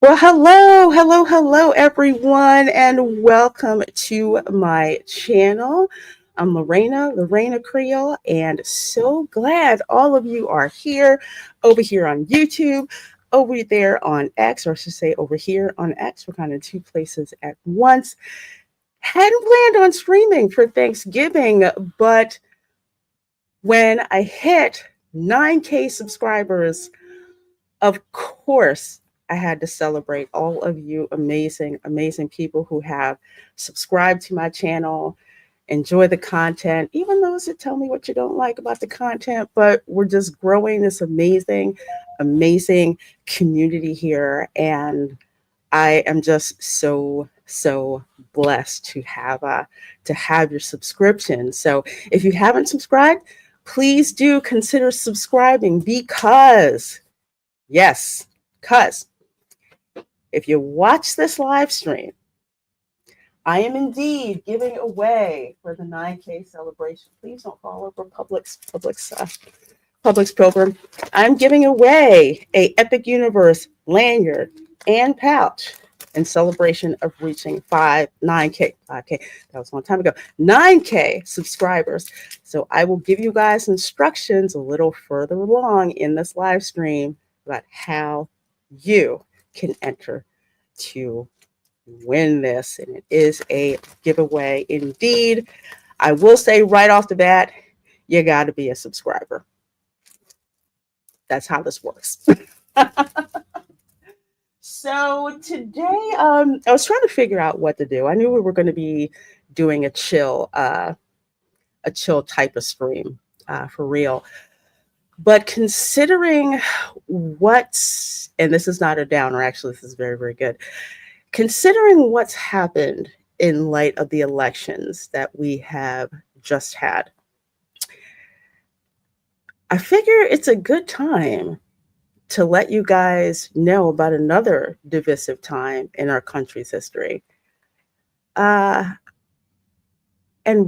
Well, hello, everyone, and welcome to my channel. I'm Reina Creole, and so glad all of you are here over here on YouTube, over there on X, or I should say over here on X. We're kind of two places at once. Hadn't planned on streaming for Thanksgiving, but when I hit 9K subscribers, of course, I had to celebrate all of you amazing people who have subscribed to my channel, enjoy the content, even those that tell me what you don't like about the content. But we're just growing this amazing community here. And I am just so blessed to have your subscription. So if you haven't subscribed, please do consider subscribing because if you watch this live stream, I am indeed giving away for the 9K celebration. Please don't fall over Publix program. I'm giving away a Epic Universe lanyard and pouch in celebration of reaching 9K. That was a long time ago. 9K subscribers. So I will give you guys instructions a little further along in this live stream about how you can enter to win this. And it is a giveaway indeed. I will say right off the bat, you got to be a subscriber. That's how this works. So today, I was trying to figure out what to do. I knew we were going to be doing a chill type of stream for real. But considering and this is not a downer, actually, this is very, very good. Considering what's happened in light of the elections that we have just had, I figure it's a good time to let you guys know about another divisive time in our country's history. And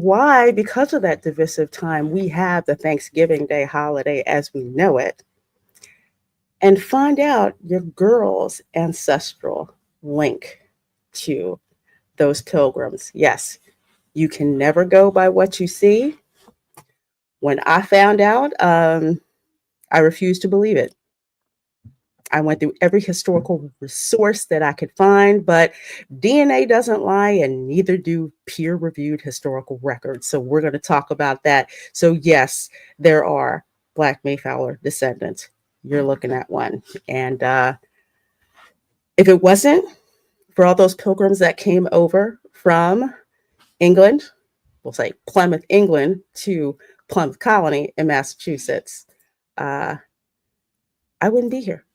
why, because of that divisive time, we have the Thanksgiving Day holiday as we know it, and find out your girl's ancestral link to those pilgrims. Yes, you can never go by what you see. When I found out, I refused to believe it. I went through every historical resource that I could find, but DNA doesn't lie, and neither do peer-reviewed historical records. So we're going to talk about that. So yes, there are Black Mayflower descendants. You're looking at one. And if it wasn't for all those pilgrims that came over from England, we'll say Plymouth, England, to Plymouth Colony in Massachusetts, I wouldn't be here.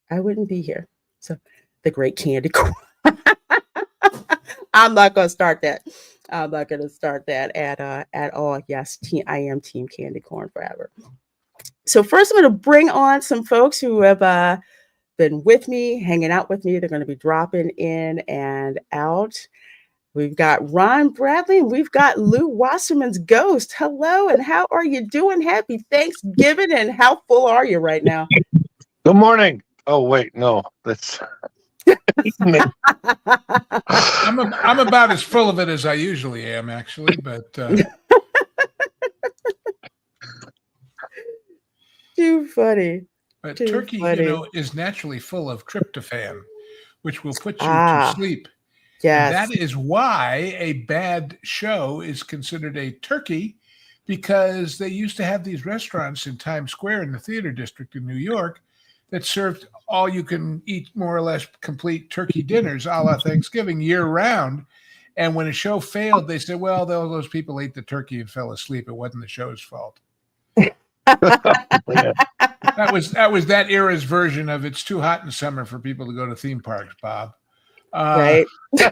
I wouldn't be here. So the great candy corn. I'm not going to start that. I'm not going to start that at all. Yes, I am team candy corn forever. So first I'm going to bring on some folks who have been with me, hanging out with me. They're going to be dropping in and out. We've got Ron Bradley and we've got Lou Wasserman's Ghost. Hello, and how are you doing? Happy Thanksgiving, and how full are you right now? Good morning. Oh, wait, no, that's. I'm about as full of it as I usually am, actually, but. Too funny. But Too turkey, funny. Is naturally full of tryptophan, which will put you to sleep. Yes. And that is why a bad show is considered a turkey, because they used to have these restaurants in Times Square in the theater district in New York that served all you can eat, more or less complete turkey dinners a la Thanksgiving year round. And when a show failed, they said, well, those people ate the turkey and fell asleep. It wasn't the show's fault. Yeah. That was that era's version of it's too hot in summer for people to go to theme parks, Bob. Right. But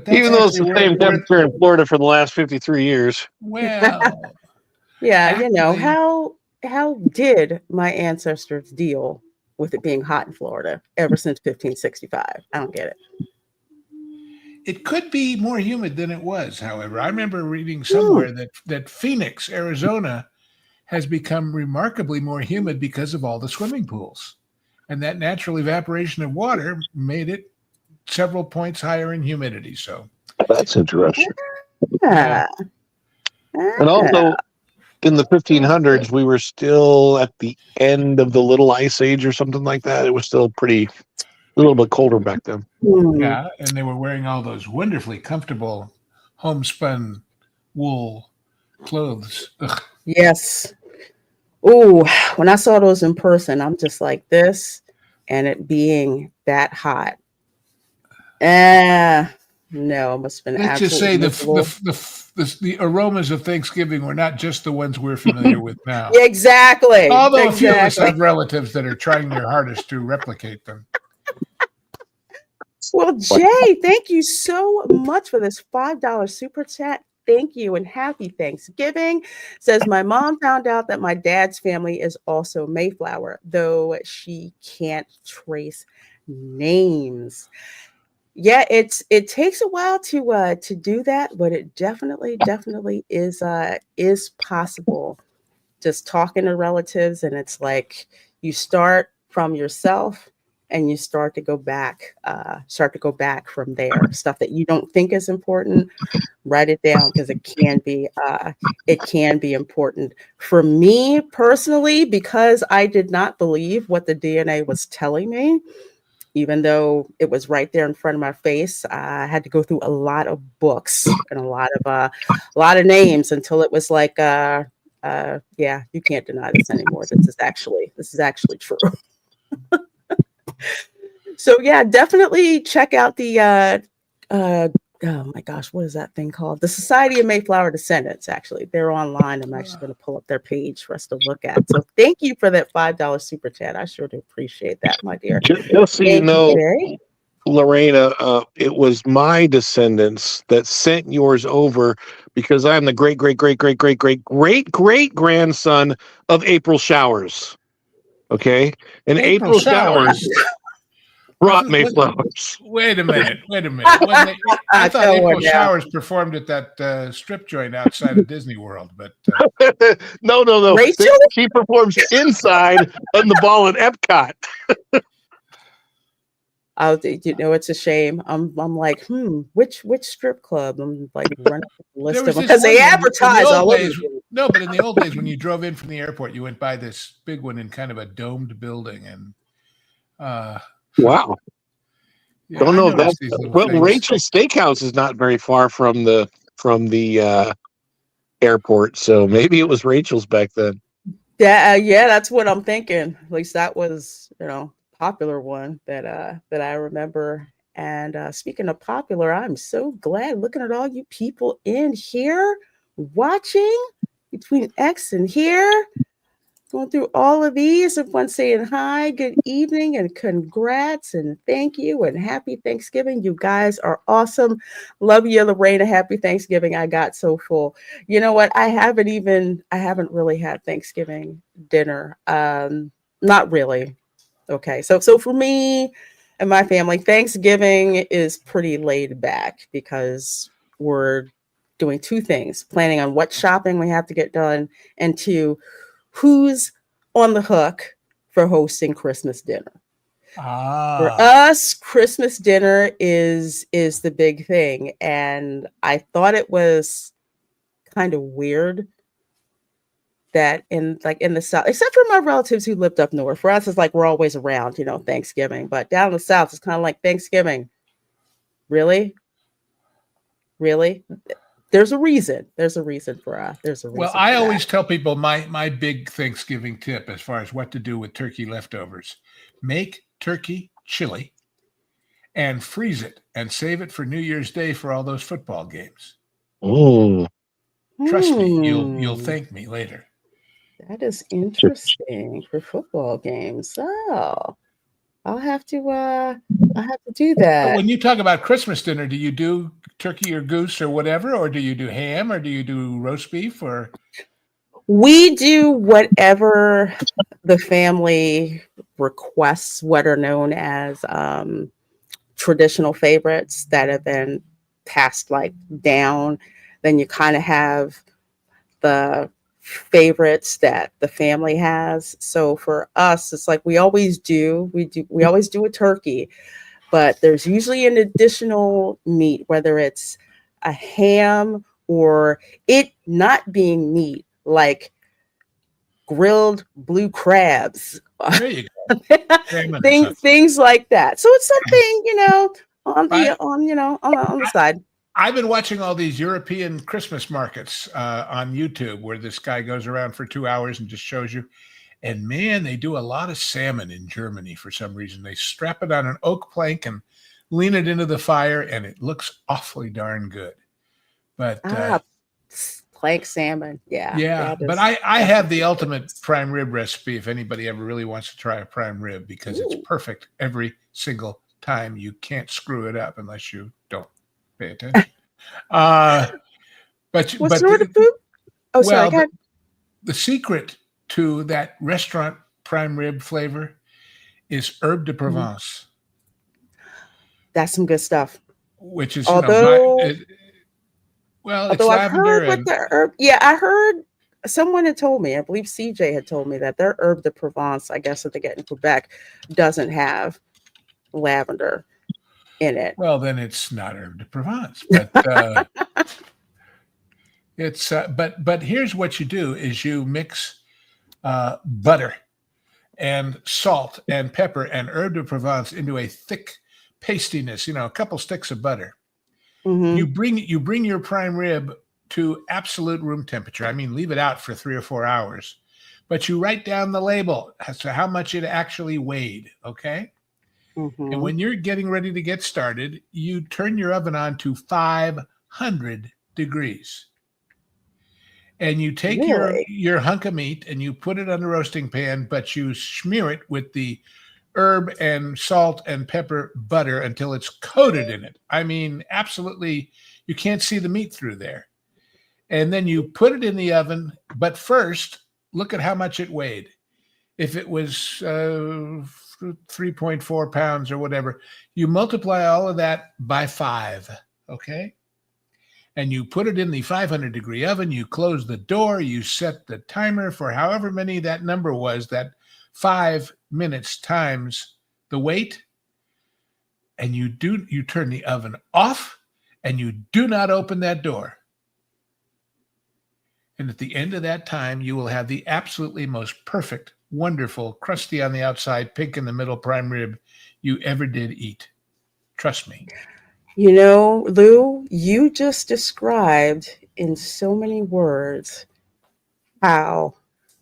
even though it's the same temperature in Florida for the last 53 years. Well, yeah, actually, how did my ancestors deal with it being hot in Florida ever since 1565? I don't get it. It could be more humid than it was, however. I remember reading somewhere that Phoenix, Arizona, has become remarkably more humid because of all the swimming pools. And that natural evaporation of water made it several points higher in humidity. So That's interesting. Yeah. And also, in the 1500s, we were still at the end of the Little Ice Age or something like that. It was still a little bit colder back then. Yeah, and they were wearing all those wonderfully comfortable homespun wool clothes. Ugh. Yes. Ooh, when I saw those in person, I'm just like this, and it being that hot. No, it must have been Let's just say absolutely miserable. the aromas of Thanksgiving were not just the ones we're familiar with now. Yeah, exactly. Although a few of us Exactly. have relatives that are trying their hardest to replicate them. Well, Jay, thank you so much for this $5 super chat. Thank you and happy Thanksgiving. Says my mom found out that my dad's family is also Mayflower, though she can't trace names. Yeah, it takes a while to do that, but it definitely is possible. Just talking to relatives, and it's like you start from yourself and you start to go back from there. Stuff that you don't think is important, write it down because it can be important. For me personally, because I did not believe what the DNA was telling me, even though it was right there in front of my face. I had to go through a lot of books and a lot of names until it was like, yeah, you can't deny this anymore. This is actually true. So yeah, definitely check out the oh my gosh, what is that thing called? The Society of Mayflower Descendants. Actually, they're online. I'm actually going to pull up their page for us to look at. So thank you for that $5 super chat. I sure do appreciate that, my dear. Just so you know, Lorena, it was my descendants that sent yours over because I'm the great grandson of April Showers. Okay, and April Showers brought Mayflowers. Wait a minute. I thought April Showers performed at that strip joint outside of Disney World, but no. Rachel? She performs inside on the ball at Epcot. It's a shame. I'm like, which strip club? I'm like running the list of them because they advertise all over. No, but in the old days, when you drove in from the airport, you went by this big one in kind of a domed building, and wow. Yeah, don't know that. Well, things. Rachel's Steakhouse is not very far from the airport, so maybe it was Rachel's back then. Yeah, that's what I'm thinking. At least that was, popular one that I remember. And speaking of popular, I'm so glad looking at all you people in here watching between X and here. Going through all of these, everyone saying hi, good evening, and congrats, and thank you, and happy Thanksgiving. You guys are awesome. Love you, Lorena. Happy Thanksgiving. I got so full. You know what? I haven't really had Thanksgiving dinner. Not really. Okay. So for me and my family, Thanksgiving is pretty laid back because we're doing two things: planning on what shopping we have to get done, and two, who's on the hook for hosting Christmas dinner. For us, Christmas dinner is the big thing. And I thought it was kind of weird that in the South, except for my relatives who lived up north, for us, it's like we're always around, Thanksgiving. But down in the South, it's kind of like Thanksgiving. Really? There's a reason. There's a reason for. Well, I always tell people my big Thanksgiving tip as far as what to do with turkey leftovers: make turkey chili, and freeze it, and save it for New Year's Day for all those football games. Oh, trust me, you'll thank me later. That is interesting for football games. Oh, I'll have to do that. But when you talk about Christmas dinner, do you do turkey or goose or whatever, or do you do ham, or do you do roast beef, or? We do whatever the family requests, what are known as traditional favorites that have been passed down. Then you kind of have the favorites that the family has. So for us, it's like we always do a turkey, but there's usually an additional meat, whether it's a ham or it not being meat, like grilled blue crabs, There you go. Salmon or something. things like that. So it's something, on the side. I've been watching all these European Christmas markets on YouTube where this guy goes around for 2 hours and just shows you. And man, they do a lot of salmon in Germany for some reason. They strap it on an oak plank and lean it into the fire, and it looks awfully darn good. But plank salmon, yeah. But I have the ultimate prime rib recipe if anybody ever really wants to try a prime rib, because it's perfect every single time. You can't screw it up unless you don't pay attention. But sort of food? Oh, well, sorry. the secret to that restaurant prime rib flavor is herb de Provence. That's some good stuff. Which is, although it's I've heard lavender. with the herb, I heard someone had told me, I believe CJ had told me that their herb de Provence, I guess that they get in Quebec, doesn't have lavender in it. Well, then it's not herb de Provence, but it's but here's what you do is you mix butter and salt and pepper and herb de Provence into a thick pastiness, a couple sticks of butter. You bring your prime rib to absolute room temperature. I mean, leave it out for 3 or 4 hours, but you write down the label as to how much it actually weighed. Okay. And when you're getting ready to get started, you turn your oven on to 500 degrees. And you take your hunk of meat and you put it on the roasting pan, but you smear it with the herb and salt and pepper butter until it's coated in it. I mean, absolutely, you can't see the meat through there. And then you put it in the oven, but first, look at how much it weighed. If it was 3.4 pounds or whatever, you multiply all of that by 5, okay? And you put it in the 500-degree oven, you close the door, you set the timer for however many that number was, that 5 minutes times the weight, and you turn the oven off, and you do not open that door. And at the end of that time, you will have the absolutely most perfect, wonderful, crusty on the outside, pink in the middle prime rib you ever did eat. Trust me. Lou, you just described in so many words how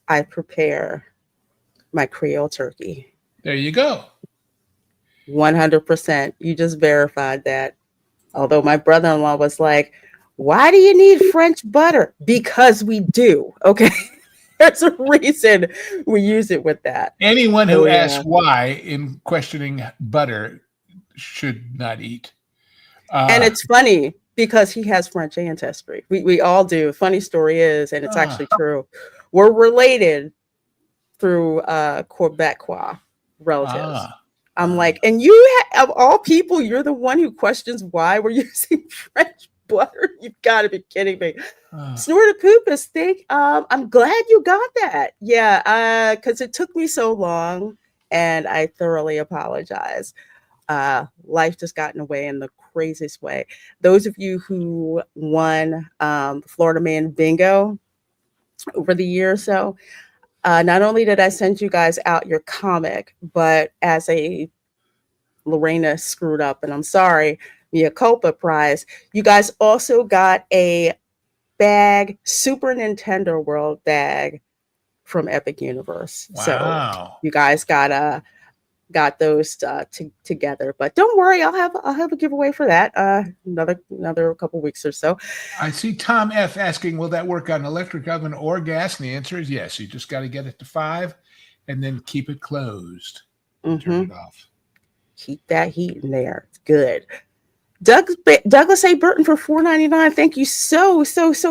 I prepare my Creole turkey. There you go. 100%. You just verified that. Although my brother-in-law was like, why do you need French butter? Because we do. Okay. There's a reason we use it with that. Anyone who asks why in questioning butter should not eat. And it's funny because he has French ancestry. We all do. Funny story is, and it's actually true, we're related through Quebecois relatives. I'm like, and you of all people, you're the one who questions why we're using French butter. You've got to be kidding me. Snort of Poopus, I'm glad you got that. Yeah, because it took me so long, and I thoroughly apologize. Life just got in the way in the craziest way. Those of you who won Florida Man Bingo over the year or so, not only did I send you guys out your comic, but as a Lorena screwed up, and I'm sorry, Mea Culpa prize, you guys also got a bag, Super Nintendo World bag from Epic Universe. Wow. So you guys got those together, but don't worry, I'll have a giveaway for that another couple weeks or so. I see Tom F asking, will that work on electric oven or gas? And the answer is yes. You just got to get it to 5 and then keep it closed. Turn it off. Keep that heat in there. It's good. Douglas A. Burton for $4.99. Thank you so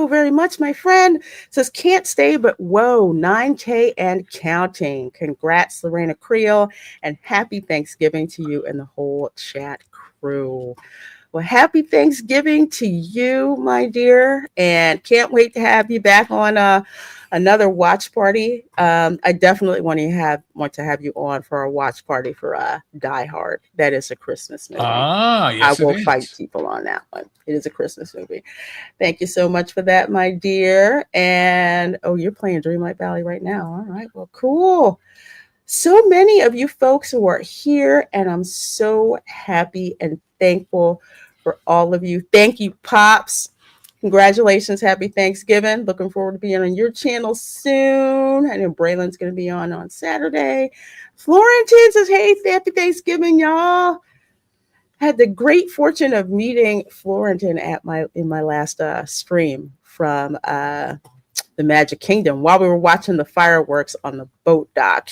very much, my friend. Says can't stay, but whoa, 9K and counting. Congrats, Reina Creole, and happy Thanksgiving to you and the whole chat crew. Well, happy Thanksgiving to you, my dear, and can't wait to have you back on another watch party. I definitely want to have you on for a watch party for Die Hard. That is a Christmas movie. Ah, yes, I will it fight is. people on that one. It is a Christmas movie. Thank you so much for that, my dear. And you're playing Dreamlight Valley right now. All right, well, cool. So many of you folks who are here, and I'm so happy and thankful for all of you. Thank you, Pops. Congratulations. Happy Thanksgiving. Looking forward to being on your channel soon. I know Braylon's going to be on Saturday. Florentine says, hey, happy Thanksgiving, y'all. Had the great fortune of meeting Florentine in my last stream from the Magic Kingdom while we were watching the fireworks on the boat dock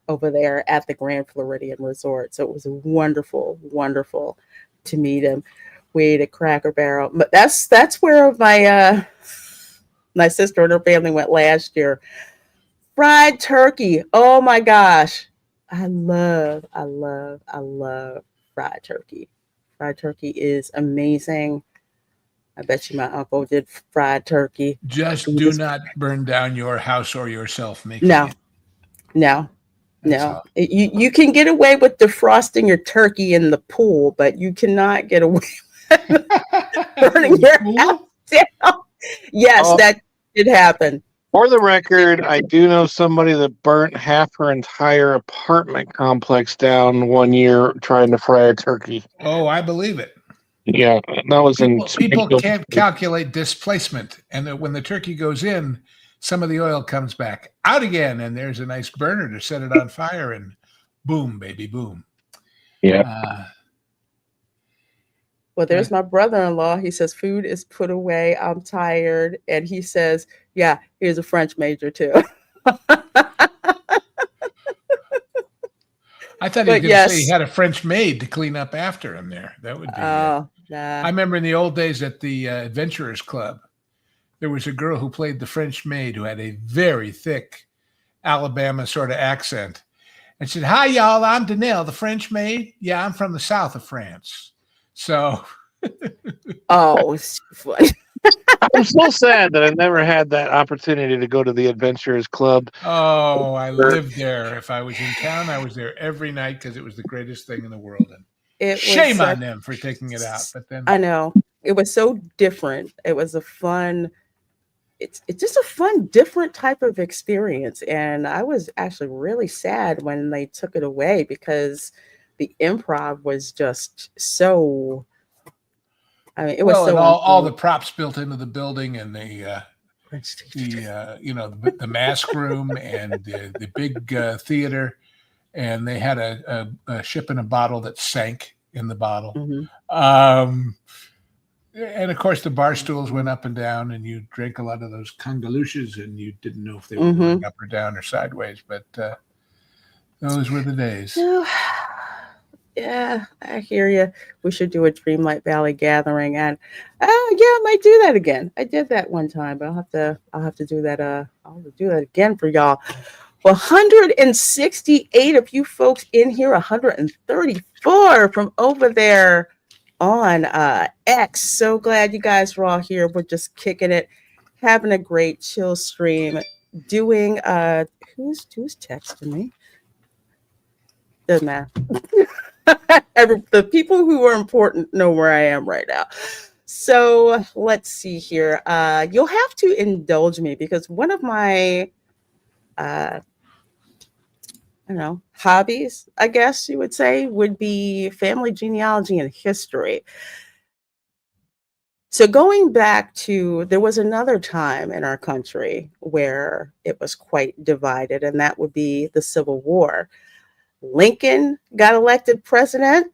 over there at the Grand Floridian Resort. So it was wonderful, wonderful to meet him. We ate at Cracker Barrel. But that's where my sister and her family went last year. Fried turkey. Oh my gosh. I love fried turkey. Fried turkey is amazing. I bet you my uncle did fried turkey. Just do not burn down your house or yourself making No. it. No. That's No, all. you can get away with defrosting your turkey in the pool, but you cannot get away with burning your house down. Yes, that did happen. For the record, I do know somebody that burnt half her entire apartment complex down one year trying to fry a turkey. Oh, I believe it. Yeah, that was People can't calculate displacement, and when the turkey goes in, some of the oil comes back out again, and there's a nice burner to set it on fire, and boom, baby, boom. Yeah. Well, there's my brother-in-law. He says, food is put away. I'm tired. And he says, yeah, he's a French major too. I thought he was going to say he had a French maid to clean up after him there. That would be nah. I remember in the old days at the Adventurers Club, there was a girl who played the French maid who had a very thick Alabama sort of accent. And she said, hi, y'all, I'm Danelle, the French maid. Yeah, I'm from the south of France. So. Oh, it's funny. I'm so sad that I never had that opportunity to go to the Adventurers Club. Oh, I lived there. If I was in town, I was there every night because it was the greatest thing in the world. And shame on them for taking it out. But then I know it was so different. It was a fun. It's just a fun, different type of experience. And I was actually really sad when they took it away because the improv was just so. I mean, it was so. And all the props built into the building and the mask room and the big theater, and they had a ship in a bottle that sank in the bottle. Mm-hmm. And of course, the bar stools went up and down, and you drank a lot of those congalushes, and you didn't know if they were going up or down or sideways. But those were the days. Yeah, I hear you. We should do a Dreamlight Valley gathering, and I might do that again. I did that one time, but I'll have to do that. I'll do that again for y'all. 168 of you folks in here, 134 from over there on X. So glad you guys were all here. We're just kicking it, having a great chill stream. Doing who's texting me? Doesn't matter. The people who are important know where I am right now. So let's see here. You'll have to indulge me because one of my hobbies, I guess you would say, would be family genealogy and history. So going back to, there was another time in our country where it was quite divided, and that would be the Civil War. Lincoln got elected president,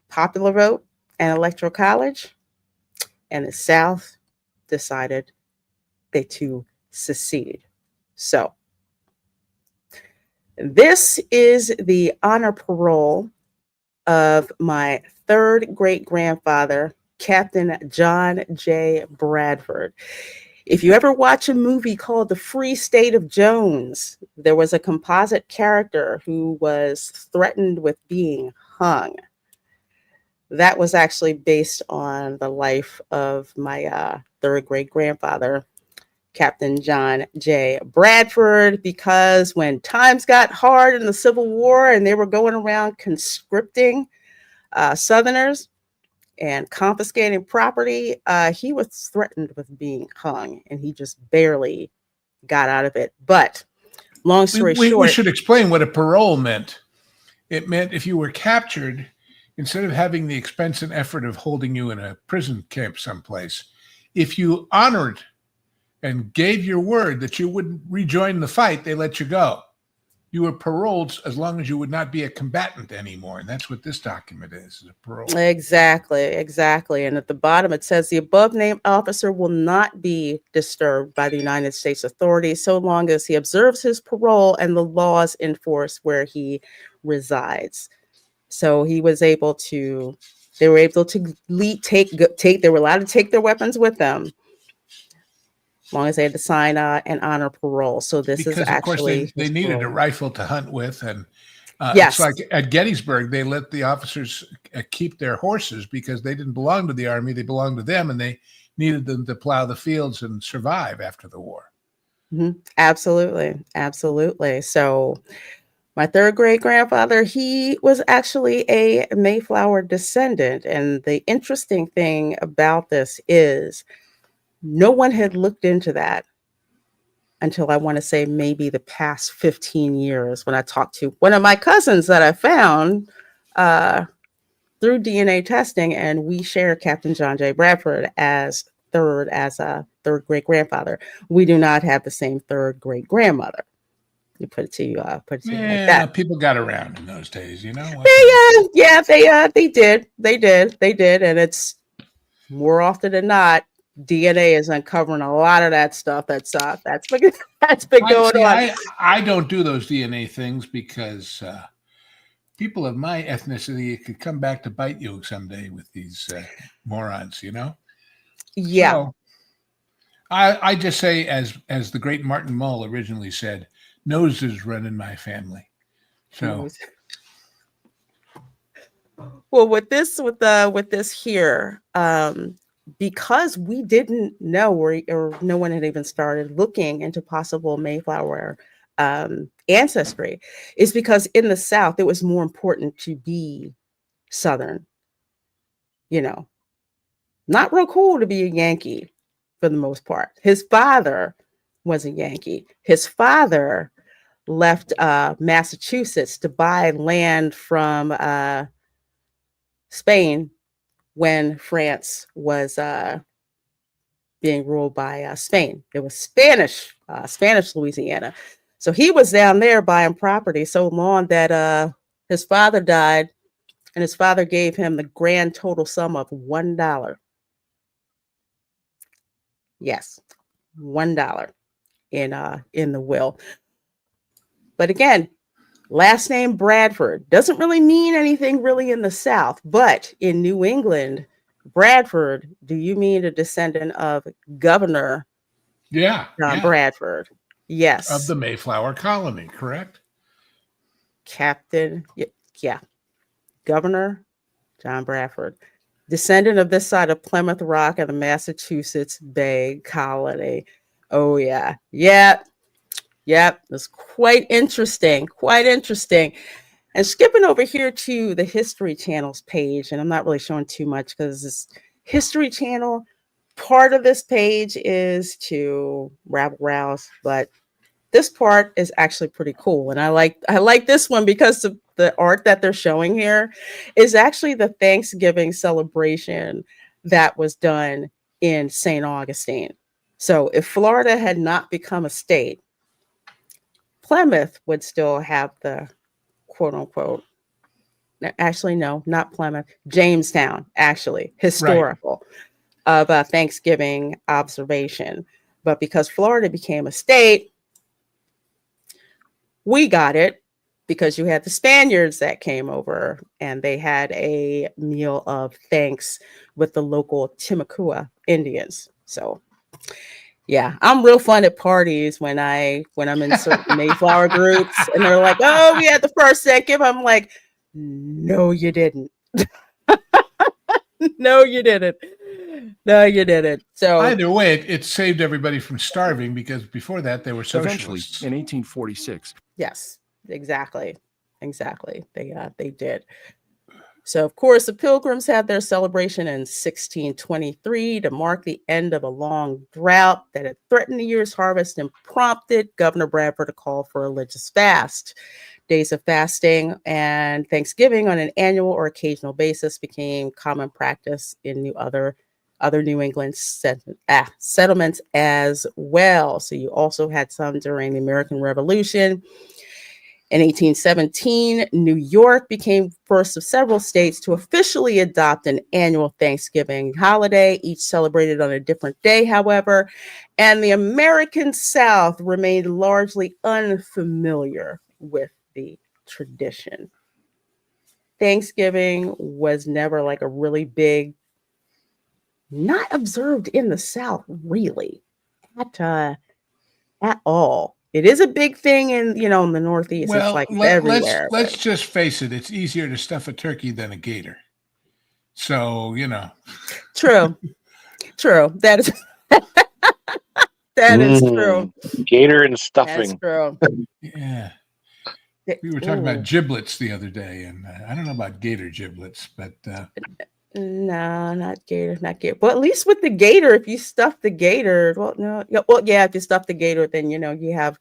popular vote and electoral college, and the South decided they to secede. So this is the honor parole of my third great-grandfather, Captain John J. Bradford. If you ever watch a movie called The Free State of Jones, there was a composite character who was threatened with being hung. that was actually based on the life of my third great grandfather, Captain John J. Bradford, because when times got hard in the Civil War and they were going around conscripting Southerners and confiscating property, he was threatened with being hung, and he just barely got out of it. But long story we short, should explain what a parole meant. It meant if you were captured, instead of having the expense and effort of holding you in a prison camp someplace, if you honored and gave your word that you wouldn't rejoin the fight, they let you go. You were paroled as long as you would not be a combatant anymore. And that's what this document is a parole. Exactly. And at the bottom, it says the above named officer will not be disturbed by the United States authorities so long as he observes his parole and the laws enforced where he resides. So he was able to, they were able to they were allowed to take their weapons with them as long as they had to sign and honor parole. So this because is actually, of course, they needed a rifle to hunt with. And yes. It's like at Gettysburg, they let the officers keep their horses because they didn't belong to the army. They belonged to them, and they needed them to plow the fields and survive after the war. Mm-hmm. Absolutely. So my third great grandfather, he was actually a Mayflower descendant. And the interesting thing about this is no one had looked into that until I want to say maybe the past 15 years when I talked to one of my cousins that I found through DNA testing, and we share Captain John J. Bradford as a third great grandfather. We do not have the same third great grandmother. You put it to you like that. People got around in those days, you know. They did, and it's more often than not, DNA is uncovering a lot of that stuff that's been going on. I don't do those DNA things because people of my ethnicity could come back to bite you someday with these morons, you know. Yeah. So, I just say, as the great Martin Mull originally said, noses run in my family. So, well, with this here, because we didn't know or no one had even started looking into possible Mayflower ancestry, is because in the South it was more important to be Southern. You know, not real cool to be a Yankee for the most part. His father was a Yankee. His father left Massachusetts to buy land from Spain when France was being ruled by Spain. It was Spanish Louisiana. So he was down there buying property so long that his father died, and his father gave him the grand total sum of $1. Yes, $1 in the will. But again, last name Bradford doesn't really mean anything really in the South, but in New England, Bradford, do you mean a descendant of Governor John Bradford? Yes. Of the Mayflower colony, correct? Captain, yeah. Governor John Bradford, descendant of this side of Plymouth Rock and the Massachusetts Bay Colony. Oh, yeah. Yep. It's quite interesting. And skipping over here to the History Channel's page, and I'm not really showing too much because this History Channel, part of this page is to rabble-rouse, but this part is actually pretty cool. And I like this one because the art that they're showing here is actually the Thanksgiving celebration that was done in St. Augustine. So if Florida had not become a state, Plymouth would still have the quote unquote, actually, no, not Plymouth, Jamestown, actually, historical of a Thanksgiving observation. But because Florida became a state, we got it because you had the Spaniards that came over and they had a meal of thanks with the local Timucua Indians. So yeah, I'm real fun at parties when I'm in certain Mayflower groups and they're like, oh, we had the first Thanksgiving. I'm like, no, you didn't. No, you didn't. No, you didn't. So Either way, it saved everybody from starving because before that they were Eventually, socialists. in 1846, yes, exactly. They did. So, of course, the Pilgrims had their celebration in 1623 to mark the end of a long drought that had threatened the year's harvest and prompted Governor Bradford to call for a religious fast. Days of fasting and Thanksgiving on an annual or occasional basis became common practice in other New England settlements as well. So you also had some during the American Revolution. In 1817, New York became first of several states to officially adopt an annual Thanksgiving holiday, each celebrated on a different day, however, and the American South remained largely unfamiliar with the tradition. Thanksgiving was never like a really big, not observed in the South, really, at all. It is a big thing in the Northeast. It's Well, like everywhere. let's just face it. It's easier to stuff a turkey than a gator. So True. That is true. Gator and That's stuffing. true. Yeah. We were talking about giblets the other day, and I don't know about gator giblets, but no, not gator. Well, at least with the gator, if you stuff the gator, if you stuff the gator, then you have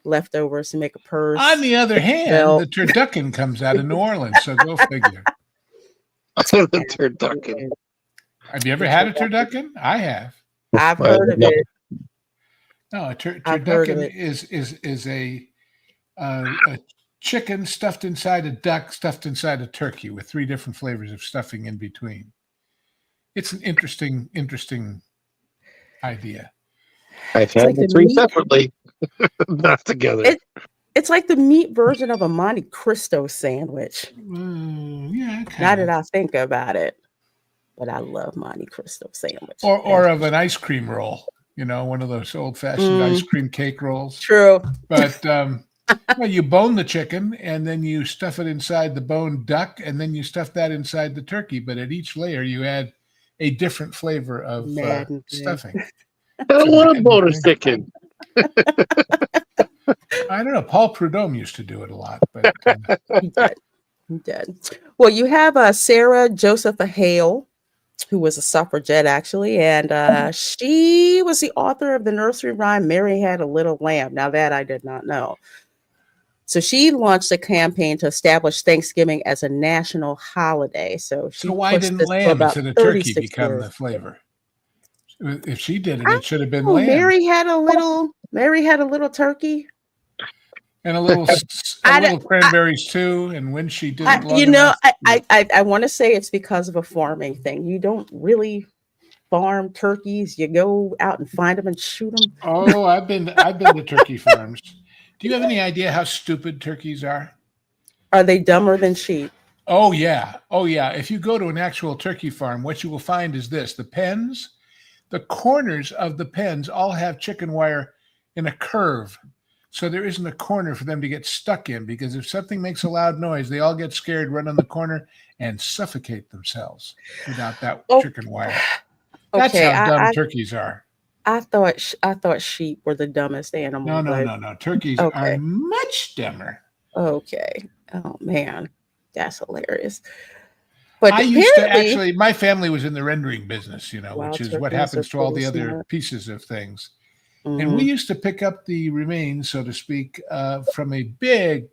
leftovers to make a purse. on the other hand, the turducken comes out of New Orleans, so go figure. The turducken. Have you ever had a turducken? I have. I've heard of it. No, a I've heard of turducken is a chicken stuffed inside a duck, stuffed inside a turkey, with 3 different flavors of stuffing in between. It's an interesting idea. I've had the 3 separately, not together. It's like the meat version of a Monte Cristo sandwich. Yeah, now that I think about it, but I love Monte Cristo sandwich. Or of an ice cream roll. One of those old-fashioned ice cream cake rolls. True. But you bone the chicken, and then you stuff it inside the boned duck, and then you stuff that inside the turkey. But at each layer, you add a different flavor of stuffing. I love bonus chicken. I don't know. Paul Prudhomme used to do it a lot, but he did. Well, you have Sarah Josepha Hale, who was a suffragette, actually, and she was the author of the nursery rhyme "Mary Had a Little Lamb." Now that I did not know. So she launched a campaign to establish Thanksgiving as a national holiday. So why didn't lamb instead of turkey become the flavor? If she did it, it should have been lamb. Mary had a little turkey. And a little cranberries too. And when she did it, I want to say it's because of a farming thing. You don't really farm turkeys. You go out and find them and shoot them. Oh, I've been to turkey farms. Do you have any idea how stupid turkeys are? Are they dumber than sheep? Oh yeah. If you go to an actual turkey farm, what you will find is this: the pens, the corners of the pens all have chicken wire in a curve. So there isn't a corner for them to get stuck in, because if something makes a loud noise, they all get scared, run on the corner, and suffocate themselves without that chicken wire. That's how dumb turkeys are. I thought sheep were the dumbest animal. No. Turkeys are much dumber. Okay. Oh man, that's hilarious. But I used to actually, my family was in the rendering business, which is what happens to all the other pieces of things. Mm-hmm. And we used to pick up the remains, so to speak, from a big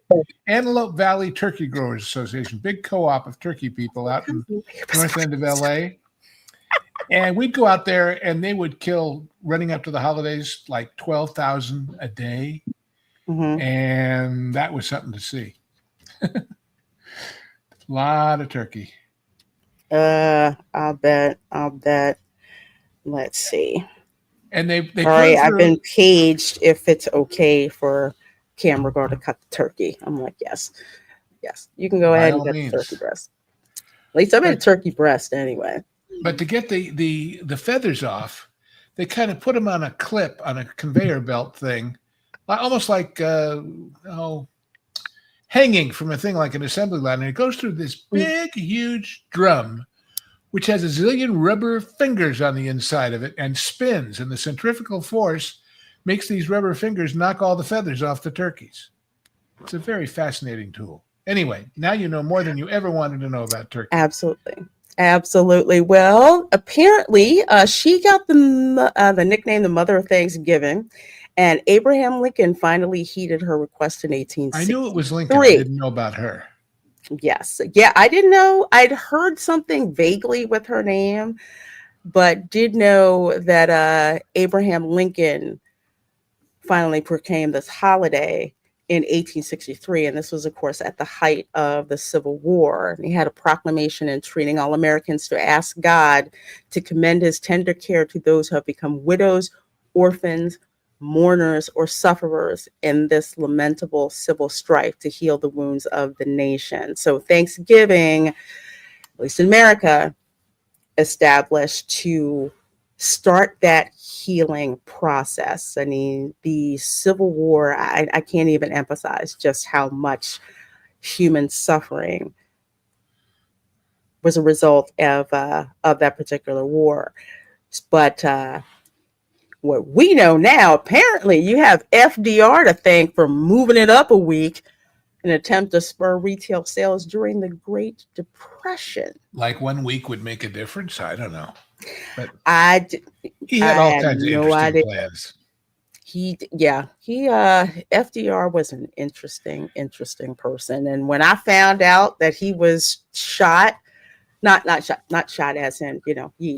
Antelope Valley Turkey Growers Association, big co-op of turkey people out in north end of LA. And we'd go out there, and they would kill, running up to the holidays, like 12,000 a day. Mm-hmm. And that was something to see. A lot of turkey. I'll bet. Let's see. And they sorry, I've been paged if it's okay for camera girl to cut the turkey. I'm like, yes, you can go ahead and get the turkey breast. At least I made a turkey breast anyway. But to get the feathers off, they kind of put them on a clip on a conveyor belt thing, almost like hanging from a thing like an assembly line, and it goes through this big, huge drum which has a zillion rubber fingers on the inside of it and spins, and the centrifugal force makes these rubber fingers knock all the feathers off the turkeys. It's a very fascinating tool. Anyway, now you know more than you ever wanted to know about turkey. Absolutely. Well, apparently, she got the nickname the Mother of Thanksgiving, and Abraham Lincoln finally heeded her request in 1863. I knew it was Lincoln. I didn't know about her. Yes. Yeah, I didn't know. I'd heard something vaguely with her name, but did know that Abraham Lincoln finally proclaimed this holiday in 1863. And this was, of course, at the height of the Civil War. And he had a proclamation entreating all Americans to ask God to commend his tender care to those who have become widows, orphans, mourners, or sufferers in this lamentable civil strife, to heal the wounds of the nation. So Thanksgiving, at least in America, established to start that healing process. I mean, the Civil War, I can't even emphasize just how much human suffering was a result of that particular war. But what we know now, apparently you have FDR to thank for moving it up a week in an attempt to spur retail sales during the Great Depression. Like 1 week would make a difference? I don't know. But he had all kinds of interesting plans. FDR was an interesting person. And when I found out that he was shot, not shot as in,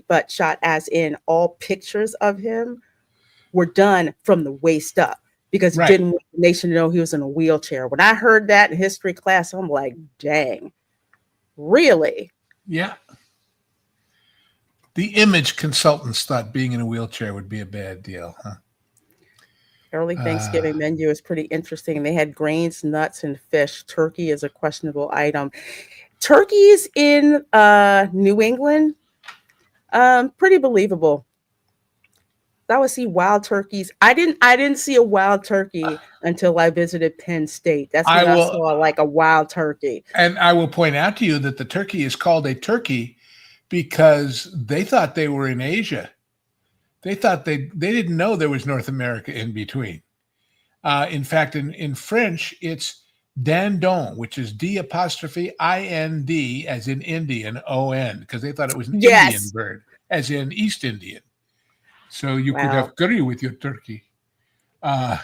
but shot as in all pictures of him were done from the waist up, because he didn't want the nation to know he was in a wheelchair. When I heard that in history class, I'm like, dang, really? Yeah. The image consultants thought being in a wheelchair would be a bad deal, huh? Early Thanksgiving menu is pretty interesting. They had grains, nuts, and fish. Turkey is a questionable item. Turkeys in New England, pretty believable. I would see wild turkeys. I didn't see a wild turkey until I visited Penn State. That's when I saw like a wild turkey. And I will point out to you that the turkey is called a turkey because they thought they were in Asia. They thought they didn't know there was North America in between. In fact, in French, it's dindon, which is D''IND, as in Indian, ON, because they thought it was an Indian bird, as in East Indian. So you could have curry with your turkey. I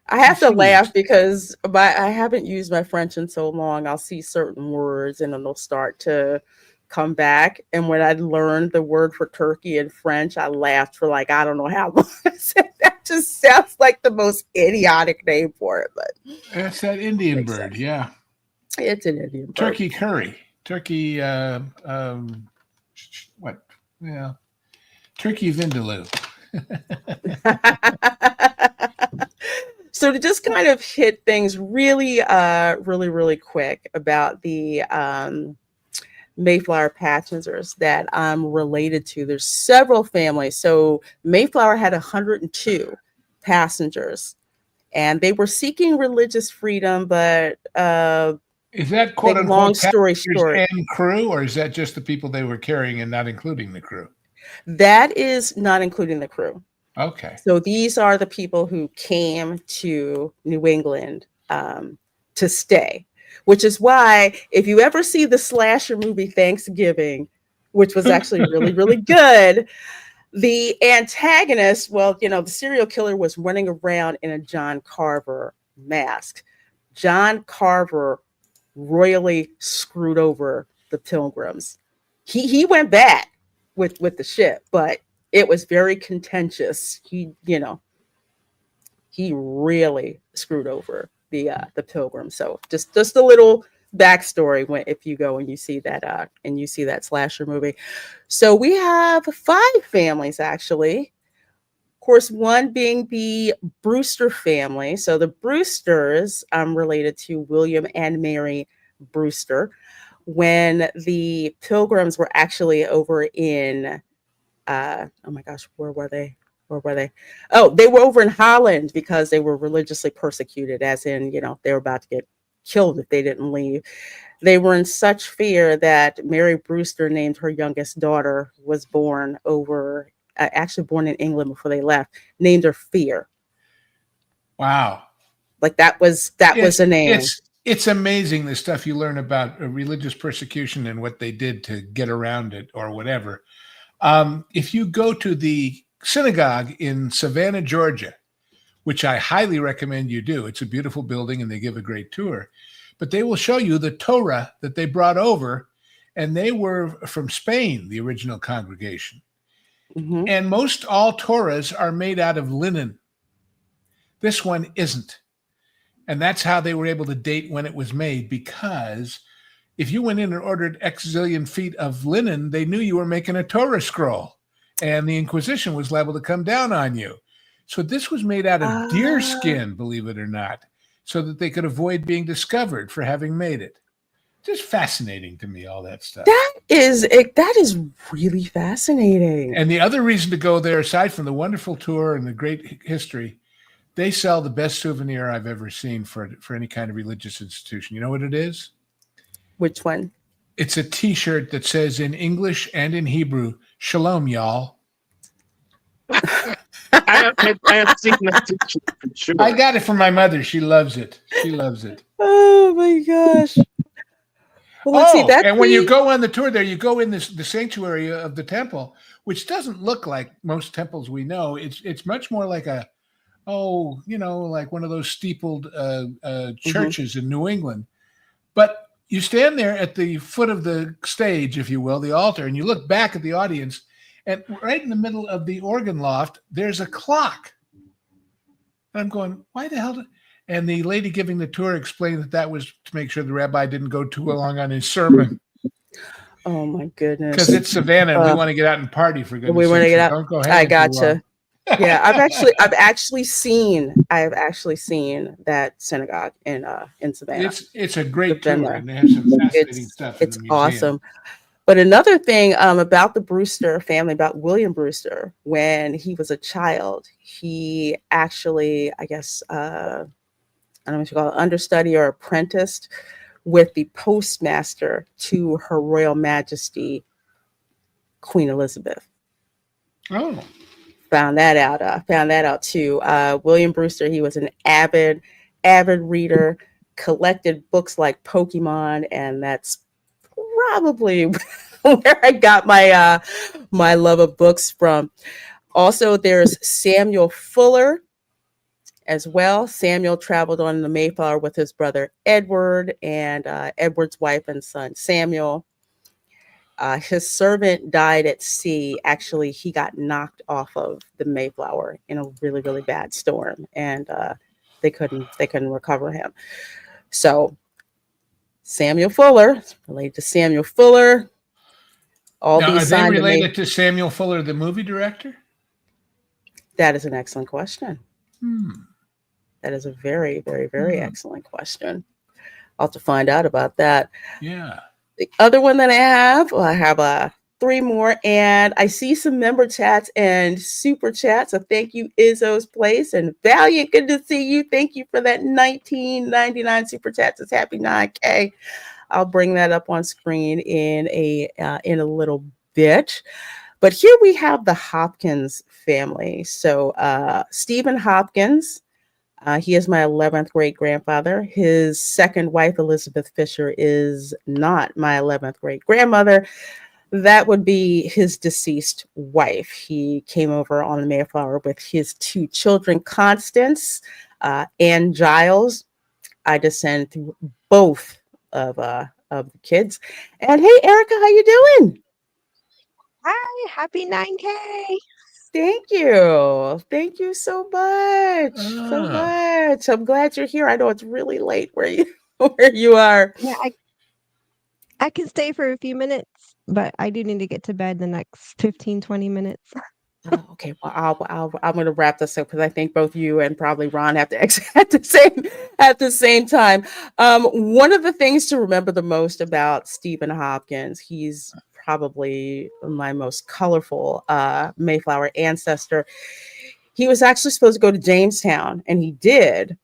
have to laugh because I haven't used my French in so long. I'll see certain words and it'll start to come back. And when I learned the word for turkey in French, I laughed for like, I don't know how long. I said, that just sounds like the most idiotic name for it. But it's that Indian bird, yeah. It's an Indian bird. Turkey curry. Turkey, what? Yeah. Turkey vindaloo. So to just kind of hit things really quick about the Mayflower passengers that I'm related to. There's several families. So Mayflower had 102 passengers, and they were seeking religious freedom, but is that quote unquote long story short and crew, or is that just the people they were carrying and not including the crew? That is not including the crew. Okay. So these are the people who came to New England to stay, which is why if you ever see the slasher movie Thanksgiving, which was actually really good, the antagonist, the serial killer was running around in a John Carver mask. John Carver royally screwed over the Pilgrims. He went back with the ship, but it was very contentious. He really screwed over the Pilgrims. So just a little backstory if you go and you see that slasher movie. So we have 5 families actually. Of course, one being the Brewster family. So the Brewsters, I'm related to William and Mary Brewster. When the Pilgrims were actually over in, oh my gosh, where were they? Oh, they were over in Holland because they were religiously persecuted, as in, they were about to get killed if they didn't leave. They were in such fear that Mary Brewster named her youngest daughter, who was born actually born in England before they left, named her Fear. Wow. Like that was the name. It's amazing the stuff you learn about religious persecution and what they did to get around it or whatever. If you go to the synagogue in Savannah, Georgia, which I highly recommend you do, it's a beautiful building and they give a great tour, but they will show you the Torah that they brought over, and they were from Spain, the original congregation. Mm-hmm. And most all Torahs are made out of linen. This one isn't. And that's how they were able to date when it was made, because if you went in and ordered X zillion feet of linen, they knew you were making a Torah scroll, and the Inquisition was liable to come down on you. So this was made out of deer skin, believe it or not, so that they could avoid being discovered for having made it. Just fascinating to me, all that stuff. That is really fascinating. And the other reason to go there, aside from the wonderful tour and the great history, they sell the best souvenir I've ever seen for any kind of religious institution. You know what it is? Which one? It's a T-shirt that says in English and in Hebrew, "Shalom, y'all." I have seen that T-shirt for sure. I got it from my mother. She loves it. She loves it. Oh my gosh. Well, let's see that. And when you go on the tour there, you go in the sanctuary of the temple, which doesn't look like most temples we know. It's much more like like one of those steepled churches in New England. But you stand there at the foot of the stage, if you will, the altar, and you look back at the audience, and right in the middle of the organ loft, there's a clock. And I'm going, why the hell? And the lady giving the tour explained that was to make sure the rabbi didn't go too long on his sermon. Oh my goodness! Because it's Savannah, and we want to get out and party for goodness' We want to get out. Don't go ahead. I gotcha. Yeah, I've actually seen that synagogue in Savannah. It's a great tour, and they have some fascinating stuff. It's awesome. But another thing about the Brewster family, about William Brewster, when he was a child, he actually, I guess, I don't know what you call it, understudy or apprenticed with the postmaster to Her Royal Majesty Queen Elizabeth. Oh. Found that out too. William Brewster, he was an avid reader, collected books like Pokemon, and that's probably where I got my my love of books from. Also, there's Samuel Fuller as well. Samuel traveled on the Mayflower with his brother Edward and Edward's wife and son Samuel. His servant died at sea. Actually, he got knocked off of the Mayflower in a really, really bad storm, and they couldn't recover him. So Samuel Fuller, related to Samuel Fuller. Now, are they related to Samuel Fuller, the movie director? That is an excellent question. That is a very, very, very excellent question. I'll have to find out about that. Yeah. The other one that I have 3 more, and I see some member chats and super chats. So thank you, Izzo's Place and Valiant. Good to see you. Thank you for that $19.99 super chat. It's happy 9K. I'll bring that up on screen in a little bit. But here we have the Hopkins family. So Stephen Hopkins. He is my 11th great grandfather. His second wife, Elizabeth Fisher, is not my 11th great grandmother. That would be his deceased wife. He came over on the Mayflower with his 2 children, Constance and Giles. I descend through both of the kids. And hey, Erica, how you doing? Hi, happy 9K. Thank you. Thank you so much. So much. I'm glad you're here. I know it's really late where you are. Yeah, I can stay for a few minutes, but I do need to get to bed the next 15-20 minutes. Oh, okay, well, I'm going to wrap this up because I think both you and probably Ron have to exit at the same time. One of the things to remember the most about Stephen Hopkins, he's probably my most colorful Mayflower ancestor. He was actually supposed to go to Jamestown, and he did.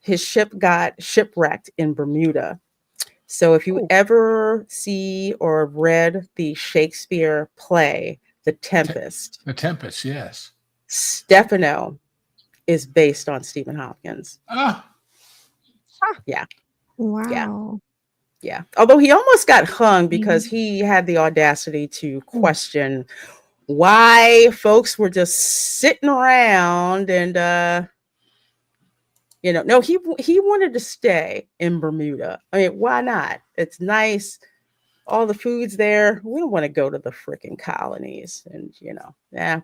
his ship got shipwrecked in Bermuda. So if you ever see or read the Shakespeare play, The Tempest, The Tempest, yes. Stefano is based on Stephen Hopkins. Ah, Yeah. Wow. Yeah. Although he almost got hung because he had the audacity to question why folks were just sitting around and no, he wanted to stay in Bermuda. I mean, why not? It's nice. All the food's there. We don't want to go to the freaking colonies. And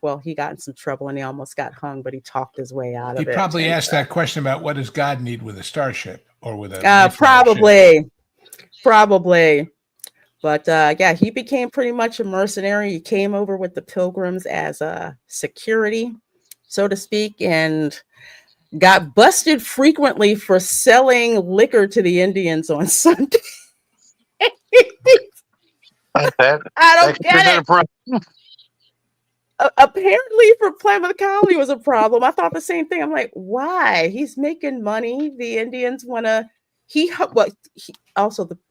well, he got in some trouble and he almost got hung, but he talked his way out he of it. probably asked that question about what does God need with a starship or with a Mayflower ship? Probably. But yeah, he became pretty much a mercenary. He came over with the Pilgrims as a security, so to speak, and got busted frequently for selling liquor to the Indians on Sunday. I don't get it. Apparently for Plymouth Colony was a problem. I thought the same thing. I'm like, why? He's making money. The Indians want to.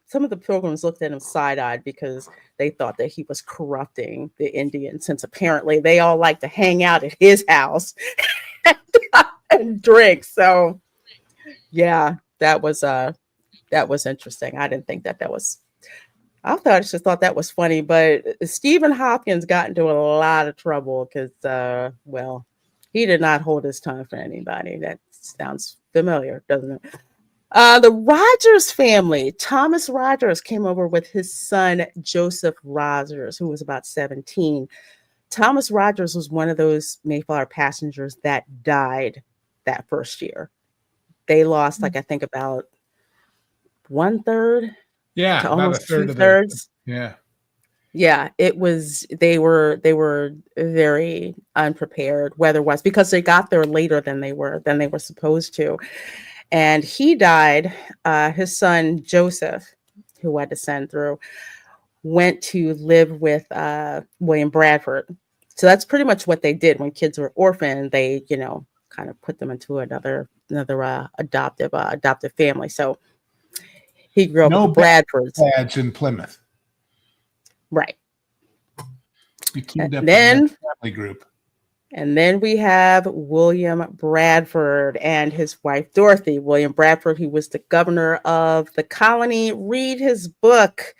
Some of the Pilgrims looked at him side-eyed because they thought that he was corrupting the Indians, since apparently they all like to hang out at his house and drink. So yeah, that was interesting. I didn't think that was. I just thought that was funny, but Stephen Hopkins got into a lot of trouble because, well, he did not hold his tongue for anybody. That sounds familiar, doesn't it? The Rogers family, Thomas Rogers came over with his son, Joseph Rogers, who was about 17. Thomas Rogers was one of those Mayflower passengers that died that first year. They lost, I think, about 1/3. Yeah, to about almost a third 2/3. Yeah, it was. They were very unprepared weather-wise because they got there later than they were supposed to. And he died. His son Joseph, who I descend through, went to live with William Bradford. So that's pretty much what they did when kids were orphaned. They kind of put them into another adoptive family. So he grew up with the Bradfords. Dads in Plymouth. Right. We teamed up with that family group. And then we have William Bradford and his wife, Dorothy. William Bradford, who was the governor of the colony. Read his book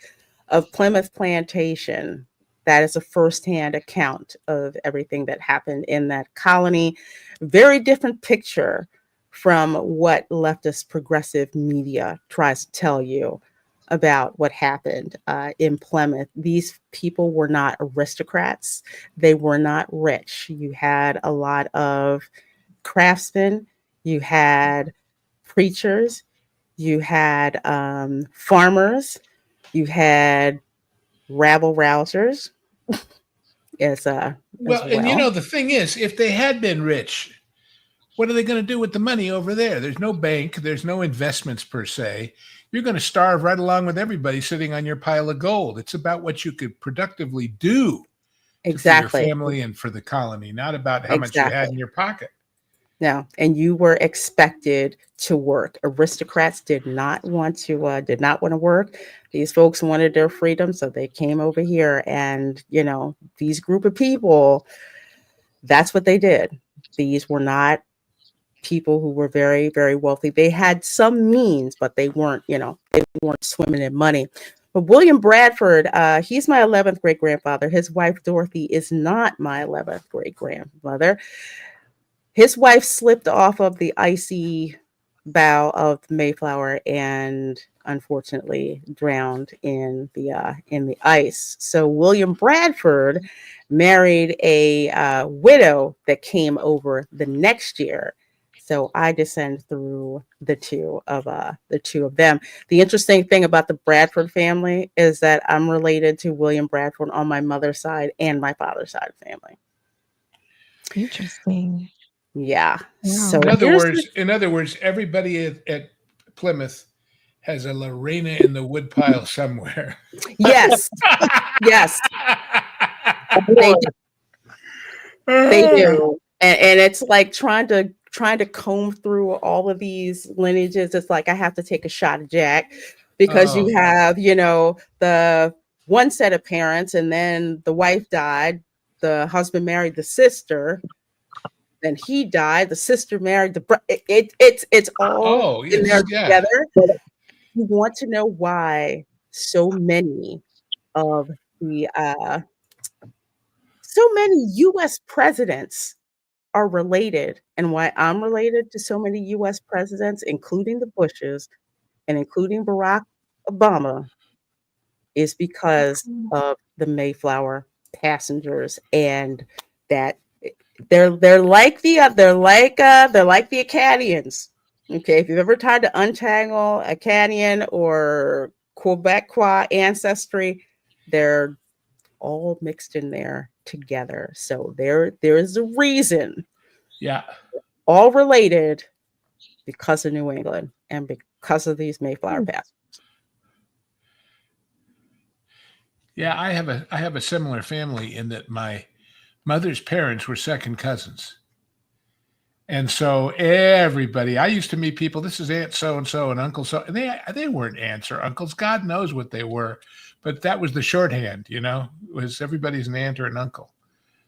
of Plymouth Plantation. That is a firsthand account of everything that happened in that colony. Very different picture from what leftist progressive media tries to tell you about what happened in Plymouth. These people were not aristocrats. They were not rich. You had a lot of craftsmen. You had preachers. You had farmers. You had rabble-rousers. Well, and the thing is, if they had been rich, what are they going to do with the money over there? There's no bank. There's no investments per se. You're going to starve right along with everybody sitting on your pile of gold. It's about what you could productively do for your family and for the colony, not about how much you had in your pocket. No, and you were expected to work. Aristocrats did not want to work. These folks wanted their freedom, so they came over here, and these group of people, that's what they did. These were not people who were very, very wealthy. They had some means, but they weren't swimming in money. But William Bradford, he's my 11th great grandfather. His wife Dorothy is not my 11th great grandmother. His wife slipped off of the icy bow of the Mayflower and unfortunately drowned in the ice. So William Bradford married a widow that came over the next year. So I descend through the two of them. The interesting thing about the Bradford family is that I'm related to William Bradford on my mother's side and my father's side of the family. Interesting. Yeah. Wow. So in other words, everybody at Plymouth has a Reina in the woodpile somewhere. Yes. Yes. They do. And it's like trying to trying to comb through all of these lineages, it's like I have to take a shot of Jack because you have, the one set of parents, and then the wife died, the husband married the sister, then he died, the sister married the it's all in there together. You want to know why so many of the so many US presidents are related, and why I'm related to so many US presidents, including the Bushes and including Barack Obama, is because of the Mayflower passengers, and that they're like the Acadians. Okay, if you've ever tried to untangle Acadian or Quebecois ancestry, they're all mixed in there together. So there is a reason. Yeah. All related because of New England and because of these Mayflower passengers. Yeah, I have a similar family in that my mother's parents were second cousins. And so everybody, I used to meet people, this is Aunt so-and-so and Uncle so, and they weren't aunts or uncles. God knows what they were. But that was the shorthand, it was everybody's an aunt or an uncle.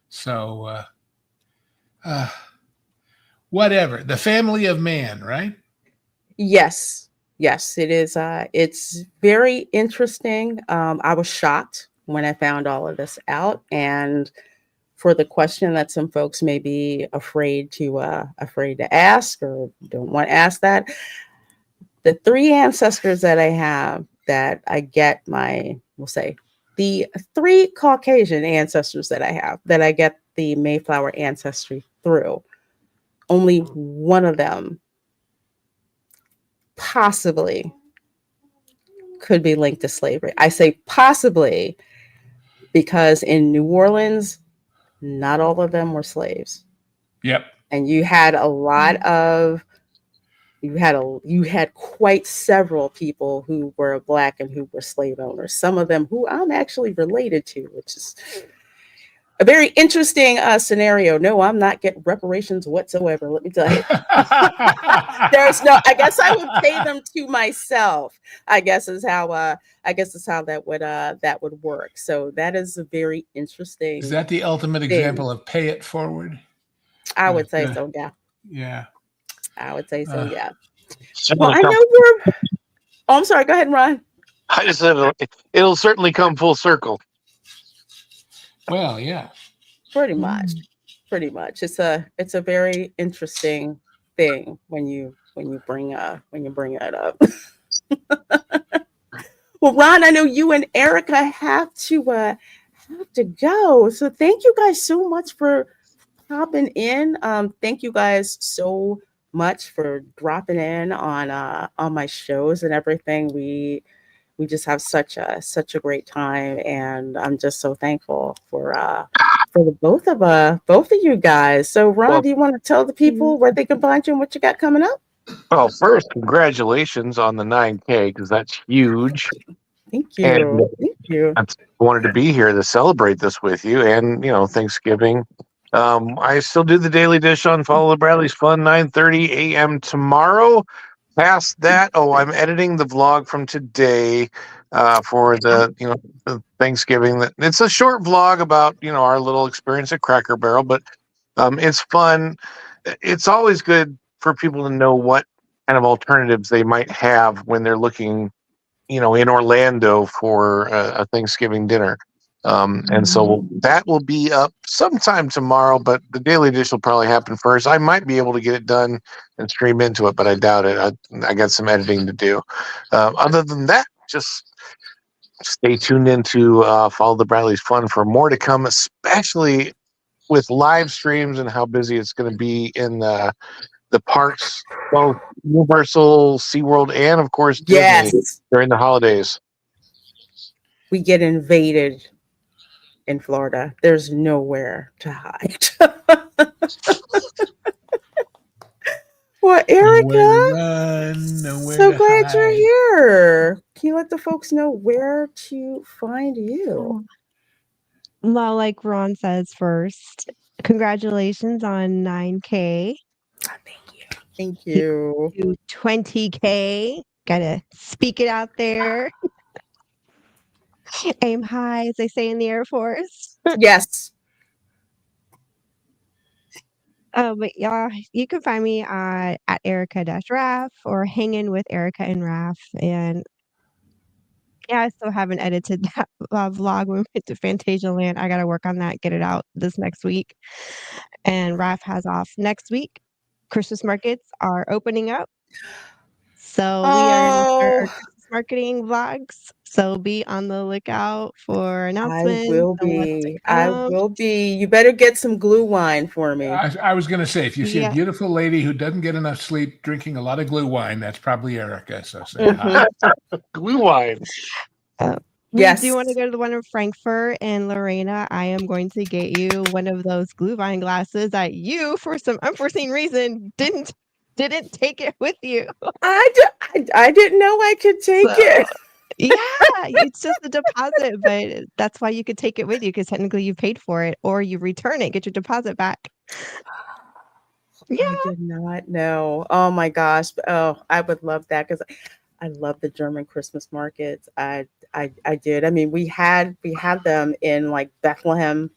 So whatever. The family of man, right? Yes, it is. It's very interesting. I was shocked when I found all of this out, and for the question that some folks may be afraid to ask or don't want to ask that, the three ancestors that I have that I get we'll say the three Caucasian ancestors that I have that I get the Mayflower ancestry through, only one of them possibly could be linked to slavery. I say possibly because in New Orleans, not all of them were slaves. Yep. And you had a lot of you had quite several people who were Black and who were slave owners. Some of them who I'm actually related to, which is a very interesting scenario. No, I'm not getting reparations whatsoever. Let me tell you. There's no. I guess I would pay them to myself. I guess is how that would work. So that is a very interesting. Is that the ultimate example of pay it forward? I would say so. Yeah. Yeah. I would say so. Yeah. Well, I know we're. Oh, I'm sorry. Go ahead, Ron. I just said it'll certainly come full circle. Well, yeah. Pretty much. It's a very interesting thing when you bring it up. Well, Ron, I know you and Erica have to go. So thank you guys so much for popping in. Thank you guys so much for dropping in on my shows and everything. We just have such a great time, and I'm just so thankful for the both of you guys. So, Ron, do you want to tell the people where they can find you and what you got coming up? Well, first, congratulations on the 9K, because that's huge. Thank you. And Thank you. I wanted to be here to celebrate this with you, and Thanksgiving. I still do the Daily Dish on Follow the Bradley's Fun, 9:30 a.m. tomorrow. Past that, I'm editing the vlog from today for the Thanksgiving. It's a short vlog about our little experience at Cracker Barrel, but it's fun. It's always good for people to know what kind of alternatives they might have when they're looking, in Orlando for a Thanksgiving dinner. And so that will be up sometime tomorrow, but the Daily Dish will probably happen first. I might be able to get it done and stream into it, but I doubt it. I got some editing to do. Other than that, just stay tuned into Follow the Bradley's Fun for more to come, especially with live streams and how busy it's going to be in the parks, both Universal, SeaWorld, and of course Disney during the holidays. We get invaded in Florida. There's nowhere to hide. Well, Erica, so glad you're here. Can you let the folks know where to find you? Well, like Ron says first, congratulations on 9K. Thank you. To 20K. Gotta speak it out there. Aim high, as they say in the Air Force. Yes. But y'all, you can find me at Erica-Raff or hanging with Erica and Raff. And yeah, I still haven't edited that vlog when we went to Fantasia Land. I got to work on that, get it out this next week. And Raff has off next week. Christmas markets are opening up. So we are going to start our Christmas marketing vlogs. So be on the lookout for announcements. I will be. You better get some glue wine for me. I was going to say, if you see a beautiful lady who doesn't get enough sleep drinking a lot of glue wine, that's probably Erica. So say hi. Glue wine. Yes. Do you want to go to the one in Frankfurt? And Lorena, I am going to get you one of those glue vine glasses that you, for some unforeseen reason, didn't take it with you. I didn't know I could take it. Yeah, it's just a deposit, but that's why you could take it with you, because technically you paid for it, or you return it, get your deposit back. Yeah. I did not know. Oh my gosh. Oh, I would love that, because I love the German Christmas markets. I did. I mean, we had them in like Bethlehem,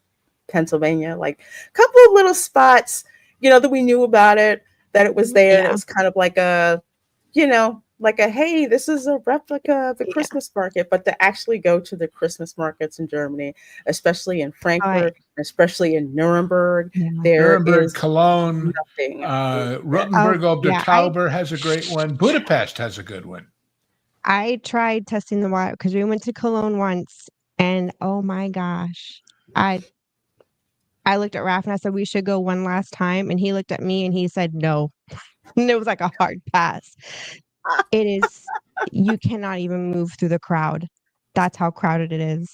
Pennsylvania, like a couple of little spots, that we knew about it, that it was there. Yeah. It was kind of like a, like a, hey, this is a replica of the Christmas market. But to actually go to the Christmas markets in Germany, especially in Frankfurt, especially in Nuremberg, Nuremberg, Cologne, nothing. Rothenburg ob der Tauber has a great one. Budapest has a good one. I tried testing the water because we went to Cologne once, and oh my gosh, I looked at Raph and I said we should go one last time, and he looked at me and he said no. And it was like a hard pass. It is, you cannot even move through the crowd. That's how crowded it is.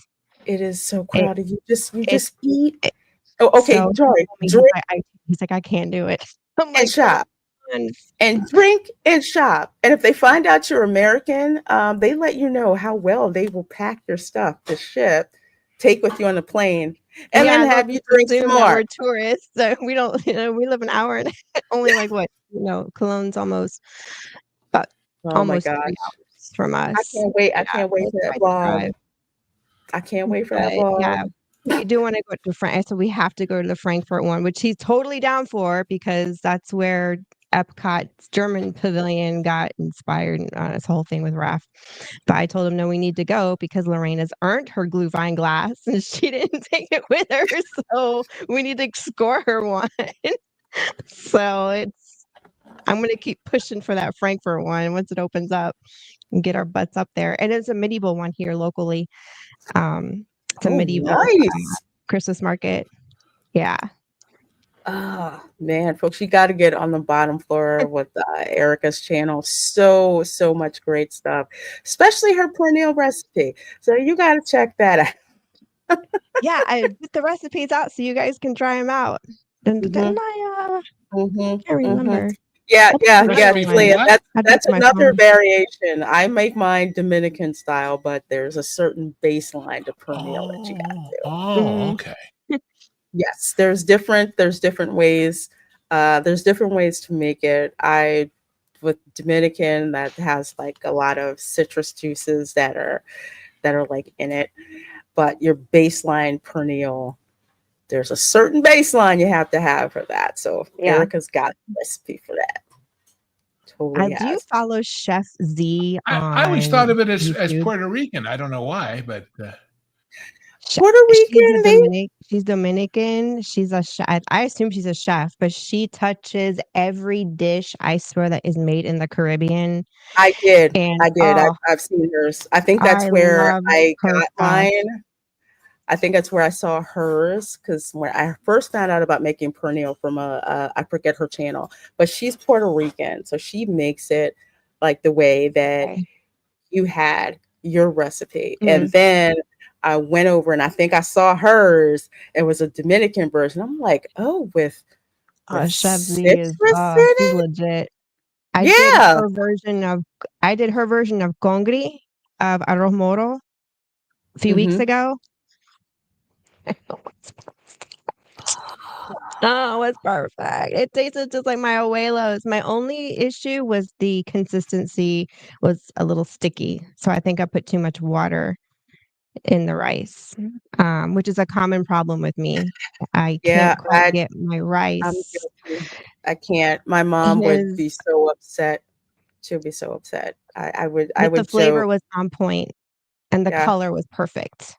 It is so crowded. You just eat. Oh, okay. So sorry. He's like, I can't do it. I'm and like, shop. And drink and shop. And if they find out you're American, they let you know how well they will pack your stuff to ship, take with you on the plane, and then have you drink some more. We're tourists, so we don't. We live an hour and only like what? Cologne's almost almost 3 hours from us. I can't wait. I can't wait for that vlog. I can't wait for that vlog. Yeah, we do want to go to Frankfurt, so we have to go to the Frankfurt one, which he's totally down for, because that's where Epcot's German pavilion got inspired on this whole thing with Raph. But I told him, no, we need to go because Lorena's earned her glue vine glass and she didn't take it with her. So we need to score her one. So I'm going to keep pushing for that Frankfurt one once it opens up and get our butts up there. And it's a medieval one here locally. It's a medieval Christmas market. Yeah. Oh man, folks, you got to get on the bottom floor with Erica's channel. So much great stuff, especially her perennial recipe. So you got to check that out. Yeah, I put the recipes out so you guys can try them out. Didn't I can't remember. Yeah. That's another variation. I make mine Dominican style, but there's a certain baseline to perennial that you got to do. Oh, okay. Yes, there's different ways. There's different ways to make it. With Dominican, that has like a lot of citrus juices that are like in it. But your baseline perennial, there's a certain baseline you have to have for that. So Erica's got a recipe for that. Totally. Do you follow Chef Z? I always thought of it as Puerto Rican. I don't know why, but. Puerto Rican, she's Dominican. She's a chef. I assume she's a chef, but she touches every dish, I swear, that is made in the Caribbean. I did. I've seen hers. I think that's where I got mine. I think that's where I saw hers, because when I first found out about making perennial from I forget her channel, but she's Puerto Rican, so she makes it like the way that you had your recipe, and then I went over and I think I saw hers. It was a Dominican version. I'm like, oh, with Chef Z is she's legit. I did her version of congri, of arroz moro, a few weeks ago. Oh, it's perfect. It tasted just like my abuelos. My only issue was the consistency was a little sticky. So I think I put too much water in the rice, which is a common problem with me. I Yeah, can't quite get my I'm rice. guilty. I can't. My mom It would be is so upset. She'll be so upset. I but the would flavor joke. was on point and the Yeah. color was perfect.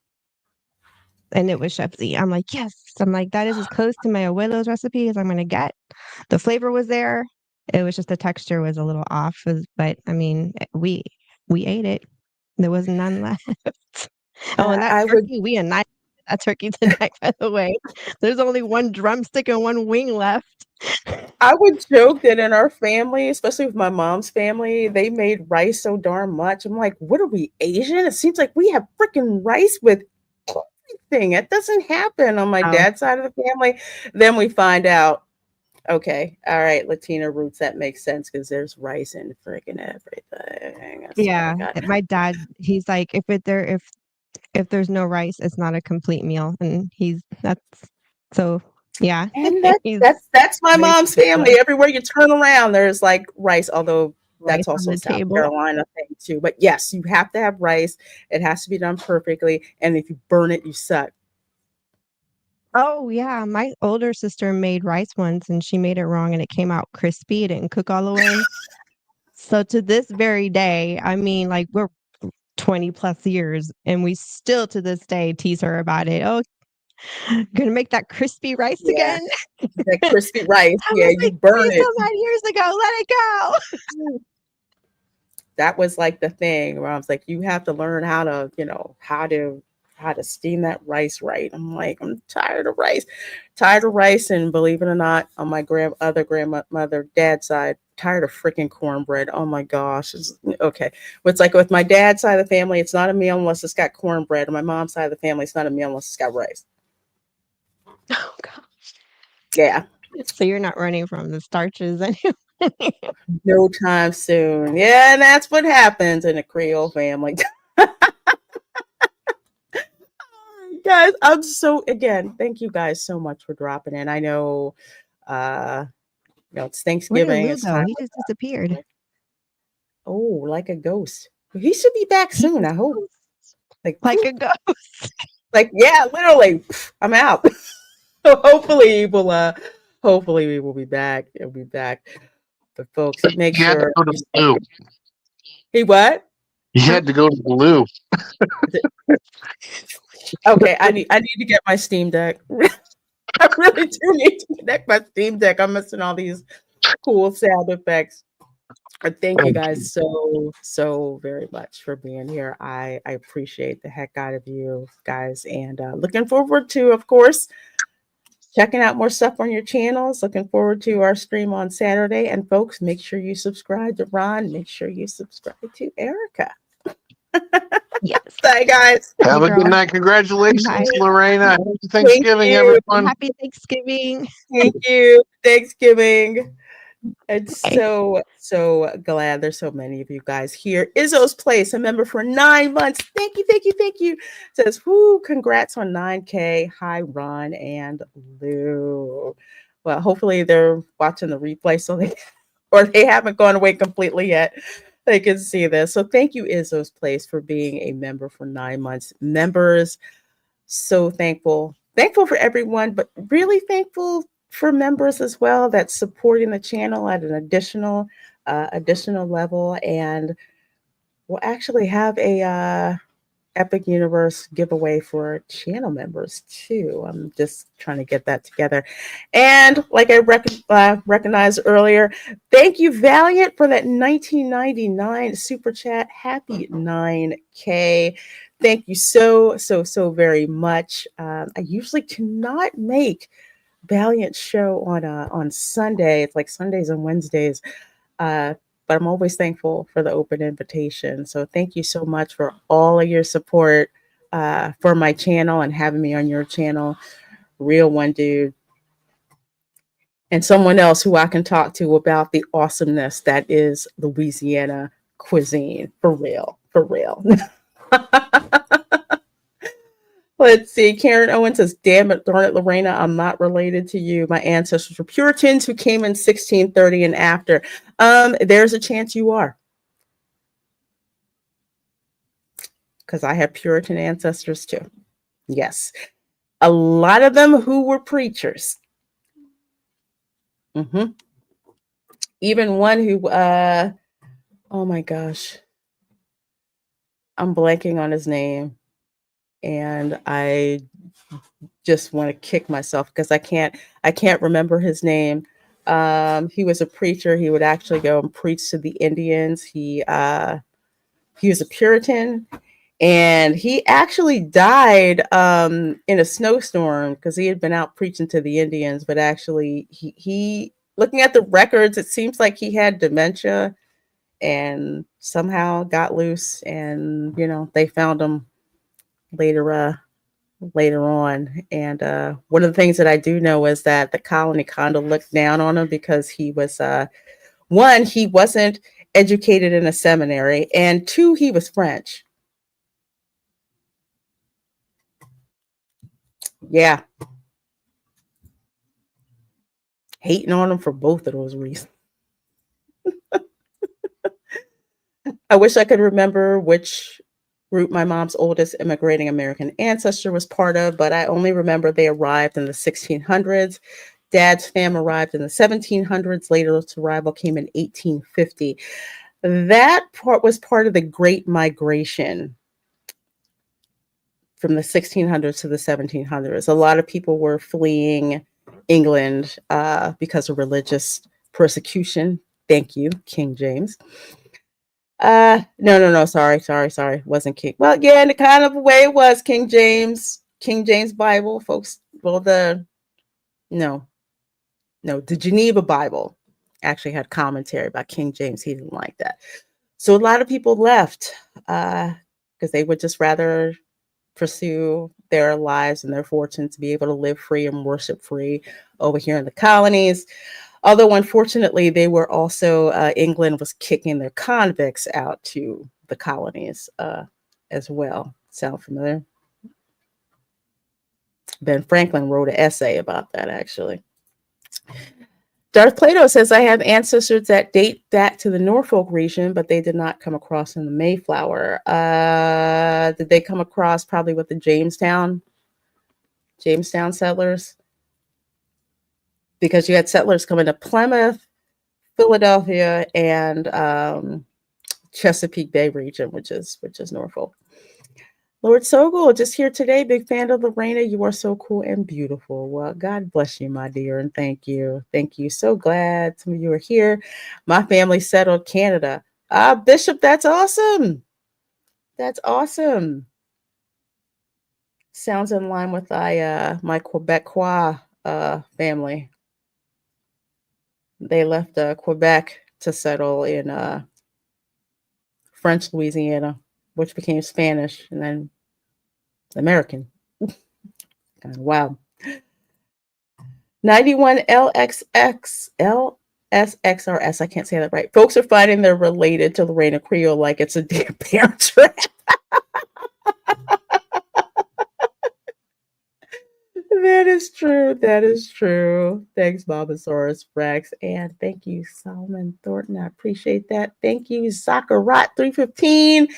And it was Chef Z. I'm like, yes. I'm like, that is as close to my abuelo's recipe as I'm gonna get. The flavor was there. It was just the texture was a little off. But I mean, we ate it. There was none left. Oh, and that I would turkey, we annihilated that turkey tonight, by the way. There's only one drumstick and one wing left. I would joke that in our family, especially with my mom's family, they made rice so darn much. I'm like, what are we, Asian? It seems like we have freaking rice with everything. It doesn't happen on my Oh, dad's side of the family. Then we find out, okay, all right, Latina roots, that makes sense because there's rice in freaking everything. I swear to yeah. God. My dad, he's like, if there's no rice, it's not a complete meal. And that's so yeah. And He's that's my very mom's particular. family. Everywhere you turn around, there's like rice, although Rice that's on also a the South table. Carolina thing too. But yes, you have to have rice. It has to be done perfectly. And if you burn it, you suck. Oh, yeah, my older sister made rice once, and she made it wrong, and it came out crispy, it didn't cook all the way. So to this very day, I mean, like, we're 20 plus years, and we still to this day tease her about it. "Oh, gonna make that crispy rice Yeah, again?" that crispy rice. I Yeah, was you like, burn 20 it. some odd years ago, let it go. That was like the thing where I was like, you have to learn how to, how to steam that rice right. I'm like, I'm tired of rice. Tired of rice, and believe it or not, on my other grandmother dad's side, tired of freaking cornbread. Oh my gosh. Okay. It's like with my dad's side of the family, it's not a meal unless it's got cornbread. On my mom's side of the family, it's not a meal unless it's got rice. Oh, God. Yeah. So you're not running from the starches anyway. No time soon. Yeah, and that's what happens in a Creole family. Guys, I'm so, again, thank you guys so much for dropping in. I know uh it's Where did Thanksgiving, Lou it's go? time He with just disappeared. family. Oh, like a ghost. He should be back He soon, just I hope. Like like poof, a ghost. like yeah, literally, poof, I'm out. So hopefully we will be back. He'll be back. But folks, make You had to sure go to the loo. he what? You had to go to the loo. Okay, I need to get my Steam Deck. I really do need to connect my Steam Deck. I'm missing all these cool sound effects. Thank you guys so very much for being here. I appreciate the heck out of you guys, and looking forward to, of course, checking out more stuff on your channels. Looking forward to our stream on Saturday. And folks, make sure you subscribe to Ron. Make sure you subscribe to Erica. Yes. Bye, guys. Have a good Girl. night. Congratulations, Bye. Lorena. Happy Thank Thanksgiving, you. everyone. Happy Thanksgiving. Thank you. Thanksgiving. It's Bye. so glad there's so many of you guys here. Izzo's Place, a member for 9 months. Thank you. Says, whoo, congrats on 9K. Hi, Ron and Lou. Well, hopefully they're watching the replay so they haven't gone away completely yet. They can see this. So thank you, Izzo's Place, for being a member for 9 months. Members, so thankful. Thankful for everyone, but really thankful for members as well that's supporting the channel at an additional level. And we'll actually have a Epic Universe giveaway for channel members too. I'm just trying to get that together. And like I recognized earlier, thank you, Valiant, for that 1999 super chat. Happy 9K. Thank you so very much. I usually cannot make Valiant show on Sunday. It's like Sundays and Wednesdays. But I'm always thankful for the open invitation. So thank you so much for all of your support for my channel and having me on your channel. Real one, dude. And someone else who I can talk to about the awesomeness that is Louisiana cuisine. For real. Let's see. Karen Owen says, damn it, darn it, Lorena, I'm not related to you. My ancestors were Puritans who came in 1630 and after. There's a chance you are. Because I have Puritan ancestors too. Yes. A lot of them who were preachers. Mm-hmm. Even one who, oh my gosh, I'm blanking on his name. And I just want to kick myself because I can't remember his name. He was a preacher. He would actually go and preach to the Indians. He was a Puritan, and he actually died in a snowstorm because he had been out preaching to the Indians. But actually, he looking at the records, it seems like he had dementia and somehow got loose, and they found him later on. And one of the things that I do know is that the colony kind of looked down on him because he was one, he wasn't educated in a seminary, and two, he was French. Yeah. Hating on him for both of those reasons. I wish I could remember which group my mom's oldest immigrating American ancestor was part of, but I only remember they arrived in the 1600s. Dad's fam arrived in the 1700s. Latest arrival came in 1850. That part was part of the Great Migration from the 1600s to the 1700s. A lot of people were fleeing England because of religious persecution. Thank you, King James. No. Sorry. Wasn't King. Well, yeah, in the kind of a way it was King James Bible, folks. Well, the Geneva Bible actually had commentary about King James. He didn't like that. So a lot of people left because they would just rather pursue their lives and their fortune to be able to live free and worship free over here in the colonies. Although, unfortunately, they were also, England was kicking their convicts out to the colonies as well. Sound familiar? Ben Franklin wrote an essay about that, actually. Darth Plato says, I have ancestors that date back to the Norfolk region, but they did not come across in the Mayflower. Did they come across probably with the Jamestown settlers? Because you had settlers coming to Plymouth, Philadelphia, and Chesapeake Bay region, which is Norfolk. Lord Sogol, just here today. Big fan of Lorena. You are so cool and beautiful. Well, God bless you, my dear, and thank you. Thank you. So glad some of you are here. My family settled Canada. Bishop, that's awesome. That's awesome. Sounds in line with my Quebecois family. They left Quebec to settle in French Louisiana, which became Spanish and then American. Kind of wild. 91 LSXRS. I can't say that right. Folks are finding they're related to Reina Creole like it's a damn parent trap. That is true. That is true. Thanks, Bobasaurus Rex. And thank you, Solomon Thornton. I appreciate that. Thank you, Zachariah 315.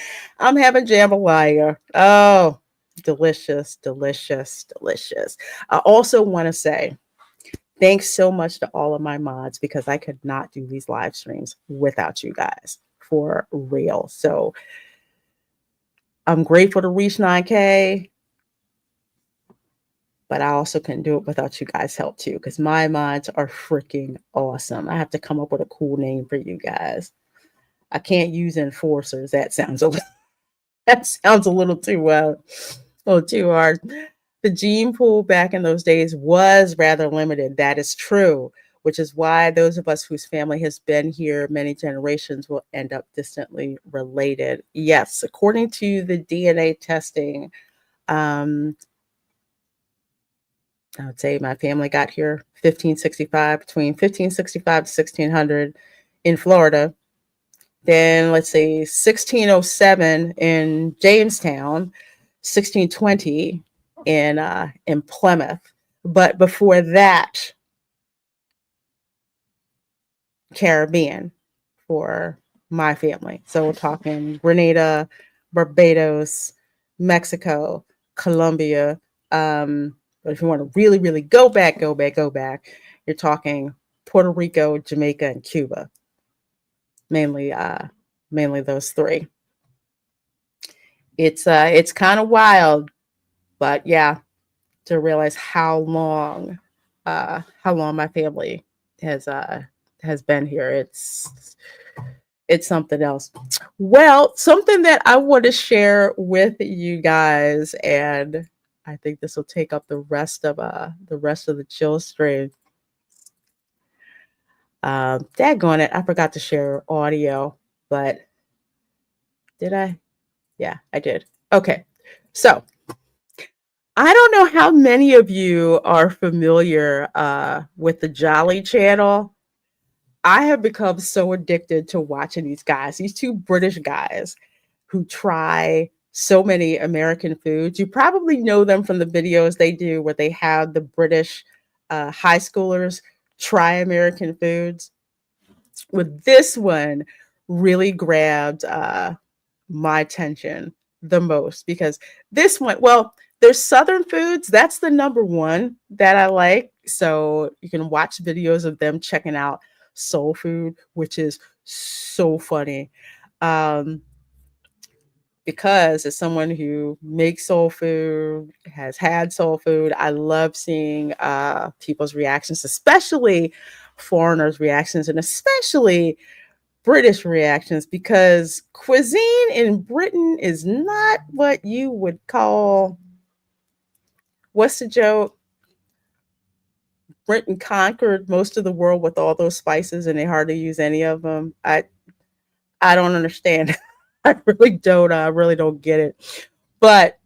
I'm having jambalaya. Oh, delicious, delicious, delicious. I also want to say thanks so much to all of my mods because I could not do these live streams without you guys, for real. So I'm grateful to reach 9K. But I also couldn't do it without you guys' help too, because my mods are freaking awesome. I have to come up with a cool name for you guys. I can't use enforcers. That sounds a little too hard. The gene pool back in those days was rather limited. That is true, which is why those of us whose family has been here many generations will end up distantly related. Yes, according to the DNA testing, I would say my family got here 1565, between 1565 to 1600 in Florida. Then let's say 1607 in Jamestown, 1620 in Plymouth. But before that, Caribbean for my family. So we're talking Grenada, Barbados, Mexico, Colombia. But if you want to really, really go back, you're talking Puerto Rico, Jamaica, and Cuba. Mainly those three. It's kind of wild, but yeah, to realize how long my family has been here. It's something else. Well, something that I want to share with you guys, and I think this will take up the rest of the chill stream. Daggone it, I forgot to share audio, but did I? Yeah, I did. Okay, so I don't know how many of you are familiar with the Jolly Channel. I have become so addicted to watching these guys, these two British guys who try so many American foods. You probably know them from the videos they do where they have the British high schoolers try American foods. With this one, really grabbed my attention the most because this one, well, there's Southern foods. That's the number one that I like. So you can watch videos of them checking out soul food, which is so funny. Because as someone who makes soul food, has had soul food, I love seeing people's reactions, especially foreigners' reactions, and especially British reactions, because cuisine in Britain is not what you would call, what's the joke? Britain conquered most of the world with all those spices and they hardly use any of them. I don't understand. I really don't get it. But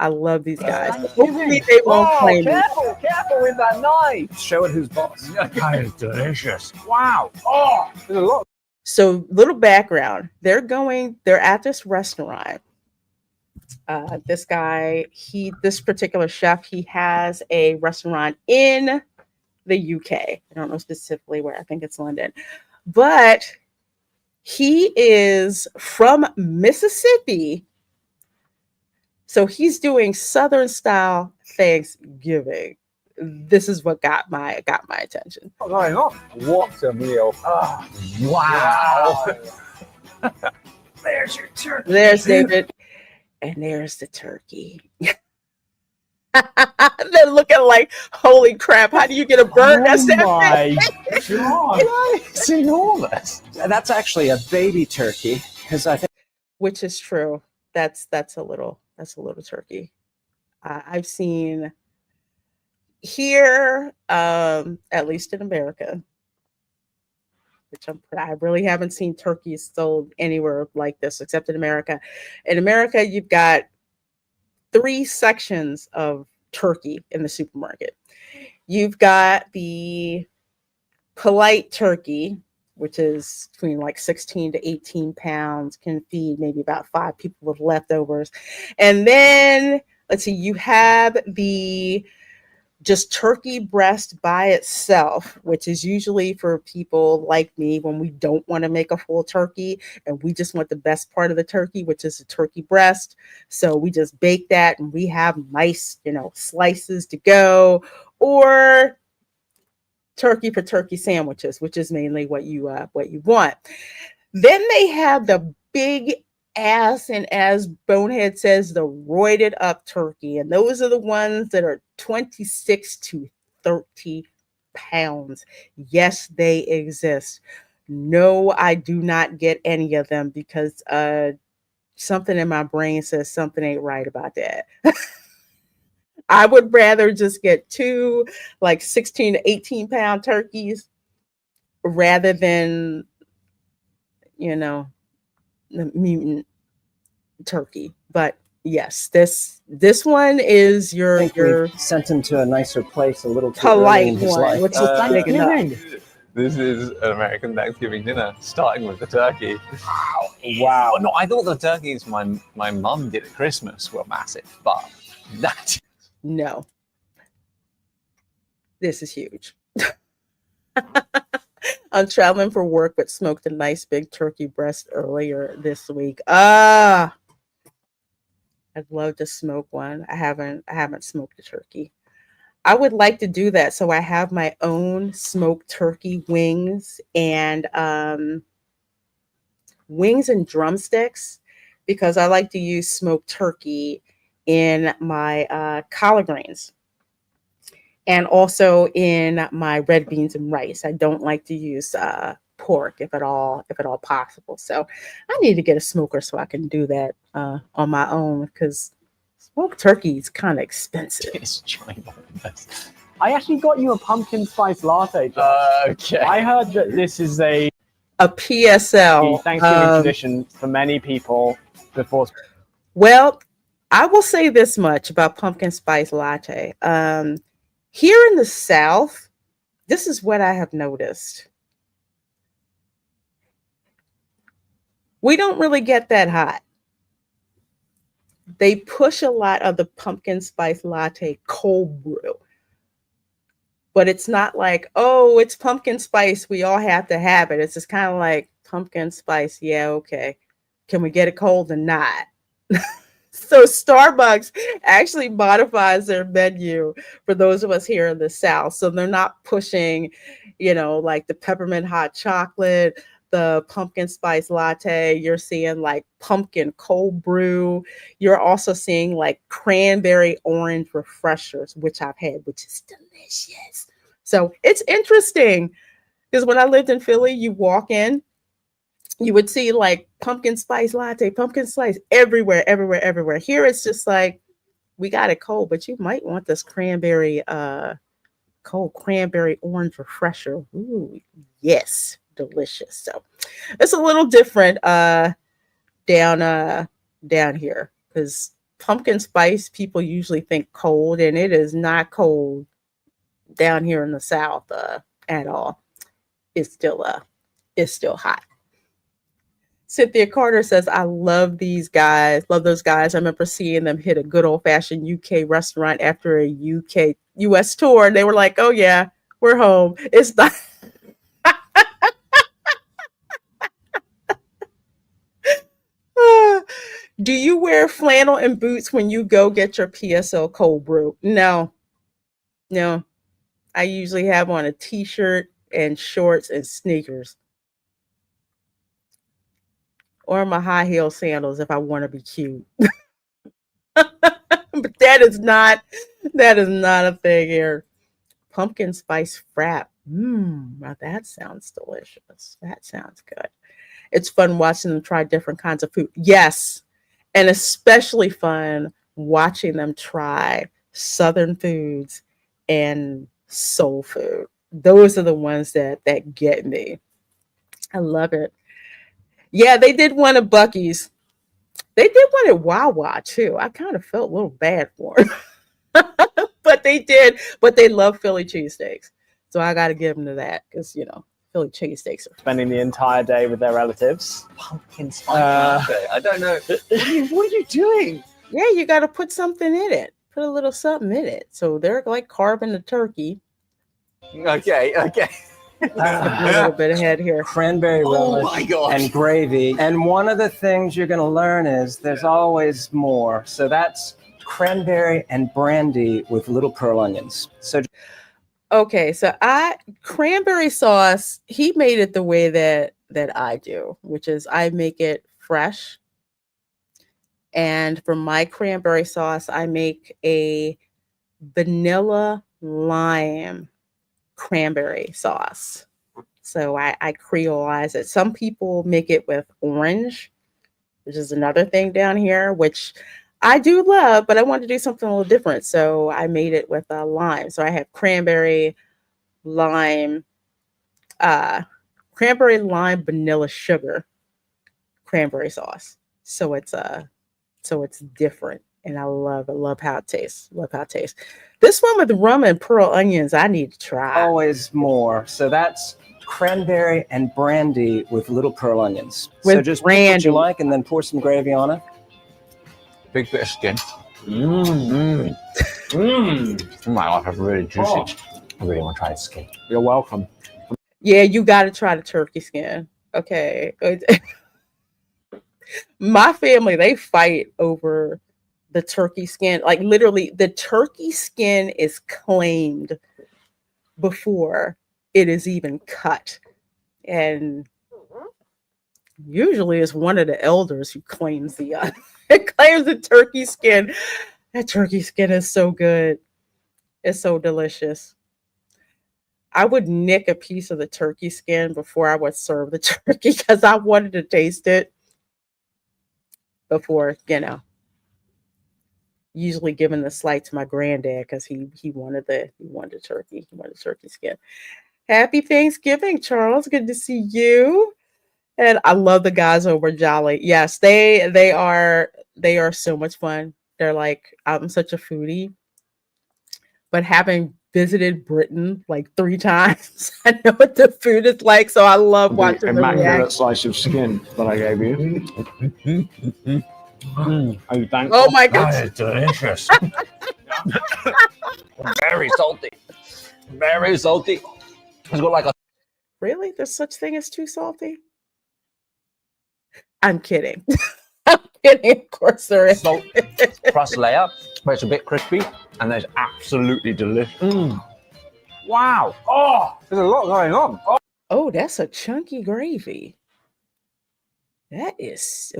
I love these guys. Hopefully they won't claim me. Careful with that knife. Show it who's boss. That is delicious. Wow. Oh, there's a lot. So, little background. They're at this restaurant. This guy, this particular chef, he has a restaurant in the UK. I don't know specifically where. I think it's London. But he is from Mississippi. So he's doing Southern style Thanksgiving. This is what got my attention. What's going on? What a meal. Oh, wow. There's your turkey. There's David. And there's the turkey. They're looking like, holy crap, how do you get a bird? That's my God. It's enormous. That's actually a baby turkey, because I think, which is true. That's a little turkey. I've seen here, at least in America, which I really haven't seen turkeys sold anywhere like this except in America. In America, you've got 3 sections of turkey in the supermarket. You've got the polite turkey, which is between like 16 to 18 pounds, can feed maybe about 5 people with leftovers. And then, let's see, you have the just turkey breast by itself, which is usually for people like me when we don't want to make a full turkey and we just want the best part of the turkey, which is the turkey breast. So we just bake that and we have nice, slices to go, or turkey for turkey sandwiches, which is mainly what you want. Then they have the big ass, and as Bonehead says, the roided up turkey. And those are the ones that are 26 to 30 pounds. Yes, they exist. No, I do not get any of them because something in my brain says something ain't right about that. I would rather just get 2 like 16 to 18 pound turkeys rather than, the mutant turkey. But yes, this one is your sent him to a nicer place a little too polite early in his one, life. which is big enough. This is an American Thanksgiving dinner, starting with the turkey. Wow. No, I thought the turkeys my mum did at Christmas were massive, but that No. This is huge. I'm traveling for work, but smoked a nice big turkey breast earlier this week. I'd love to smoke one. I haven't smoked a turkey. I would like to do that. So I have my own smoked turkey wings and drumsticks, because I like to use smoked turkey in my collard greens and also in my red beans and rice. I don't like to use pork if at all possible. So I need to get a smoker so I can do that on my own, because smoked turkey is kind of expensive. It's ginormous. I actually got you a pumpkin spice latte, Josh. Okay. I heard that this is a PSL Thanksgiving tradition for many people before. Well, I will say this much about pumpkin spice latte. Here in the South, this is what I have noticed. We don't really get that hot. They push a lot of the pumpkin spice latte cold brew. But it's not like, oh, it's pumpkin spice, we all have to have it. It's just kind of like pumpkin spice, yeah, okay. Can we get it cold or not? So Starbucks actually modifies their menu for those of us here in the South. So they're not pushing, like the peppermint hot chocolate, the pumpkin spice latte. You're seeing like pumpkin cold brew. You're also seeing like cranberry orange refreshers, which I've had, which is delicious. So it's interesting, because when I lived in Philly, you walk in, you would see like pumpkin spice latte, pumpkin spice everywhere. Here it's just like, we got it cold, but you might want this cranberry, cold cranberry orange refresher. Ooh, yes, delicious. So it's a little different down here, because pumpkin spice people usually think cold, and it is not cold down here in the South at all. It's still hot. Cynthia Carter says, I love those guys. I remember seeing them hit a good old-fashioned UK restaurant after a US tour. They were like, oh yeah, we're home. It's not. Do you wear flannel and boots when you go get your PSL cold brew? No. I usually have on a t-shirt and shorts and sneakers, or my high heel sandals if I want to be cute. But that is not a thing here. Pumpkin spice frap. Now that sounds delicious. That sounds good. It's fun watching them try different kinds of food. Yes. And especially fun watching them try Southern foods and soul food. Those are the ones that get me. I love it. Yeah, they did one at Buc-ee's. They did one at Wawa too. I kind of felt a little bad for them. But they did. But they love Philly cheesesteaks. So I got to give them to that, because, Philly cheesesteaks are Spending the entire day with their relatives. Pumpkin spice latte. I don't know. What are you doing? Yeah, you got to put something in it. Put a little something in it. So they're like carving the turkey. Okay. A little bit ahead here. Cranberry relish my gosh. and gravy. And one of the things you're going to learn is there's always more. So that's cranberry and brandy with little pearl onions. So Okay, so cranberry sauce, he made it the way that I do, which is I make it fresh. And for my cranberry sauce, I make a vanilla lime cranberry sauce. So I creolize it. Some people make it with orange, which is another thing down here, which I do love, but I wanted to do something a little different. So I made it with lime. So I have cranberry, lime, vanilla sugar, cranberry sauce. So it's different. And I love how it tastes. This one with rum and pearl onions, I need to try. always more. So that's cranberry and brandy with little pearl onions. With so just pick what brandy. you like and then pour some gravy on it. Big bit of skin. Oh my gosh, that's really juicy. Oh. I really want to try the skin. You're welcome. Yeah, you got to try the turkey skin. Okay. My family, they fight over the turkey skin. Like literally, the turkey skin is claimed before it is even cut. And usually it's one of the elders who claims claims the turkey skin. That turkey skin is so good. It's so delicious. I would nick a piece of the turkey skin before I would serve the turkey because I wanted to taste it before, usually giving the slight to my granddad because he wanted the turkey. He wanted turkey skin. Happy Thanksgiving, Charles. Good to see you. And I love the guys over Jolly. Yes, they are so much fun. They're like, I'm such a foodie. But having visited Britain like 3 times, I know what the food is like. So I love watching the reaction. Slice of skin that I gave you. Are you thankful? Oh my God. That is delicious. Very salty. Very salty. It's got like a Really? There's such thing as too salty? I'm kidding. I'm kidding. Of course there is. salt crust layer, but it's a bit crispy, and there's absolutely delicious. Wow. Oh, there's a lot going on. Oh, that's a chunky gravy. That looks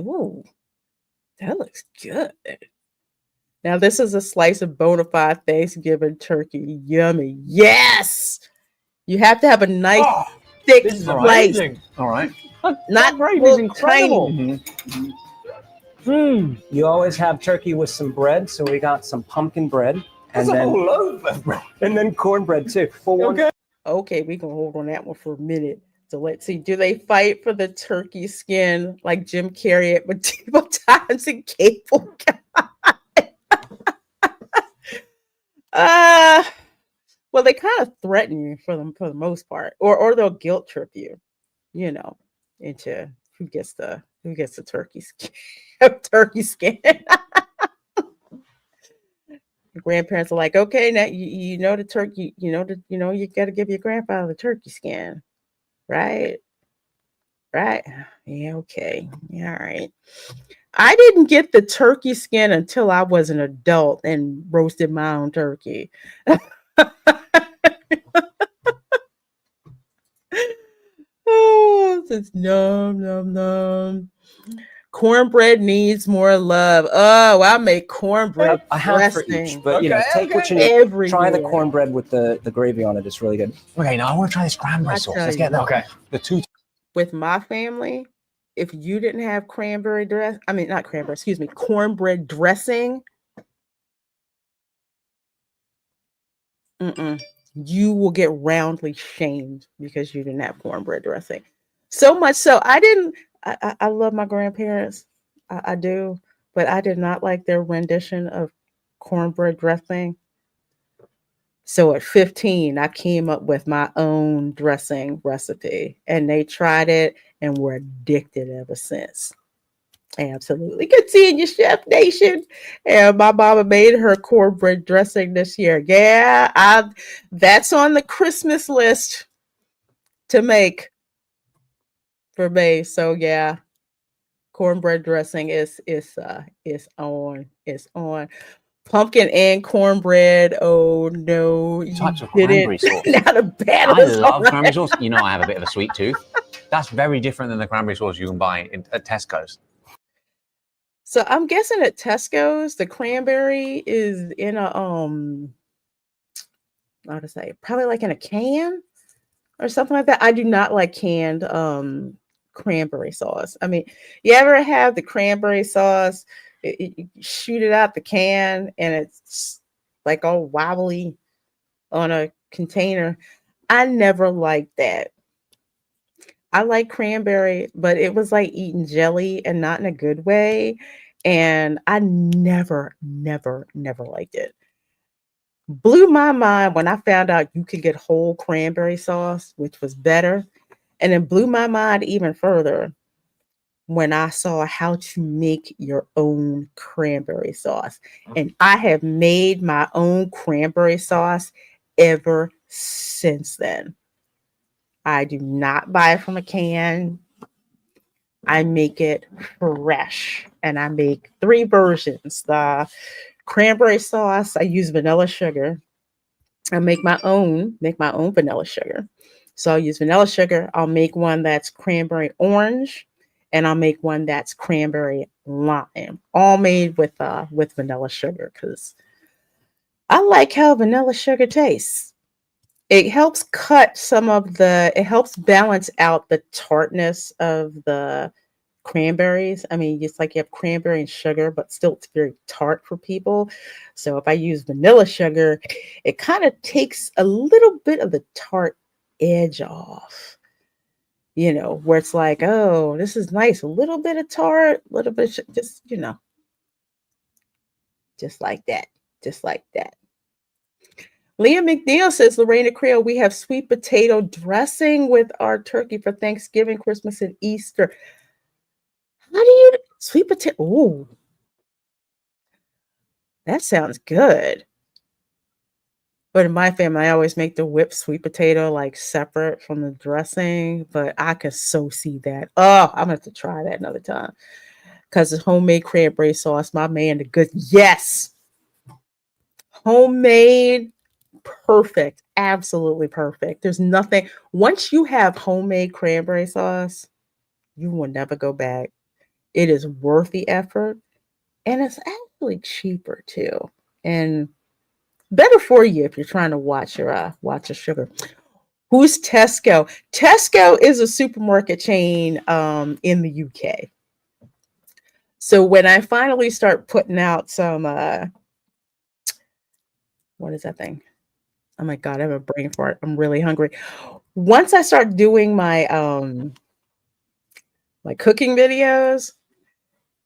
good. Now this is a slice of bona fide Thanksgiving turkey. Yummy. Yes. You have to have a nice thick This is slice. amazing. All right. Not Gravy's incredible. tiny. You always have turkey with some bread, so we got some pumpkin bread, and There's a then whole loaf of bread. and then cornbread too. For one, Okay, we can hold on that one for a minute. So let's see. Do they fight for the turkey skin like Jim Carrey at Medieval Times and Cable Guy? Well, they kind of threaten you for the most part, or they'll guilt trip you, into who gets the turkey skin. Turkey skin. Your grandparents are like, okay, now you know the turkey, you got to give your grandfather the turkey skin, right? Right? Yeah, okay. Yeah, all right. I didn't get the turkey skin until I was an adult and roasted my own turkey. Oh, it's nom nom nom. Cornbread needs more love. Oh, I make cornbread a half for dressing each, but take what you need. everywhere. Try the cornbread with the gravy on it. It's really good. Okay, now I want to try this cranberry I sauce. tell Let's get you. that. Okay. The two. With my family, if you didn't have cornbread dressing, you will get roundly shamed because you didn't have cornbread dressing. So much so, I love my grandparents. I do, but I did not like their rendition of cornbread dressing. So at 15, I came up with my own dressing recipe, and they tried it and were addicted ever since. Absolutely. Good seeing you, Chef Nation. And my mama made her cornbread dressing this year. Yeah, that's on the Christmas list to make for me. So yeah, cornbread dressing is on. It's on. Pumpkin and cornbread. Oh no, Types of cranberry sauce. Not a bad. I love cranberry sauce. You know I have a bit of a sweet tooth. That's very different than the cranberry sauce you can buy at Tesco's. So I'm guessing at Tesco's, the cranberry is in a how to say, probably like in a can or something like that. I do not like canned cranberry sauce. I mean, you ever have the cranberry sauce? You shoot it out the can and it's like all wobbly on a container. I never liked that. I like cranberry, but it was like eating jelly and not in a good way. And I never liked it. Blew my mind when I found out you could get whole cranberry sauce, which was better. And then blew my mind even further when I saw how to make your own cranberry sauce. And I have made my own cranberry sauce ever since then. I do not buy it from a can. I make it fresh, and I make 3 versions. The cranberry sauce, I use vanilla sugar. I make my own vanilla sugar. So I'll use vanilla sugar. I'll make one that's cranberry orange, and I'll make one that's cranberry lime. All made with vanilla sugar because I like how vanilla sugar tastes. It helps it helps balance out the tartness of the cranberries. I mean, it's like you have cranberry and sugar, but still it's very tart for people. So if I use vanilla sugar, it kind of takes a little bit of the tart edge off. Where it's like, oh, this is nice. A little bit of tart, a little bit of just, just like that. Just like that. Leah McNeil says, Reina Creole, we have sweet potato dressing with our turkey for Thanksgiving, Christmas, and Easter. How do you sweet potato? Ooh, that sounds good. But in my family, I always make the whipped sweet potato like separate from the dressing. But I could so see that. Oh, I'm gonna have to try that another time. Because it's homemade cranberry sauce, my man, the good. Yes. Homemade, perfect. Absolutely perfect. There's nothing. Once you have homemade cranberry sauce, you will never go back. It is worth the effort, and it's actually cheaper too, and better for you if you're trying to watch your sugar. Who's Tesco? Tesco is a supermarket chain in the UK. So when I finally start putting out some, what is that thing? Oh my God, I have a brain fart. I'm really hungry. Once I start doing my cooking videos,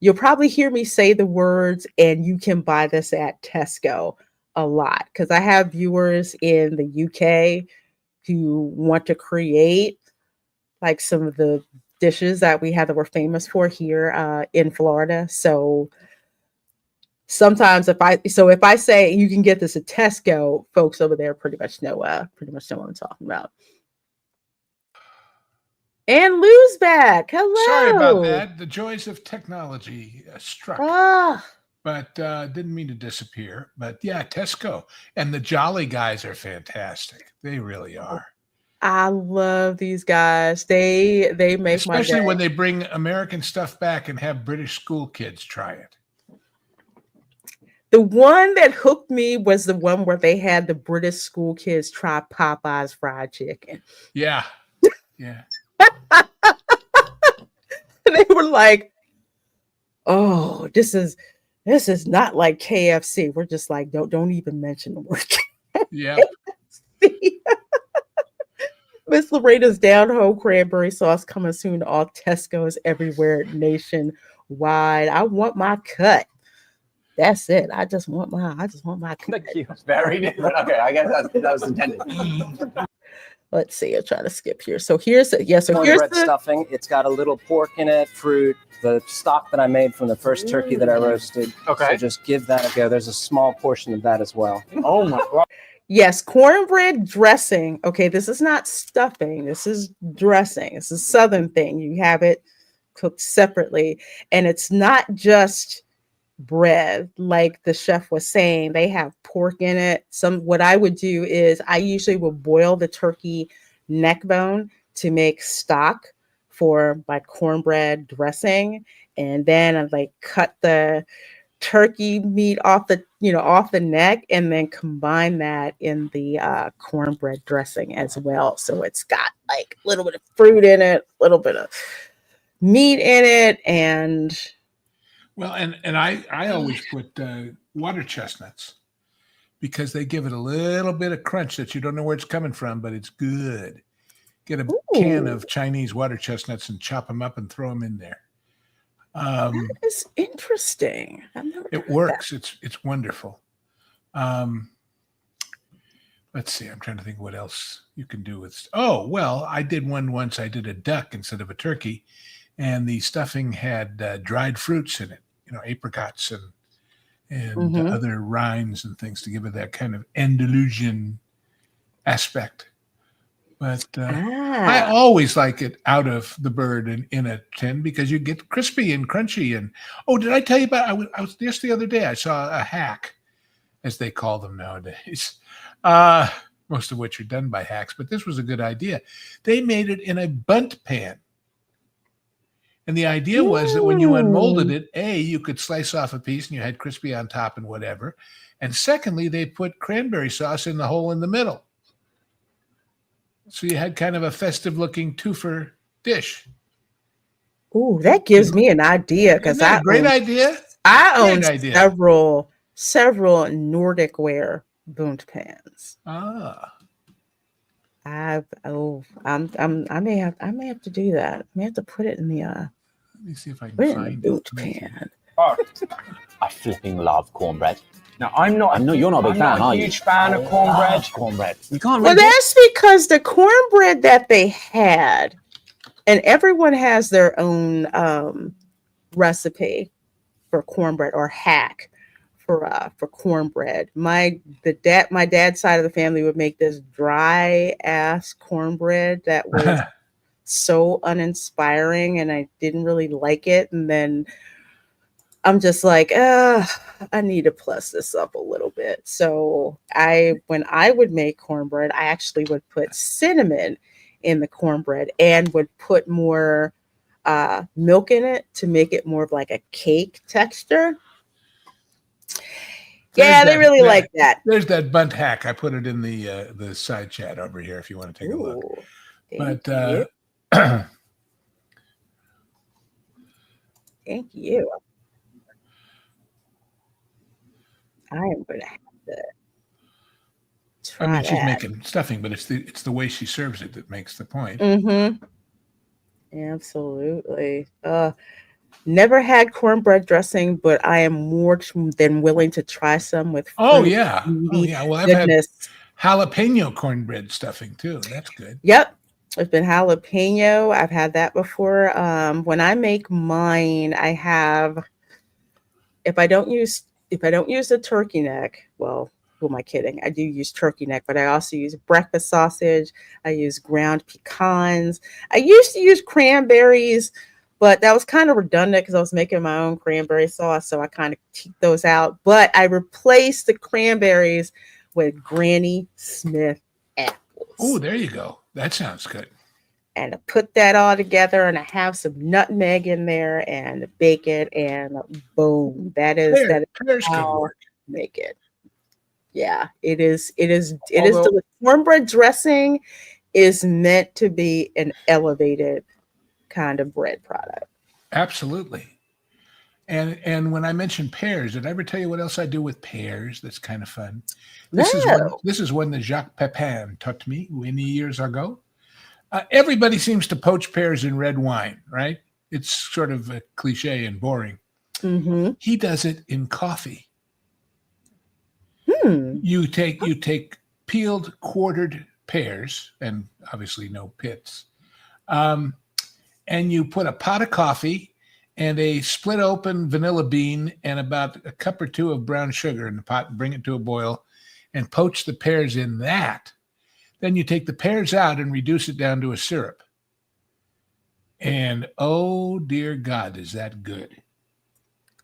you'll probably hear me say the words, and you can buy this at Tesco a lot because I have viewers in the UK who want to create like some of the dishes that we're famous for here in Florida. So sometimes if I say you can get this at Tesco, folks over there pretty much know what I'm talking about. And Lou's back. Hello. Sorry about that. The joys of technology struck. But didn't mean to disappear. But yeah, Tesco and the Jolly guys are fantastic. They really are. I love these guys. They make especially when they bring American stuff back and have British school kids try it. The one that hooked me was the one where they had the British school kids try Popeye's fried chicken. Yeah. Yeah. They were like, "Oh, this is not like KFC." We're just like, don't even mention the word. Yeah. Miss Loretta's down home cranberry sauce coming soon to all Tesco's everywhere nationwide. I want my cut. That's it. I just want my cut. Thank you. Very different. Okay, I guess that was intended. Let's see. I'll try to skip here. So here's here's the stuffing. It's got a little pork in it, fruit, the stock that I made from the first turkey that I roasted. Okay. So just give that a go. There's a small portion of that as well. Oh my God. Yes, cornbread dressing. Okay, this is not stuffing. This is dressing. It's a Southern thing. You have it cooked separately, and it's not just bread like the chef was saying. They have pork in it. What I would do is I usually will boil the turkey neck bone to make stock for my cornbread dressing, and then I like cut the turkey meat off the neck and then combine that in the cornbread dressing as well. So it's got like a little bit of fruit in it, a little bit of meat in it, and well, and I always put water chestnuts because they give it a little bit of crunch that you don't know where it's coming from, but it's good. Get a can of Chinese water chestnuts and chop them up and throw them in there. That is interesting. It works. It's wonderful. Let's see. I'm trying to think what else you can do with. Oh, well, I did one once. I did a duck instead of a turkey, and the stuffing had dried fruits in it, apricots and other rinds and things to give it that kind of Andalusian aspect. But I always like it out of the bird and in a tin because you get crispy and crunchy. And did I tell you about? I was just the other day. I saw a hack, as they call them nowadays. Most of which are done by hacks, but this was a good idea. They made it in a bundt pan. And the idea was that when you unmolded it, you could slice off a piece and you had crispy on top and whatever. And secondly, they put cranberry sauce in the hole in the middle. So you had kind of a festive-looking twofer dish. Ooh, that gives me an idea because I great idea. I own several Nordic ware bundt pans. I may have to do that. I may have to put it in the let me see if I can find bundt pan. Oh, I flipping love cornbread. Now, I'm not. I know you're not a big fan, are you? Huge fan of cornbread. Cornbread. You can't. Well, that's because the cornbread that they had, and everyone has their own recipe for cornbread or hack for cornbread. My dad's side of the family would make this dry ass cornbread that was so uninspiring, and I didn't really like it. And then I'm just like, I need to plus this up a little bit. So when I would make cornbread, I actually would put cinnamon in the cornbread and would put more milk in it to make it more of like a cake texture. They really like that. There's that bundt hack. I put it in the side chat over here if you want to take a look. But thank you. I am going to have to try she's making stuffing, but it's the way she serves it that makes the point. Absolutely. Never had cornbread dressing, but I am more than willing to try some with fruit. Oh yeah. Well, I've had jalapeno cornbread stuffing too. That's good. Yep. It's been jalapeno. I've had that before. When I make mine, I have, if I don't use the turkey neck, well, who am I kidding? I do use turkey neck, but I also use breakfast sausage. I use ground pecans. I used to use cranberries, but that was kind of redundant because I was making my own cranberry sauce, so I kind of took those out. But I replaced the cranberries with Granny Smith apples. Oh, there you go. That sounds good. And I put that all together, and I have some nutmeg in there and bacon, and boom, that is how I make it. Yeah, it is. The cornbread dressing is meant to be an elevated kind of bread product. Absolutely. And when I mentioned pears, did I ever tell you what else I do with pears? That's kind of fun. This is one that Jacques Pepin taught me many years ago. Everybody seems to poach pears in red wine, right? It's sort of a cliche and boring. Mm-hmm. He does it in coffee. You take peeled, quartered pears, and obviously no pits, and you put a pot of coffee and a split open vanilla bean and about a cup or two of brown sugar in the pot, and bring it to a boil, and poach the pears in that. Then you take the pears out and reduce it down to a syrup. And oh dear God, is that good?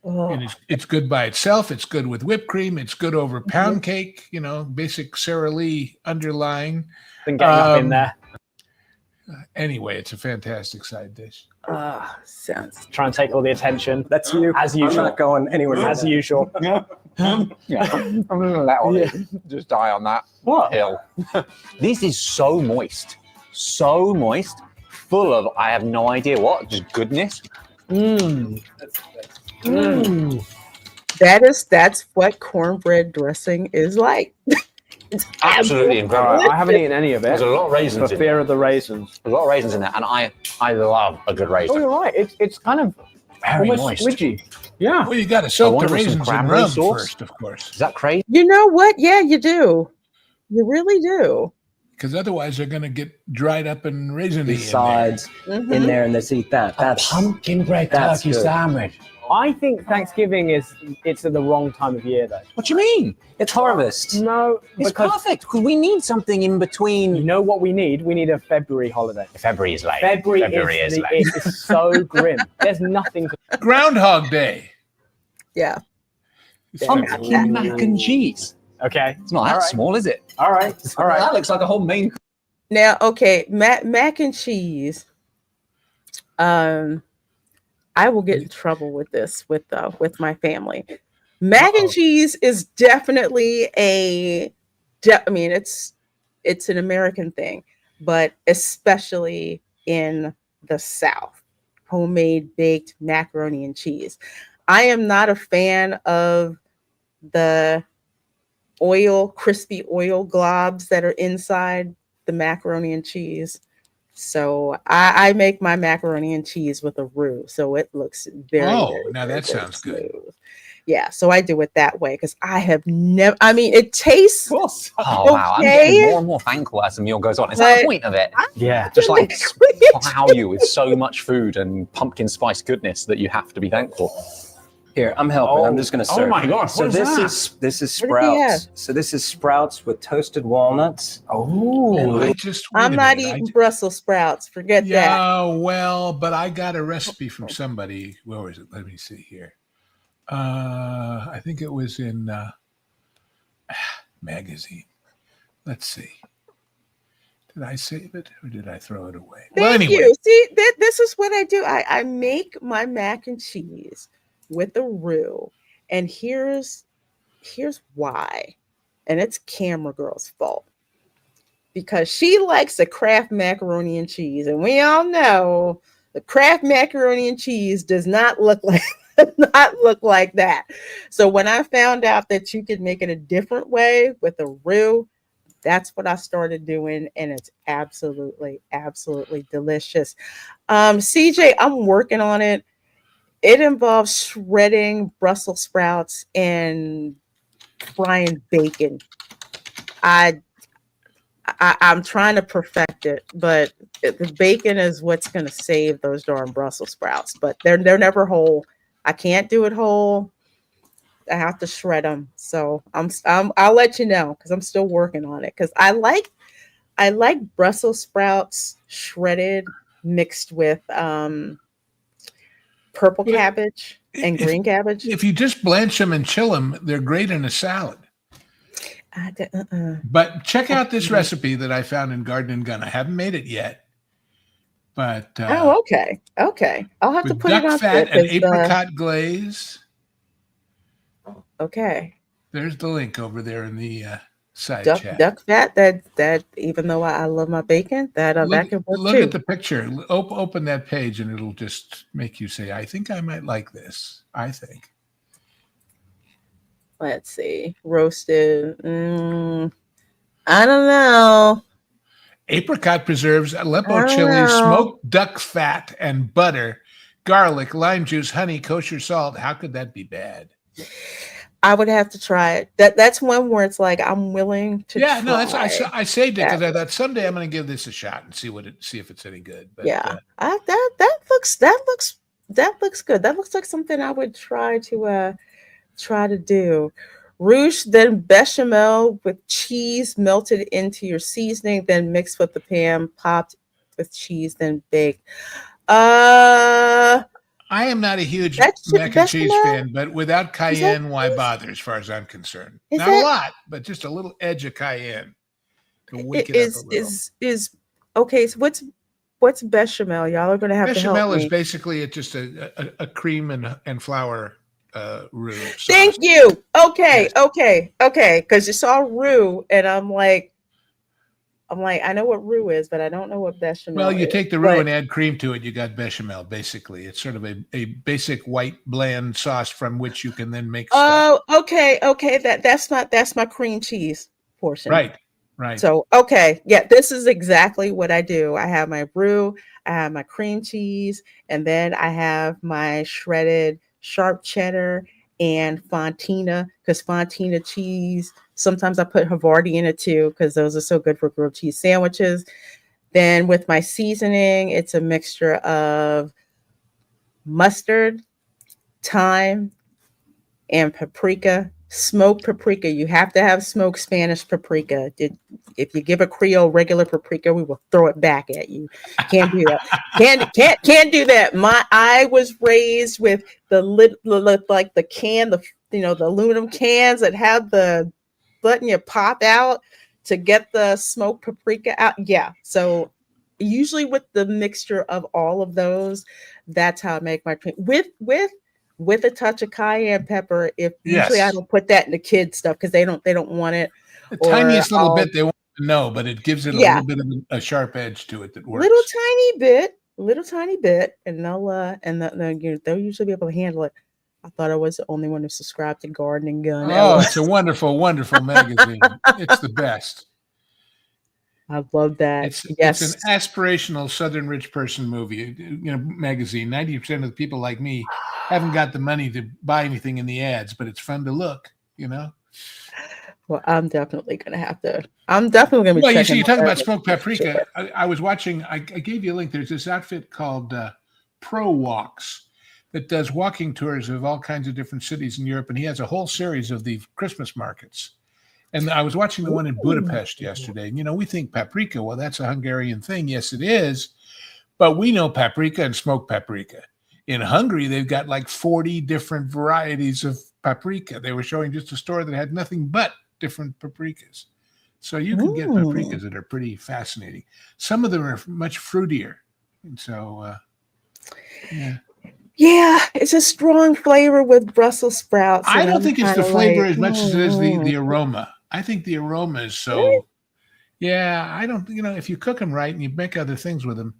Oh. And it's good by itself. It's good with whipped cream. It's good over pound cake. Basic Sara Lee underlying. Been getting up in there. Anyway, it's a fantastic side dish. Sounds. Try and take all the attention. That's you. As usual. I'm not going anywhere. As usual. Yeah. I'm gonna let Ollie just die on that hill. This is so moist, full of I have no idea what, just goodness. That's what cornbread dressing is like. It's absolutely incredible. I haven't eaten any of it. There's a lot of raisins for fear of the raisins. There's a lot of raisins in there, and I love a good raisin. Oh, you're right. It's kind of very almost moist. squidgy. Yeah. Well, you got to soak the raisins in rum first, of course. Is that crazy? You know what? Yeah, you do. You really do. because otherwise they're going to get dried up and raisiny These sides in there, and let's eat that. That's Pumpkin bread that's turkey good. sandwich. I think Thanksgiving it's at the wrong time of year though. What do you mean? It's harvest. No, It's because perfect because we need something in between. you know what we need? We need a February holiday. February is late. February is late. it is so grim. There's nothing to Groundhog Day. Yeah. Pumpkin mac and cheese. Okay. It's not that All right. small, is it? All right. All right. That looks like a whole main. Now, okay, mac and cheese. I will get in trouble with this with my family. Mac and cheese is definitely I mean, it's an American thing, but especially in the South, homemade baked macaroni and cheese. I am not a fan of the crispy oil globs that are inside the macaroni and cheese. So I make my macaroni and cheese with a roux, so it looks very. Oh, very, now very, that very sounds good. smooth. Yeah, so I do it that way because I have never. I mean, it tastes. Oh wow! I'm getting more and more thankful as the meal goes on. Is that the point of it? Yeah. Just like plow you with so much food and pumpkin spice goodness that you have to be thankful. Here, I'm helping. I'm just going to serve. Oh my gosh! So What is this is What do you have? sprouts. So this is sprouts with toasted walnuts. Oh, I'm not eating Brussels sprouts. Forget that. Yeah, well, but I got a recipe from somebody. Where was it? Let me see here. I think it was in magazine. Let's see. Did I save it or did I throw it away? Well, Thank anyway. you. See, this is what I do. I make my mac and cheese with the roux, and here's why. And it's Camera Girl's fault. Because she likes the Kraft macaroni and cheese, and we all know the Kraft macaroni and cheese does not look like that. So when I found out that you could make it a different way with a roux, that's what I started doing, and it's absolutely, absolutely delicious. CJ, I'm working on it. It involves shredding Brussels sprouts and frying bacon. I'm trying to perfect it, but the bacon is what's going to save those darn Brussels sprouts. But they're never whole. I can't do it whole. I have to shred them. So I'll let you know because I'm still working on it. Because I like Brussels sprouts shredded mixed with purple cabbage and green cabbage. If you just blanch them and chill them, they're great in a salad. But check out this recipe that I found in Garden and Gun. I haven't made it yet, but okay. I'll have to with put it duck on fat there and apricot glaze. Okay. There's the link over there in the side chat. Duck fat. That even though I love my bacon, that can work Look too. at the picture. Open that page, and it'll just make you say, "I think I might like this." I think. Let's see. Roasted. I don't know. Apricot preserves, Aleppo I chili, know. smoked duck fat, and butter, garlic, lime juice, honey, kosher salt. How could that be bad? I would have to try it. That's one where it's like I'm willing to. Yeah, no, try. I saved it because I thought someday I'm going to give this a shot and see if it's any good. But, Yeah, that looks good. That looks like something I would try to do. Rouge, then bechamel with cheese melted into your seasoning, then mixed with the pan, popped with cheese, then baked. I am not a huge That's mac and cheese bechamel? fan, but without cayenne, why cheese? bother? As far as I'm concerned, Is not a that- lot, but just a little edge of cayenne to wake it up a little. Is okay. So what's bechamel? Y'all are gonna have to Bechamel help is me. basically just a cream and flour roux. sauce. Thank you. Okay, Yes. okay. Because you saw roux, and I'm like, I know what roux is, but I don't know what bechamel. Well, you is. take the roux But- and add cream to it, you got bechamel, basically. It's sort of a basic white bland sauce from which you can then make stuff. Oh, okay. That's my cream cheese portion. Right. So, okay. Yeah, this is exactly what I do. I have my roux, I have my cream cheese, and then I have my shredded sharp cheddar and fontina, because fontina cheese, sometimes I put Havarti in it too, because those are so good for grilled cheese sandwiches. Then with my seasoning, it's a mixture of mustard, thyme, and paprika. Smoked paprika. You have to have smoked Spanish paprika. If you give a Creole regular paprika, we will throw it back at you. Can't do that. Can't do that. I was raised with the like the can, the aluminum cans that have the button you pop out to get the smoked paprika out. Yeah. So usually with the mixture of all of those, that's how I make my drink with a touch of cayenne pepper. If usually I don't put that in the kids stuff because they don't want it. The tiniest little bit they want to know, but it gives it a little bit of a sharp edge to it that works. Little tiny bit, and they'll usually be able to handle it. I thought I was the only one who subscribed to Gardening Gun. Oh, it's a wonderful, wonderful magazine. It's the best. I love that. It's an aspirational Southern rich person movie, magazine. 90% of the people like me haven't got the money to buy anything in the ads, but it's fun to look, Well, I'm definitely going to be checking. You talk about smoked paprika. I was watching, I gave you a link. There's this outfit called Pro Walks that does walking tours of all kinds of different cities in Europe, and he has a whole series of the Christmas markets. And I was watching the one in Budapest yesterday. And, we think paprika, well, that's a Hungarian thing. Yes, it is. But we know paprika and smoked paprika. In Hungary, they've got like 40 different varieties of paprika. They were showing just a store that had nothing but different paprikas. So you can get paprikas that are pretty fascinating. Some of them are much fruitier. And so, yeah. Yeah, it's a strong flavor with Brussels sprouts. I don't think it's the flavor as much as it is the aroma. I think the aroma is so. Really? Yeah, I don't. If you cook them right and you make other things with them,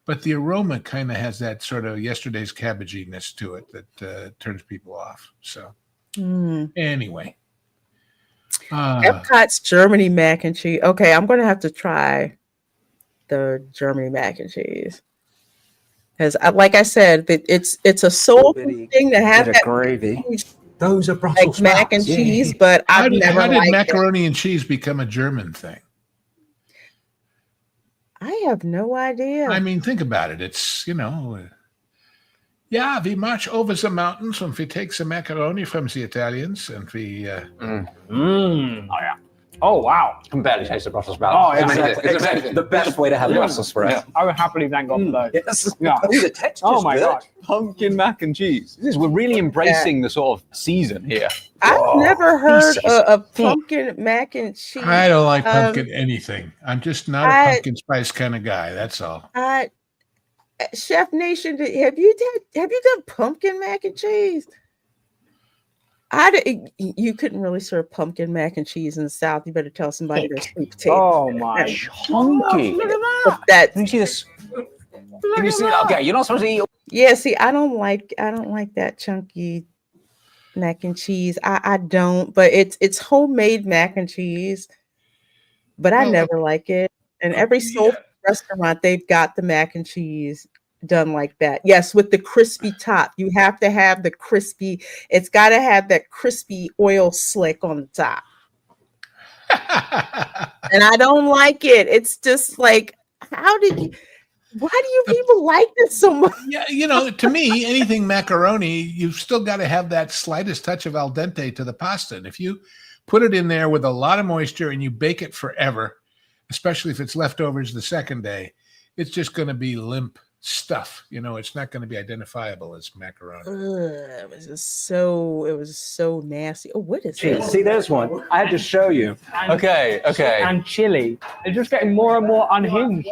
but the aroma kind of has that sort of yesterday's cabbaginess to it that turns people off. So anyway, Epcot's Germany mac and cheese. Okay, I'm going to have to try the Germany mac and cheese. Because, like I said, it's a soul thing to have that gravy. Those are Brussels sprouts. Mac and cheese, but how did macaroni and cheese become a German thing? I have no idea. I mean, think about it. It's we march over the mountains and we take some macaroni from the Italians and we. Oh yeah. Oh wow! I can barely taste the Brussels sprouts. Oh, exactly. The best way to have Brussels sprouts. Yeah. I would happily thank God for those. Yes. Yeah. The texture's oh my God! Pumpkin mac and cheese. We're really embracing the sort of season here. I've never heard of pumpkin mac and cheese. I don't like pumpkin anything. I'm just not a pumpkin spice kind of guy. That's all. Chef Nation, have you done pumpkin mac and cheese? You couldn't really serve pumpkin mac and cheese in the South. You better tell somebody there's sweet potatoes. Oh my chunky! Look at that. Can you see this? Can you see that? Okay, you're not supposed to eat. Yeah, see, I don't like that chunky mac and cheese. I don't, but it's homemade mac and cheese. But I never like it. And every soul restaurant, they've got the mac and cheese done like that. Yes, with the crispy top. You have to have the crispy. It's got to have that crispy oil slick on the top. And I don't like it. It's just like, why do you people like this so much? Yeah, to me, anything macaroni, you've still got to have that slightest touch of al dente to the pasta. And if you put it in there with a lot of moisture and you bake it forever, especially if it's leftovers the second day, it's just going to be limp stuff. It's not going to be identifiable as macaroni. It was so nasty. Oh, what is this? See, there's one. I had to show you. Okay. And chili. They're just getting more and more unhinged.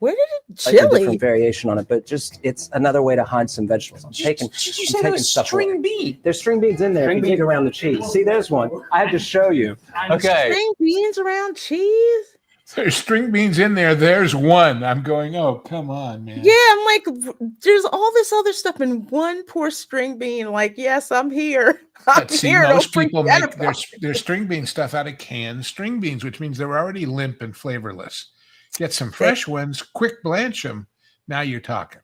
Where did it chili? Like a different variation on it, but it's another way to hide some vegetables. Did you say there was string beans? There's string beans in there. String beans around the cheese. See, there's one. I had to show you. Okay. String beans around cheese? There's string beans in there. There's one. I'm going, oh, come on, man. Yeah, I'm like, there's all this other stuff in one poor string bean. Like, yes, I'm here. Most people make their string bean stuff out of canned string beans, which means they're already limp and flavorless. Get some fresh ones, quick blanch them. Now you're talking.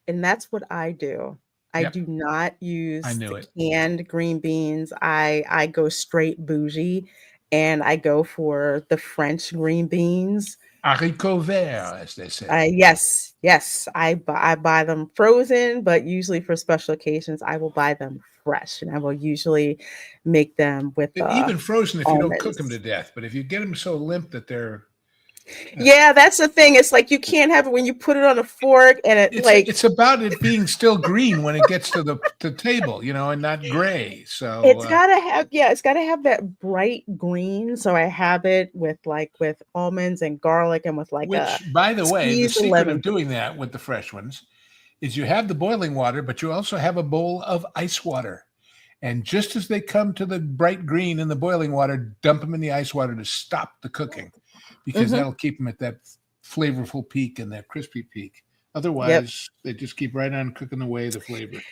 And that's what I do. I Yep. do not I use knew the it. canned green beans. I go straight bougie, and I go for the French green beans. Haricots verts, as they say. Yes, I buy them frozen, but usually for special occasions, I will buy them fresh, and I will usually make them with But even frozen, if you don't cook them to almonds. death, but if you get them so limp that they're Yeah, that's the thing. It's like you can't have it when you put it on a fork, and it's about it being still green when it gets to the table, and not gray. So it's gotta have that bright green. So I have it with almonds and garlic and with like a which, by the way, the squeeze of secret lemon of doing juice. that with the fresh ones is you have the boiling water, but you also have a bowl of ice water. And just as they come to the bright green in the boiling water, dump them in the ice water to stop the cooking, because that'll keep them at that flavorful peak and that crispy peak. Otherwise, they just keep right on cooking away the flavor.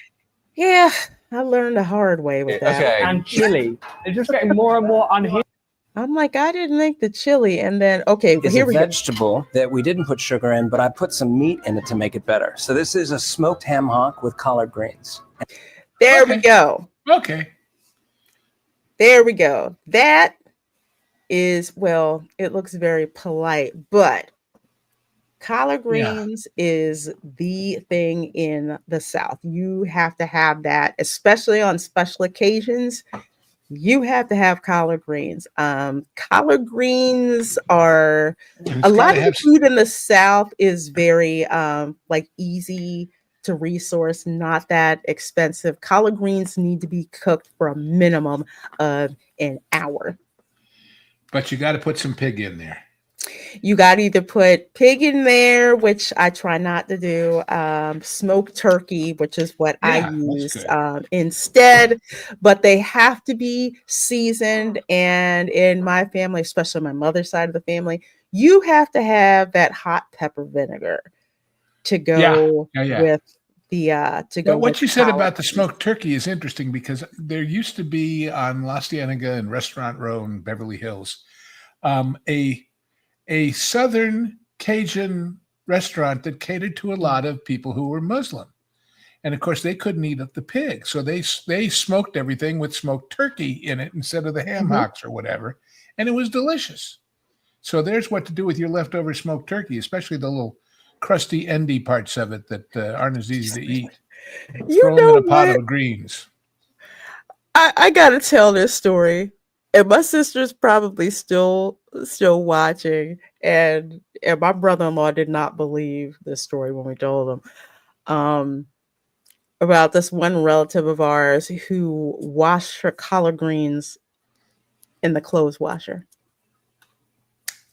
Yeah, I learned the hard way with that. Okay. And chili. They're just getting more and more unhinged. I'm like, I didn't make the chili, and then okay, Is here a we go. vegetable that we didn't put sugar in, but I put some meat in it to make it better. So this is a smoked ham hock with collard greens. There we go. Okay. There we go. That is, well, it looks very polite, but collard greens is the thing in the South. You have to have that, especially on special occasions. You have to have collard greens. Collard greens are And a it's lot gotta of have the food in the South is very like easy to resource, not that expensive. Collard greens need to be cooked for a minimum of an hour. But you got to put some pig in there. You got to either put pig in there, which I try not to do, smoked turkey, which is what I Yeah, that's use good. instead, but they have to be seasoned. And in my family, especially my mother's side of the family, you have to have that hot pepper vinegar to go Yeah. with the But what you said collard about the greens. smoked turkey is interesting, because there used to be on La Cienega and Restaurant Row in Beverly Hills a Southern Cajun restaurant that catered to a lot of people who were Muslim. And of course, they couldn't eat the pig. So they smoked everything with smoked turkey in it instead of the ham hocks or whatever. And it was delicious. So there's what to do with your leftover smoked turkey, especially the little crusty endy parts of it that aren't as easy to eat. You Throw them know in a pot what? of greens. I gotta tell this story, and my sister's probably still watching, and my brother-in-law did not believe this story when we told him about this one relative of ours who washed her collard greens in the clothes washer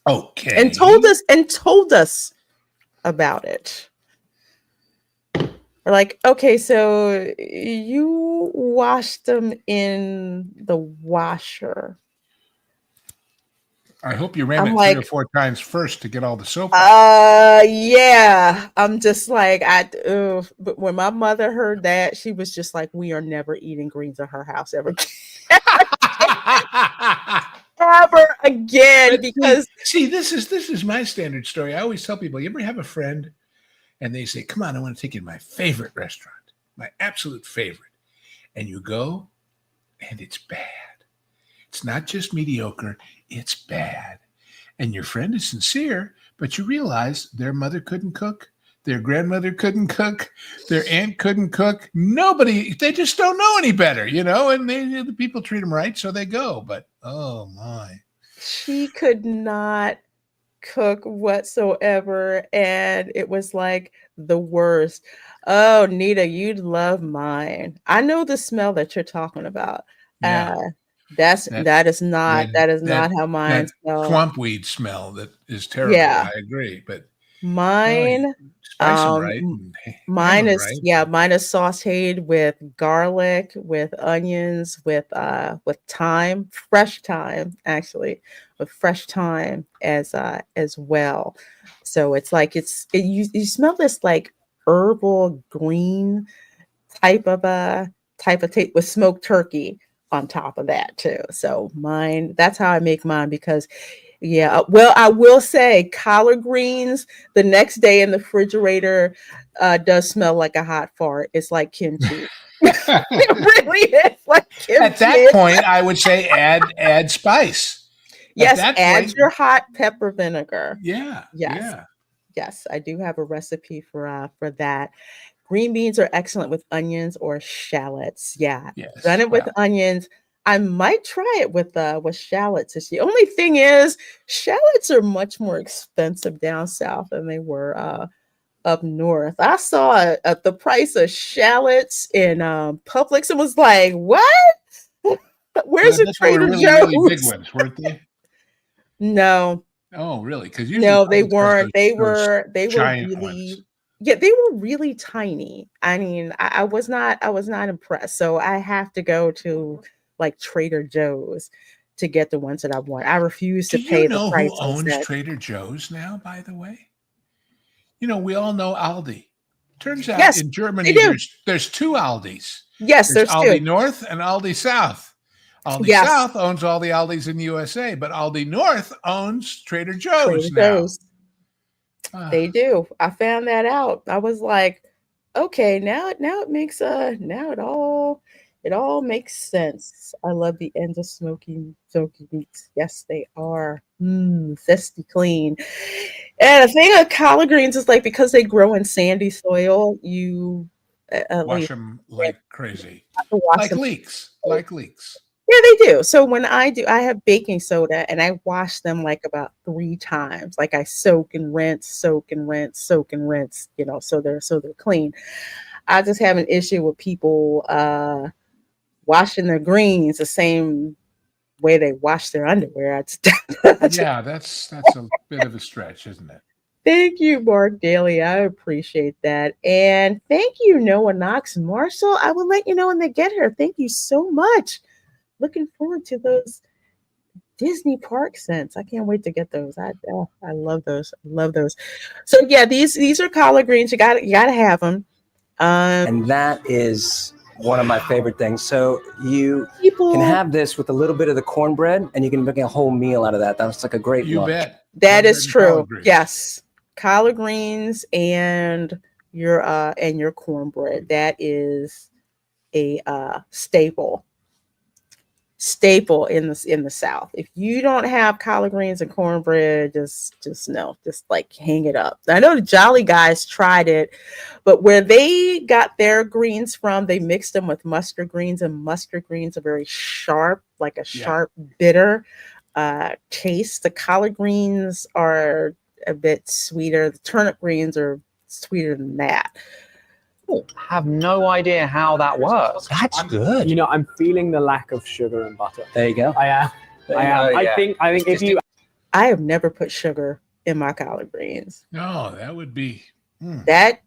Okay. and told us about it. We're like, okay, so you washed them in the washer. I hope you ran I'm it 3 or like, 4 times first to get all the soap out. yeah. I'm just like, but when my mother heard that, she was just like, we are never eating greens at her house ever ever again. But Because see, this is my standard story. I always tell people, you ever have a friend and they say, come on, I want to take you to my favorite restaurant, my absolute favorite. And you go and it's bad. It's not just mediocre, it's bad. And your friend is sincere, but you realize their mother couldn't cook, their grandmother couldn't cook, their aunt couldn't cook. Nobody, they just don't know any better, and the people treat them right, so they go. But oh my. she could not cook whatsoever, and it was like the worst. Oh, Nita, you'd love mine. I know the smell that you're talking about. Yeah. That is not how mine that smells. swamp weed smell that is terrible. Yeah. I agree, but Mine, spice them right. mine is sauteed with garlic, with onions, with thyme, fresh thyme, actually, with fresh thyme as well. So it's like you smell this like herbal green type of taste with smoked turkey on top of that too. So that's how I make mine, because Yeah. Well, I will say collard greens the next day in the refrigerator does smell like a hot fart. It's like kimchi. It really is like kimchi. At that point, I would say add spice. Yes, At that add point, your hot pepper vinegar. yeah. Yes. Yeah. Yes, I do have a recipe for that. Green beans are excellent with onions or shallots. Yeah, Yes. done it with Well, onions. I might try it with shallots. The only thing is, shallots are much more expensive down south than they were up north. I saw the price of shallots in Publix and was like, "What? Where's a those were Trader really, really big Joe's?" ones, weren't they? No, Oh, really? Because no, they weren't. They those were giant really, ones. yeah, they were really tiny. I mean, I was not impressed. So I have to go to like Trader Joe's to get the ones that I want. I refuse Do to you pay the know price who on owns set. Trader Joe's now, by the way? You know, we all know Aldi. Turns out Yes, in they Germany, do. there's two Aldis. Yes, There's there's Aldi two. North and Aldi South. Aldi Yes, South owns all the Aldis in the USA, but Aldi North owns Trader Trader Joe's now. Joe's. Ah, They do. I found that out. I was like, okay, now it makes now it all makes sense. I love the ends of smoky meats. Yes, they are. Zesty clean. And the thing of collard greens is like because they grow in sandy soil, you at wash least them like crazy. have to wash Like them. leeks. Like leeks. Yeah, they do. So when I have baking soda and I wash them like about 3 times. Like I soak and rinse, soak and rinse, soak and rinse, so they're clean. I just have an issue with people washing their greens the same way they wash their underwear. Yeah, that's a bit of a stretch, isn't it? Thank you, Mark Daly. I appreciate that. And thank you, Noah Knox. Marshall, I will let you know when they get here. Thank you so much. Looking forward to those Disney park scents. I can't wait to get those. I love those. I love those. So yeah, these are collard greens. You got to have them. And that is one of my favorite things. So you can have this with a little bit of the cornbread, and you can make a whole meal out of that. That's like a great You lunch. bet. That is Cornbread and true. collard greens. Yes, collard greens and your cornbread. That is a staple in the South. If you don't have collard greens and cornbread, just no, just like hang it up. I know the Jolly Guys tried it, but where they got their greens from, they mixed them with mustard greens, and mustard greens are very sharp, like a sharp, bitter taste. The collard greens are a bit sweeter. The turnip greens are sweeter than that. Have no idea how that works. That's good. You know, I'm feeling the lack of sugar and butter. There you go. I am. I think if you I have never put sugar in my collard greens. No, that would be That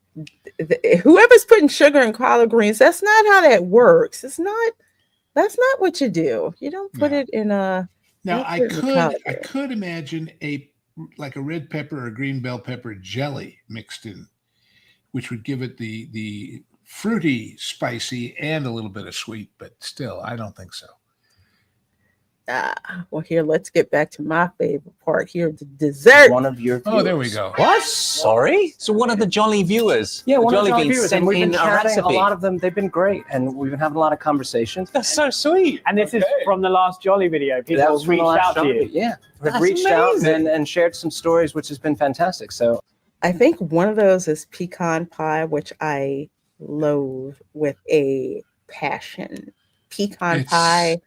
whoever's putting sugar in collard greens, that's not how that works. That's not what you do. You don't put it in a. Now I could imagine a red pepper or green bell pepper jelly mixed in, which would give it the fruity, spicy, and a little bit of sweet, but still, I don't think so. Well, here, let's get back to my favorite part here, the dessert. One of your viewers. Oh, there we go. What? Sorry? So one of the Jolly viewers? Yeah, one of the Jolly Jolly viewers. And we've been a chatting, recipe. a lot of them, they've been great. And we've been having a lot of conversations. That's so sweet. And this is from the last Jolly video. People That was from the reached last out to Jolly. you. Yeah, we've That's reached out amazing. and shared some stories, which has been fantastic. So I think one of those is pecan pie, which I loathe with a passion. Pecan pie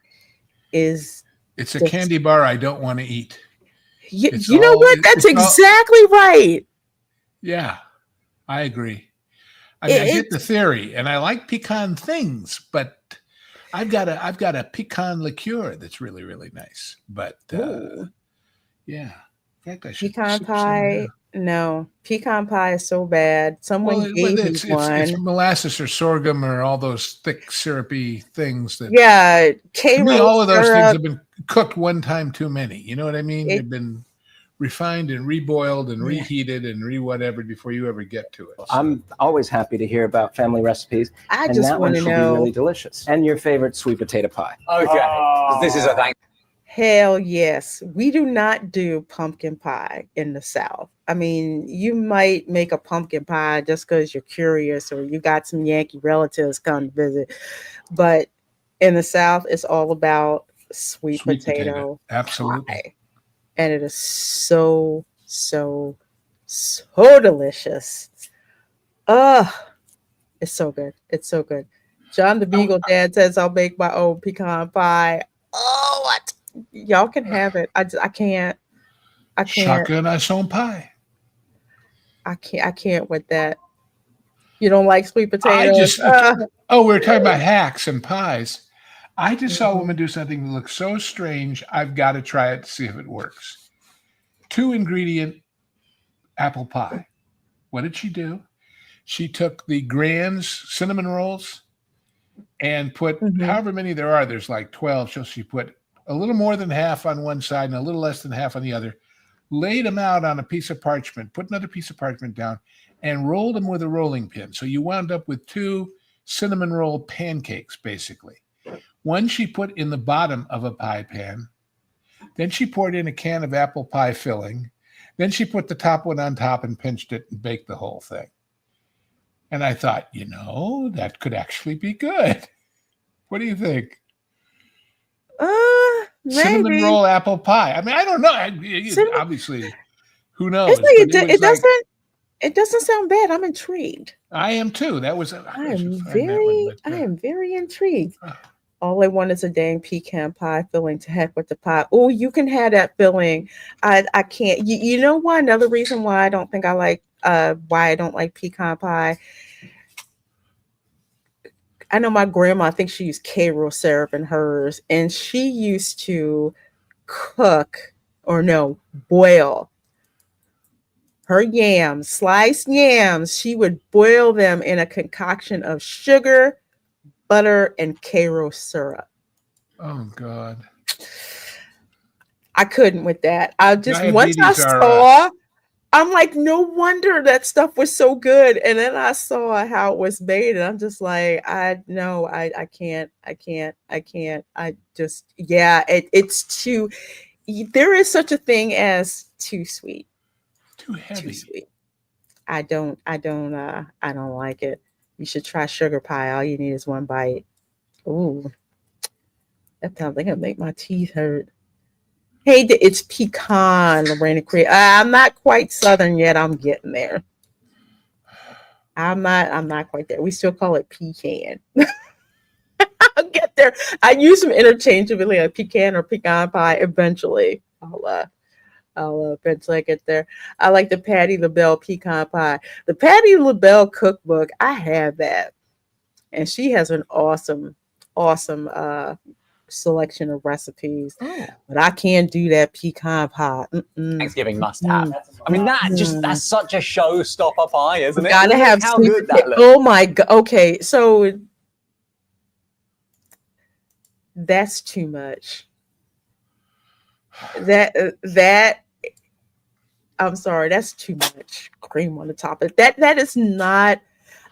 is... It's a candy bar I don't want to eat. You know what? That's exactly right. Yeah, I agree. I mean, I get the theory, and I like pecan things, but I've got a pecan liqueur that's really, really nice. But yeah, in fact, I should pecan pie. No, pecan pie is so bad. Someone gave me one. It's molasses or sorghum or all those thick, syrupy things that. Yeah, to me, all of those things have been cooked one time too many. You know what I mean? They've been refined and reboiled and reheated and re-whatever before you ever get to it. So. I'm always happy to hear about family recipes. I and just that want one to should know. be really delicious. And your favorite sweet potato pie. Okay, this is a thing. Hell yes. We do not do pumpkin pie in the South. I mean, you might make a pumpkin pie just because you're curious or you got some Yankee relatives come to visit. But in the South, it's all about sweet potato Absolutely. pie. And it is so, so, so delicious. Ugh. It's so good. It's so good. John the Beagle Dad says I'll make my own pecan pie. Oh, what? Y'all can have it. I can't. I can't. Shotgun ice on pie. I can't with that. You don't like sweet potatoes? I just we're talking about hacks and pies. I just saw a woman do something that looks so strange. I've got to try it to see if it works. 2-ingredient apple pie. What did she do? She took the Grand's cinnamon rolls and put however many there are. There's like 12. So she put a little more than half on one side and a little less than half on the other. Laid them out on a piece of parchment, put another piece of parchment down, and rolled them with a rolling pin. So you wound up with 2 cinnamon roll pancakes, basically. One she put in the bottom of a pie pan. Then she poured in a can of apple pie filling. Then she put the top one on top and pinched it and baked the whole thing. And I thought, that could actually be good. What do you think? Maybe. Cinnamon roll apple pie. I mean, I don't know. Obviously, who knows? It doesn't sound bad. I'm intrigued. I am too. I am very intrigued. All I want is a dang pecan pie filling. To heck with the pie. Oh, you can have that filling. I can't. You know why? Another reason why I don't think I like why I don't like pecan pie. I know my grandma, I think she used Cairo syrup in hers, and she used to boil her yams, sliced yams. She would boil them in a concoction of sugar, butter, and Cairo syrup. Oh, God. I couldn't with that. I'm like, no wonder that stuff was so good. And then I saw how it was made, and I'm just like, I can't. It's too, there is such a thing as too sweet. Too heavy. Too sweet. I don't like it. You should try sugar pie. All you need is one bite. Ooh. That sounds like it'll make my teeth hurt. Hey, it's pecan, Reina Creole. I'm not quite Southern yet. I'm getting there. I'm not quite there. We still call it pecan. I'll get there. I use them interchangeably, like pecan or pecan pie. Eventually, I'll eventually get there. I like the Patti LaBelle pecan pie. The Patti LaBelle cookbook. I have that, and she has an awesome selection of recipes, but I can't do that pecan pie. Thanksgiving must have. I mean, that's such a showstopper pie, isn't it? Gotta have how good that looks. Oh my God. Okay, so that's too much. That I'm sorry, that's too much cream on the top of it. That is not.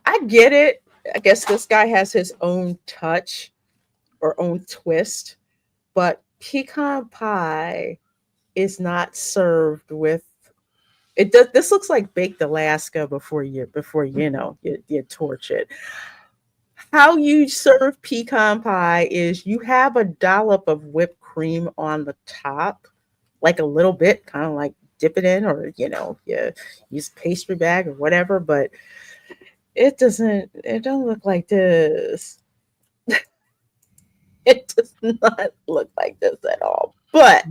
I get it. I guess this guy has his own touch or own twist, but pecan pie is not served with it. This looks like baked Alaska before you torch it. How you serve pecan pie is you have a dollop of whipped cream on the top, like a little bit, kind of like dip it in, or you use a pastry bag or whatever, but it don't look like this. It does not look like this at all. But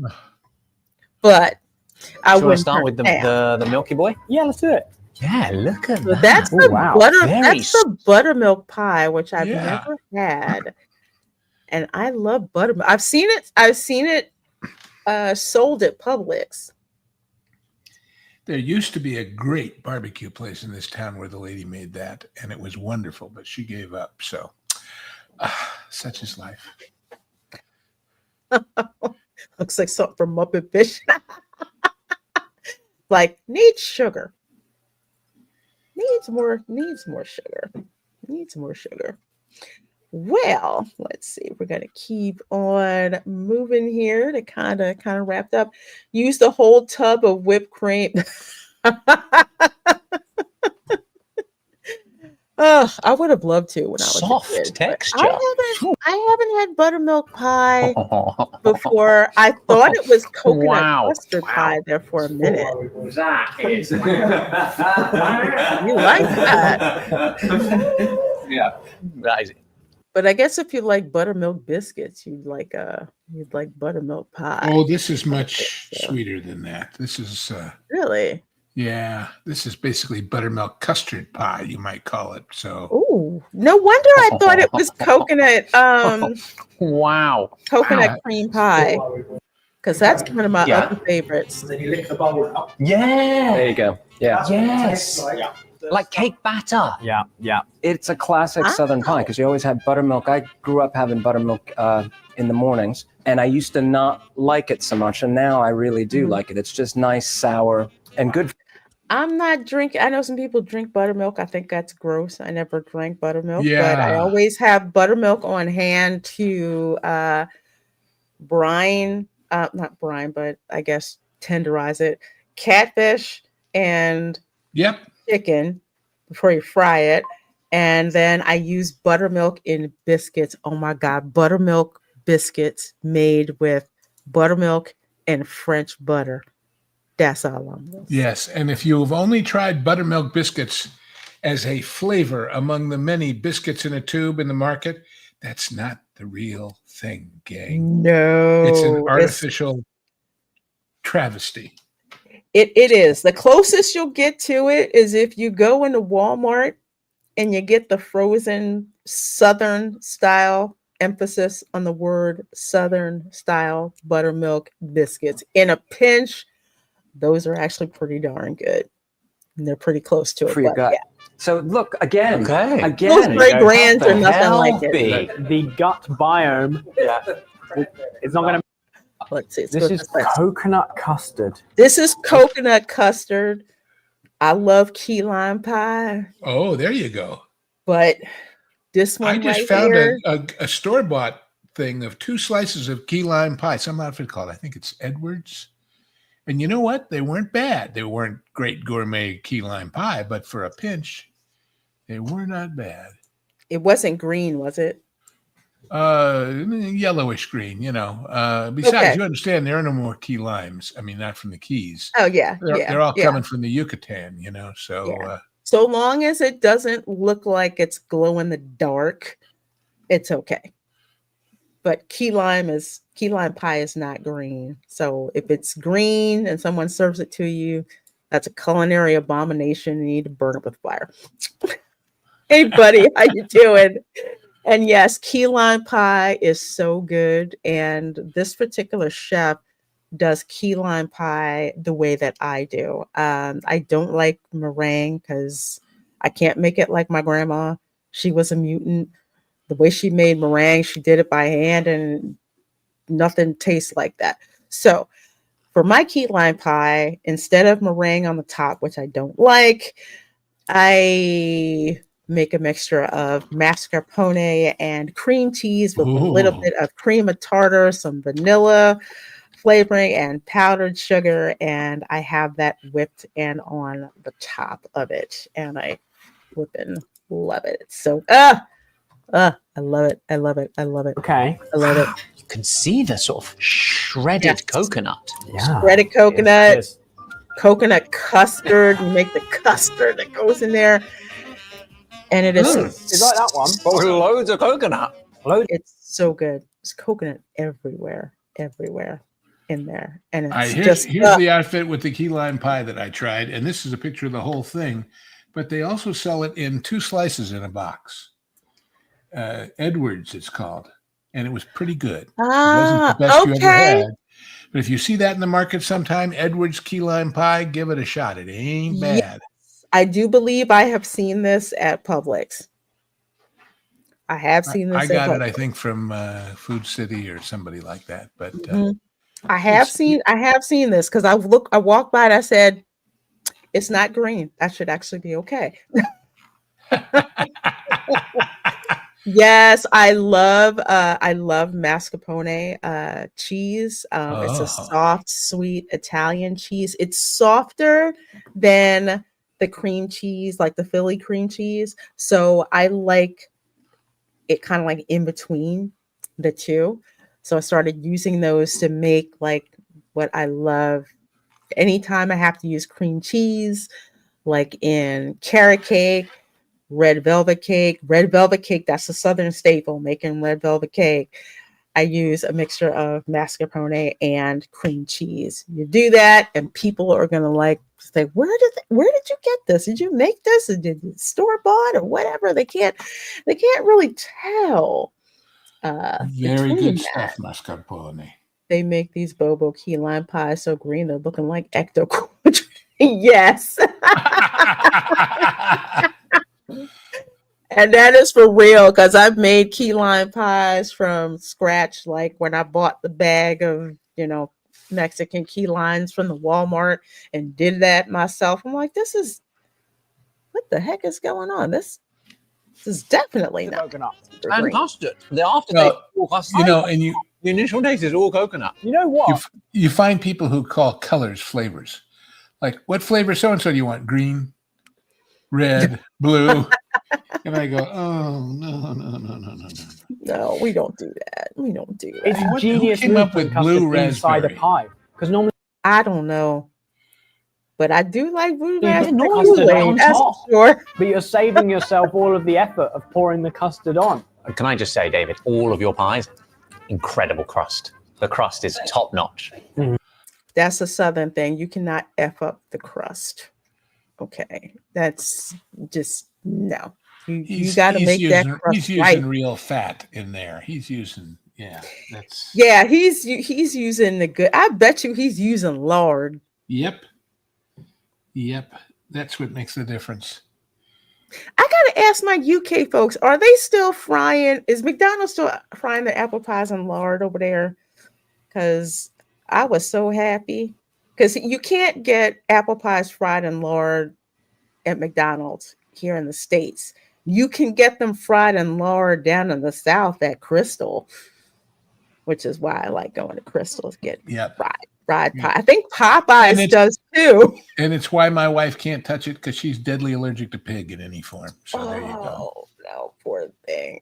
I want to start with the Milky Boy. Yeah, let's do it. Yeah, look at that. That's the buttermilk pie, which I've never had, and I love buttermilk. I've seen it sold at Publix. There used to be a great barbecue place in this town where the lady made that, and it was wonderful, but she gave up. So. Such is life. Looks like something from Muppet Fish. Like needs sugar. Needs more sugar. Well, let's see. We're gonna keep on moving here to kind of wrapped up. Use the whole tub of whipped cream. Oh, I would have loved to when I was a Soft kid. But texture. I haven't had buttermilk pie before. I thought it was coconut Wow. custard pie there for a minute. That is. You like that? Yeah. That is But I guess if you like buttermilk biscuits, you'd like buttermilk pie. Oh, this is much So. sweeter than that. This is Really? yeah, this is basically buttermilk custard pie, you might call it. So Oh, no wonder I thought it was coconut wow. coconut cream pie. Because that's one of my Yeah. other favorites. Yeah. There you go. Yeah. Yes. Like cake batter. Yeah, yeah. It's a classic Southern pie because you always had buttermilk. I grew up having buttermilk in the mornings, and I used to not like it so much, and now I really do like it. It's just nice, sour, and good. I'm not drinking. I know some people drink buttermilk. I think that's gross. I never drank buttermilk, but I Yeah. always have buttermilk on hand to brine, not brine, but I guess tenderize it, catfish and yep. chicken before you fry it. And then I use buttermilk in biscuits. Oh my God, buttermilk biscuits made with buttermilk and French butter. That's all I'm with. Yes, and if you've only tried buttermilk biscuits as a flavor among the many biscuits in a tube in the market, that's not the real thing, gang. No. It's an artificial travesty. It is. The closest you'll get to it is if you go into Walmart and you get the frozen Southern style, emphasis on the word Southern style buttermilk biscuits. In a pinch, those are actually pretty darn good. And they're pretty close to it. For your but gut. yeah. So look, again. Those Again. Grey Grands are nothing like it. The gut biome. Yeah. It's not going to. Let's see. This is coconut custard. This is coconut custard. I love key lime pie, Oh, there you go. but this one I just right found here, a store-bought thing of 2 slices of key lime pie. Some outfit called, I think it's Edwards. And you know what? They weren't bad. They weren't great gourmet key lime pie, but for a pinch, they were not bad. it wasn't green, was it? Yellowish green, you know. Besides, Okay. you understand there are no more key limes. I mean, not from the Keys. Oh yeah, They're all yeah. coming from the Yucatan, you know. So Yeah. So long as it doesn't look like it's glow in the dark, it's okay. But key lime pie is not green. So if it's green and someone serves it to you, that's a culinary abomination. You need to burn it with fire. Hey buddy, how you doing? And yes, key lime pie is so good. And this particular chef does key lime pie the way that I do. I don't like meringue because I can't make it like my grandma. She was a mutant. The way she made meringue, she did it by hand and nothing tastes like that. So for my key lime pie, instead of meringue on the top, which I don't like, I make a mixture of mascarpone and cream cheese with a little Ooh. bit of cream of tartar, some vanilla flavoring, and powdered sugar. And I have that whipped in on the top of it. And I flip and love it. So, I love it. I love it. I love it. Okay. I love it. You can see the sort of shredded Yes. coconut. Yeah. Shredded coconut, Yes. coconut custard. You make the custard that goes in there. And it is You like that one? But with loads of coconut. it's so good. It's coconut everywhere in there. And it's here's just the outfit with the key lime pie that I tried, and this is a picture of the whole thing. But they also sell it in 2 slices in a box. Edwards, it's called, and it was pretty good. It wasn't the best you ever okay. had. But if you see that in the market sometime, Edwards key lime pie, give it a shot. It ain't bad. Yes. I do believe I have seen this at Publix. I have seen this. I got at it, I Publix. think, from Food City or somebody like that. But Mhm. I have seen this because I walked by and I said, it's not green. That should actually be okay. Yes, I love mascarpone cheese. It's a Oh, soft, sweet Italian cheese. It's softer than the cream cheese, like the Philly cream cheese. So I like it kind of like in between the two. So I started using those to make like what I love. Anytime I have to use cream cheese, like in carrot cake, red velvet cake. Red velvet cake, that's a southern staple, making red velvet cake. I use a mixture of mascarpone and cream cheese. You do that, and people are gonna like say, where did you get this? Did you make this? Or did you store bought or whatever? They can't really tell very between good that. stuff, mascarpone. They make these bobo key lime pies so green they're looking like ecto. Yes. And that is for real because I've made key lime pies from scratch. Like when I bought the bag of, Mexican key limes from the Walmart and did that myself. I'm like, what the heck is going on? This is definitely not Coconut. super And green. custard. The aftertaste is all custard. And The initial taste is all coconut. You know what? you find people who call colors flavors. Like, what flavor so and so do you want? Green, red, blue. And I go, oh no. No, we don't do that. We don't do that. It's Who genius came move up putting with blue custard inside a raspberry? pie. Because normally I don't know. But I do like blue you put raspberry the custard on Kool-Aid, that's for top, sure. but you're saving yourself all of the effort of pouring the custard on. Can I just say, David, all of your pies, incredible crust. The crust is top notch. That's a Southern thing. You cannot F up the crust. Okay. That's just no. You got to make that crust He's using right. real fat in there. He's using, that's. Yeah, he's using the good. I bet you he's using lard. Yep. That's what makes the difference. I gotta ask my UK folks: are they still frying? Is McDonald's still frying the apple pies in lard over there? Because I was so happy. Because you can't get apple pies fried in lard at McDonald's here in the States. You can get them fried in lard down in the South at Crystal, which is why I like going to Crystal to get fried pie. I think Popeyes does too. And it's why my wife can't touch it because she's deadly allergic to pig in any form. So there you go. Oh, no, poor thing.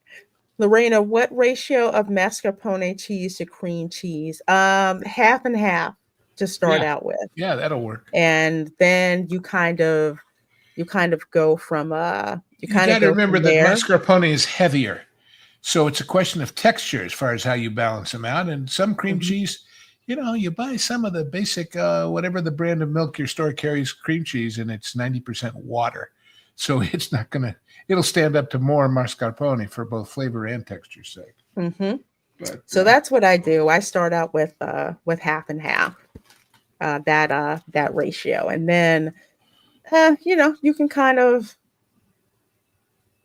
Lorena, what ratio of mascarpone cheese to cream cheese? Half and half to start out with. Yeah, that'll work. And then you kind of go from you got to remember that mascarpone is heavier. So it's a question of texture as far as how you balance them out. And some cream cheese, you buy some of the basic, whatever the brand of milk your store carries cream cheese, and it's 90% water. So it's not going to, it'll stand up to more mascarpone for both flavor and texture's sake. Mm-hmm. But, so that's what I do. I start out with half and half, that ratio. And then, you can kind of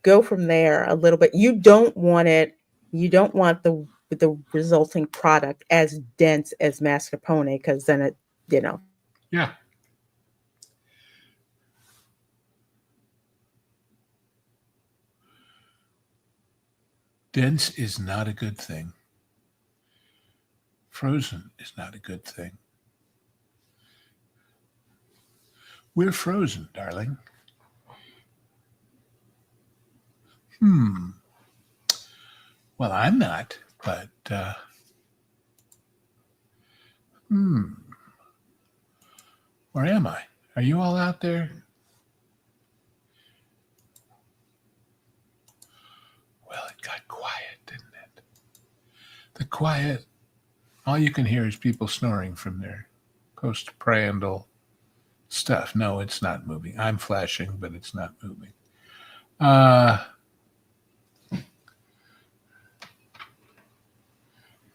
go from there a little bit. You don't want the resulting product as dense as mascarpone, because then it, Yeah. Dense is not a good thing. Frozen is not a good thing. We're frozen, darling. Well, I'm not, but where am I? Are you all out there? Well, it got quiet, didn't it? The quiet, all you can hear is people snoring from their post-prandial stuff. No, it's not moving. I'm flashing, but it's not moving.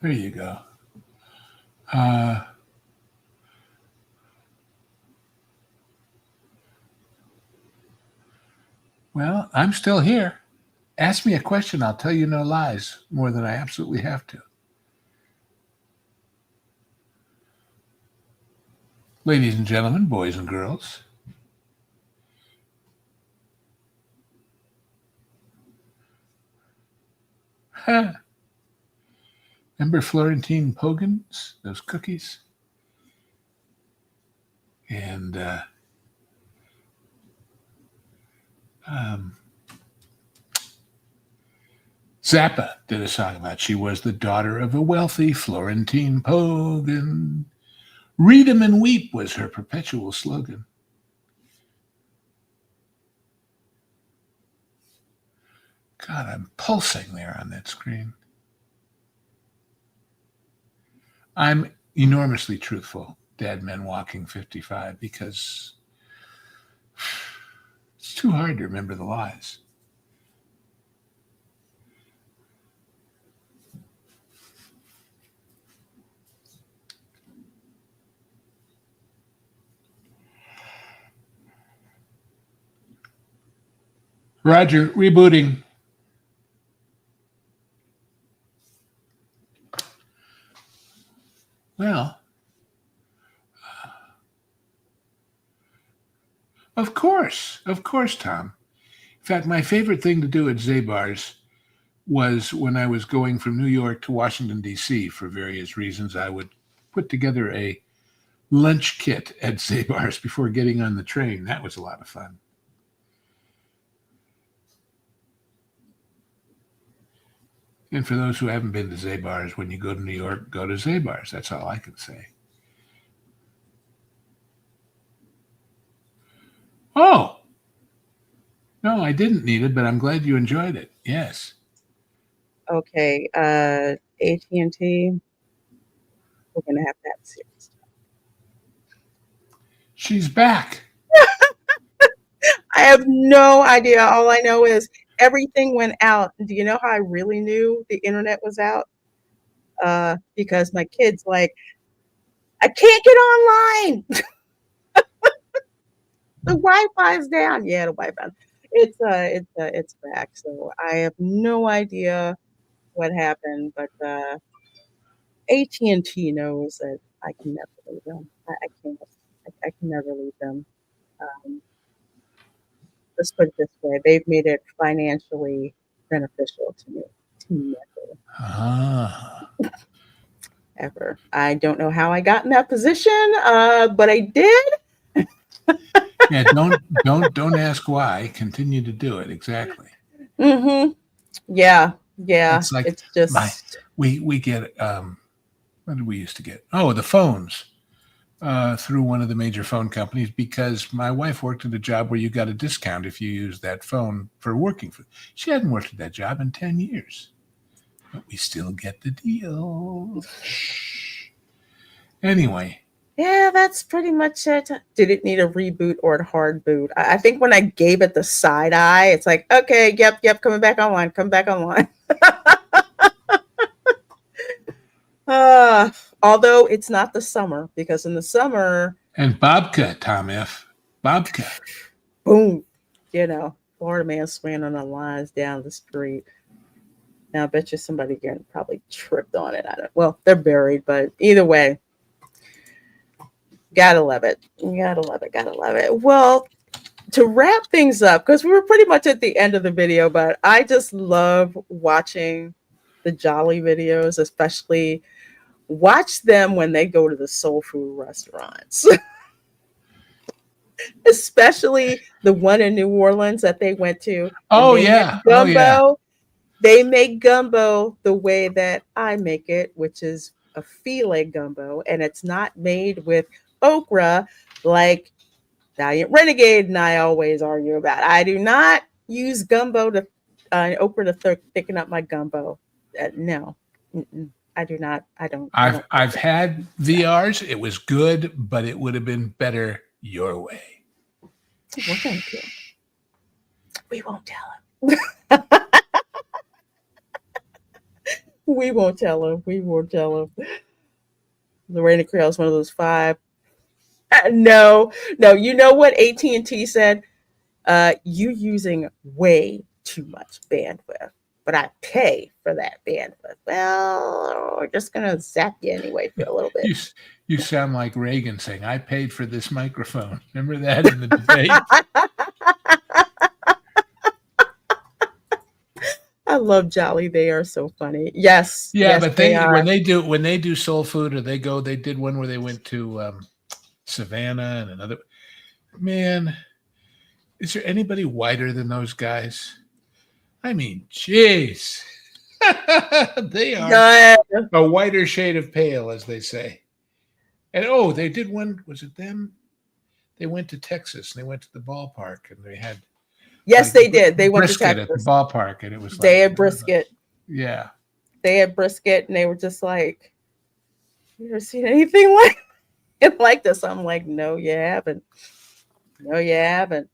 There you go. Well, I'm still here. Ask me a question. I'll tell you no lies more than I absolutely have to. Ladies and gentlemen, boys and girls, Remember Florentine Pogans, those cookies? And Zappa did a song about she was the daughter of a wealthy Florentine Pogan. Read 'em and weep was her perpetual slogan. God, I'm pulsing there on that screen. I'm enormously truthful, Dead Men Walking 55, because it's too hard to remember the lies. Roger, rebooting. Well, of course, Tom. In fact, my favorite thing to do at Zabar's was when I was going from New York to Washington, D.C. for various reasons. I would put together a lunch kit at Zabar's before getting on the train. That was a lot of fun. And for those who haven't been to Zabar's, when you go to New York, go to Zabar's. That's all I can say. Oh, no, I didn't need it, but I'm glad you enjoyed it. Yes. Okay, AT&T, we're going to have to have a serious talk. She's back. I have no idea. All I know is everything went out. Do you know how I really knew the internet was out? Because my kid's like, I can't get online. The Wi-Fi's down. Yeah, the Wi-Fi. It's back. So I have no idea what happened, but AT&T knows that I can never leave them. I can't. I can never leave them. Let's put it this way: they've made it financially beneficial to me. Ever. I don't know how I got in that position, but I did. Yeah, don't ask why. Continue to do it. Exactly. Mm-hmm. Yeah. It's like it's just we get what did we used to get? Oh, the phones through one of the major phone companies, because my wife worked at a job where you got a discount if you used that phone for working for. She hadn't worked at that job in 10 years, but we still get the deal. Anyway. Yeah, that's pretty much it. Did it need a reboot or a hard boot? I think when I gave it the side eye, it's like, okay, yep, coming back online. Although it's not the summer, because in the summer. And Bobka, Tom F. Bobka. Boom. Florida man swinging on the lines down the street. Now, I bet you somebody again probably tripped on it. Well, they're buried, but either way. Gotta love it. Well, to wrap things up, because we were pretty much at the end of the video, but I just love watching the Jolly videos, especially watch them when they go to the soul food restaurants. Especially the one in New Orleans that they went to. Oh, yeah. Gumbo. Oh, yeah. They make gumbo the way that I make it, which is a filet gumbo, and it's not made with okra like Valiant Renegade and I always argue about. I do not use gumbo to okra to thicken up my gumbo. No, I do not. I don't. I've had VRs. It was good, but it would have been better your way. Well, thank you. We won't tell him. We won't tell him. The Reina Creole is one of those 5. No. You know what AT&T said? You using way too much bandwidth, but I pay for that bandwidth. Well, we're just gonna zap you anyway for a little bit. You sound like Reagan saying, "I paid for this microphone." Remember that in the debate? I love Jolly. They are so funny. Yes. Yeah, yes, but they they are. when they do soul food, or they did one where they went to Savannah and another. Man, is there anybody whiter than those guys? I mean, jeez. They are Yeah. a whiter shade of pale, as they say. And oh, they did one. Was it them? They went to Texas and they went to the ballpark and they had Yes, like they did. They went to brisket at the Texas. ballpark, and it was They like had brisket. yeah. They had brisket, and they were just like, "You ever seen anything like this?" I'm like, "No, you haven't. No, you haven't."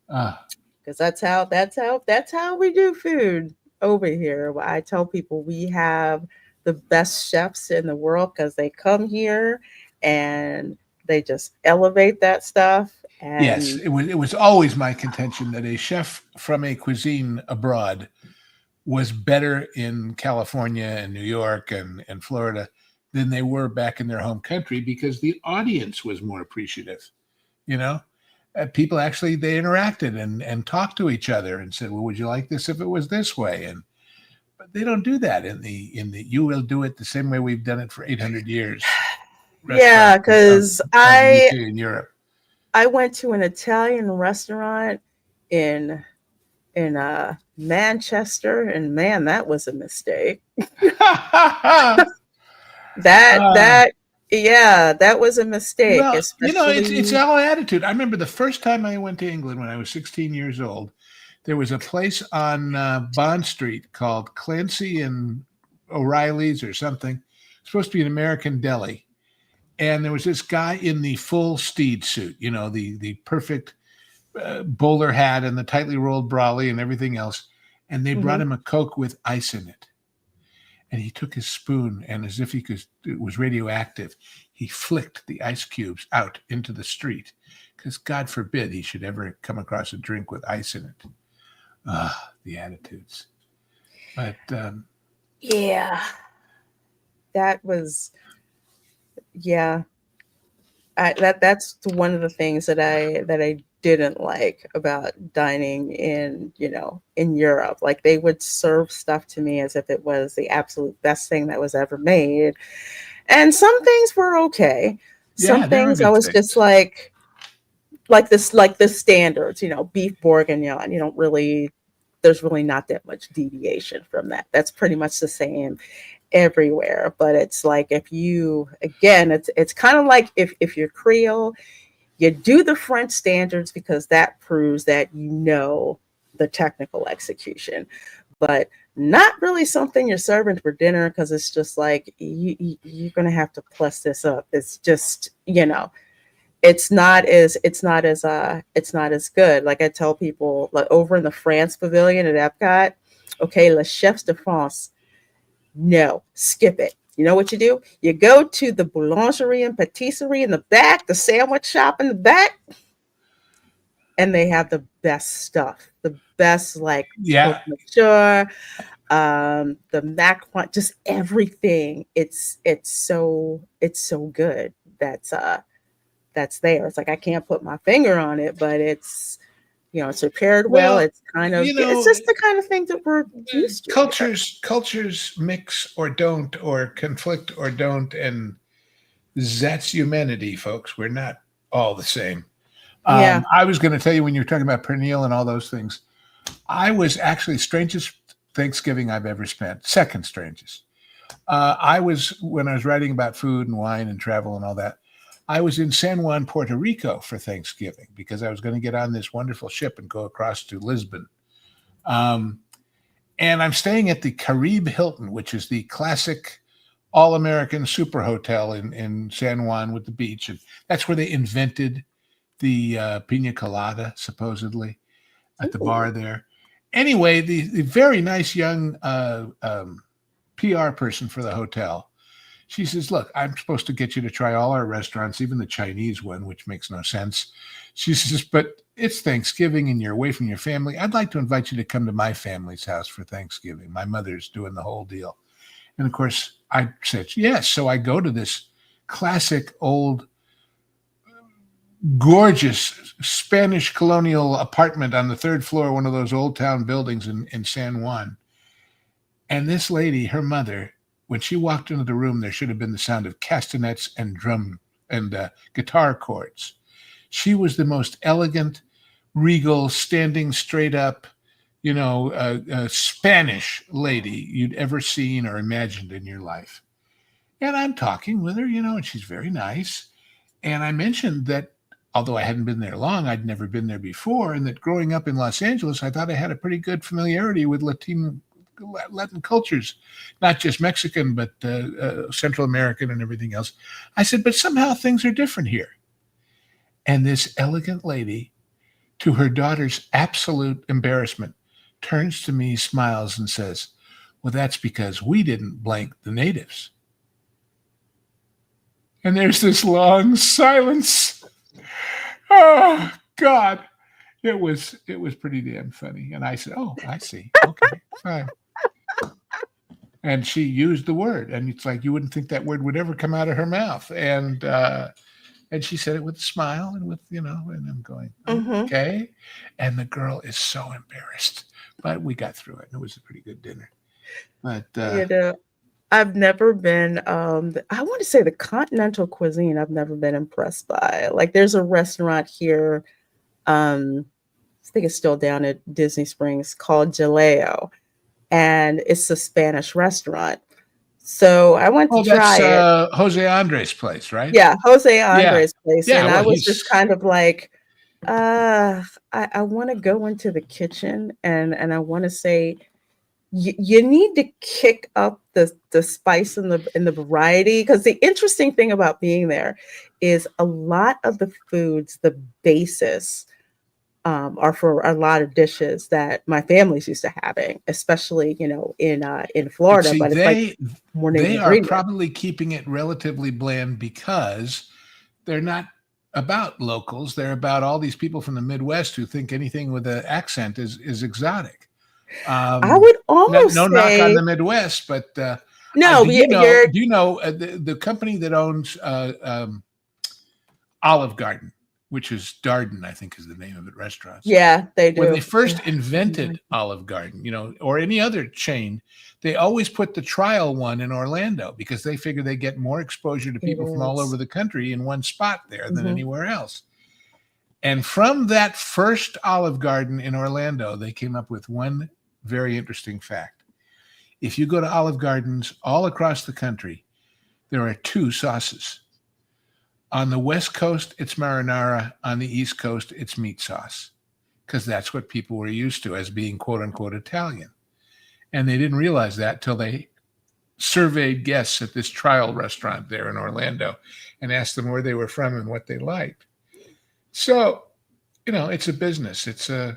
Ah, Because that's how we do food over here. I tell people we have the best chefs in the world because they come here and they just elevate that stuff. yes, And it was always my contention that a chef from a cuisine abroad was better in California and New York and Florida than they were back in their home country because the audience was more appreciative. You know, people actually they interacted and talked to each other and said, "Well, would you like this if it was this way?" And but they don't do that in the. You will do it the same way we've done it for 800 years. yeah, Restaurants because of UK and Europe. I went to an Italian restaurant in Manchester, and man, that was a mistake. That yeah, that was a mistake, Well, you know, it's especially all attitude. I remember the first time I went to England when I was 16 years old. There was a place on Bond Street called Clancy and O'Reilly's or something. It's supposed to be an American deli, and there was this guy in the full steed suit. You know, the perfect bowler hat and the tightly rolled brolly and everything else. And they brought him a Coke with ice in it. And he took his spoon and as if it was radioactive, he flicked the ice cubes out into the street because God forbid he should ever come across a drink with ice in it. The attitudes. But yeah, that was yeah. That's one of the things that I didn't like about dining in in Europe. Like they would serve stuff to me as if it was the absolute best thing that was ever made, and some things were okay. Some yeah, there were things I good was things. just like the standards. Beef bourguignon. You don't really. There's really not that much deviation from that. That's pretty much the same everywhere. But it's like it's kind of like if you're Creole, you do the French standards because that proves that the technical execution, but not really something you're serving for dinner because it's just like you're gonna have to plus this up. It's just it's not as good. Like I tell people, like over in the France Pavilion at Epcot, okay, les chefs de France, no, skip it. You know what you do? You go to the boulangerie and patisserie in the back, the sandwich shop in the back, and they have the best stuff, the best like Yeah. mature, the mac, just everything. It's so good. That's there. It's like I can't put my finger on it, but it's it's prepared well. It's kind of it's just the kind of thing that we're used to. Cultures mix or don't, or conflict or don't, and that's humanity, folks. We're not all the same. Yeah. I was going to tell you when you were talking about pernil and all those things, I was actually strangest Thanksgiving I've ever spent. Second strangest. When I was writing about food and wine and travel and all that, I was in San Juan, Puerto Rico for Thanksgiving because I was going to get on this wonderful ship and go across to Lisbon. And I'm staying at the Caribe Hilton, which is the classic all-American super hotel in San Juan with the beach. And that's where they invented the pina colada, supposedly, at the bar there. Anyway, the very nice young PR person for the hotel, she says, look, I'm supposed to get you to try all our restaurants, even the Chinese one, which makes no sense. She says, but it's Thanksgiving and you're away from your family. I'd like to invite you to come to my family's house for Thanksgiving. My mother's doing the whole deal. And of course, I said, yes. So I go to this classic old, gorgeous Spanish colonial apartment on the third floor, one of those old town buildings in San Juan. And this lady, her mother, when she walked into the room, there should have been the sound of castanets and drum and guitar chords. She was the most elegant, regal, standing straight up, Spanish lady you'd ever seen or imagined in your life. And I'm talking with her, and she's very nice. And I mentioned that although I hadn't been there long, I'd never been there before, and that growing up in Los Angeles, I thought I had a pretty good familiarity with Latin cultures, not just Mexican, but Central American and everything else. I said, but somehow things are different here. And this elegant lady, to her daughter's absolute embarrassment, turns to me, smiles, and says, well, that's because we didn't blank the natives. And there's this long silence. Oh, God. It was pretty damn funny. And I said, oh, I see. Okay, fine. And she used the word. And it's like, you wouldn't think that word would ever come out of her mouth. And she said it with a smile and with, and I'm going, okay. And the girl is so embarrassed. But we got through it. And it was a pretty good dinner. But I've never been, I want to say the continental cuisine, I've never been impressed by. Like there's a restaurant here, I think it's still down at Disney Springs, called Jaleo. And it's a Spanish restaurant. So I went to try it. Jose Andres' place, right? Yeah, Jose Andres' place. Yeah, and I was just kind of like, I want to go into the kitchen and I want to say, you need to kick up the spice and the variety, because the interesting thing about being there is a lot of the foods, the basis are for a lot of dishes that my family's used to having, especially in Florida. See, but they are probably keeping it relatively bland because they're not about locals. They're about all these people from the Midwest who think anything with an accent is exotic. I would almost no knock on the Midwest, but no. Do you know the company that owns Olive Garden, which is Darden, I think is the name of it, restaurants. Yeah, they do. When they first invented Olive Garden, or any other chain, they always put the trial one in Orlando because they figure they get more exposure to people from all over the country in one spot there than anywhere else. And from that first Olive Garden in Orlando, they came up with one very interesting fact. If you go to Olive Gardens all across the country, there are two sauces. On the West Coast, it's marinara. On the East Coast, it's meat sauce, because that's what people were used to as being quote unquote Italian. And they didn't realize that till they surveyed guests at this trial restaurant there in Orlando and asked them where they were from and what they liked. So, it's a business. I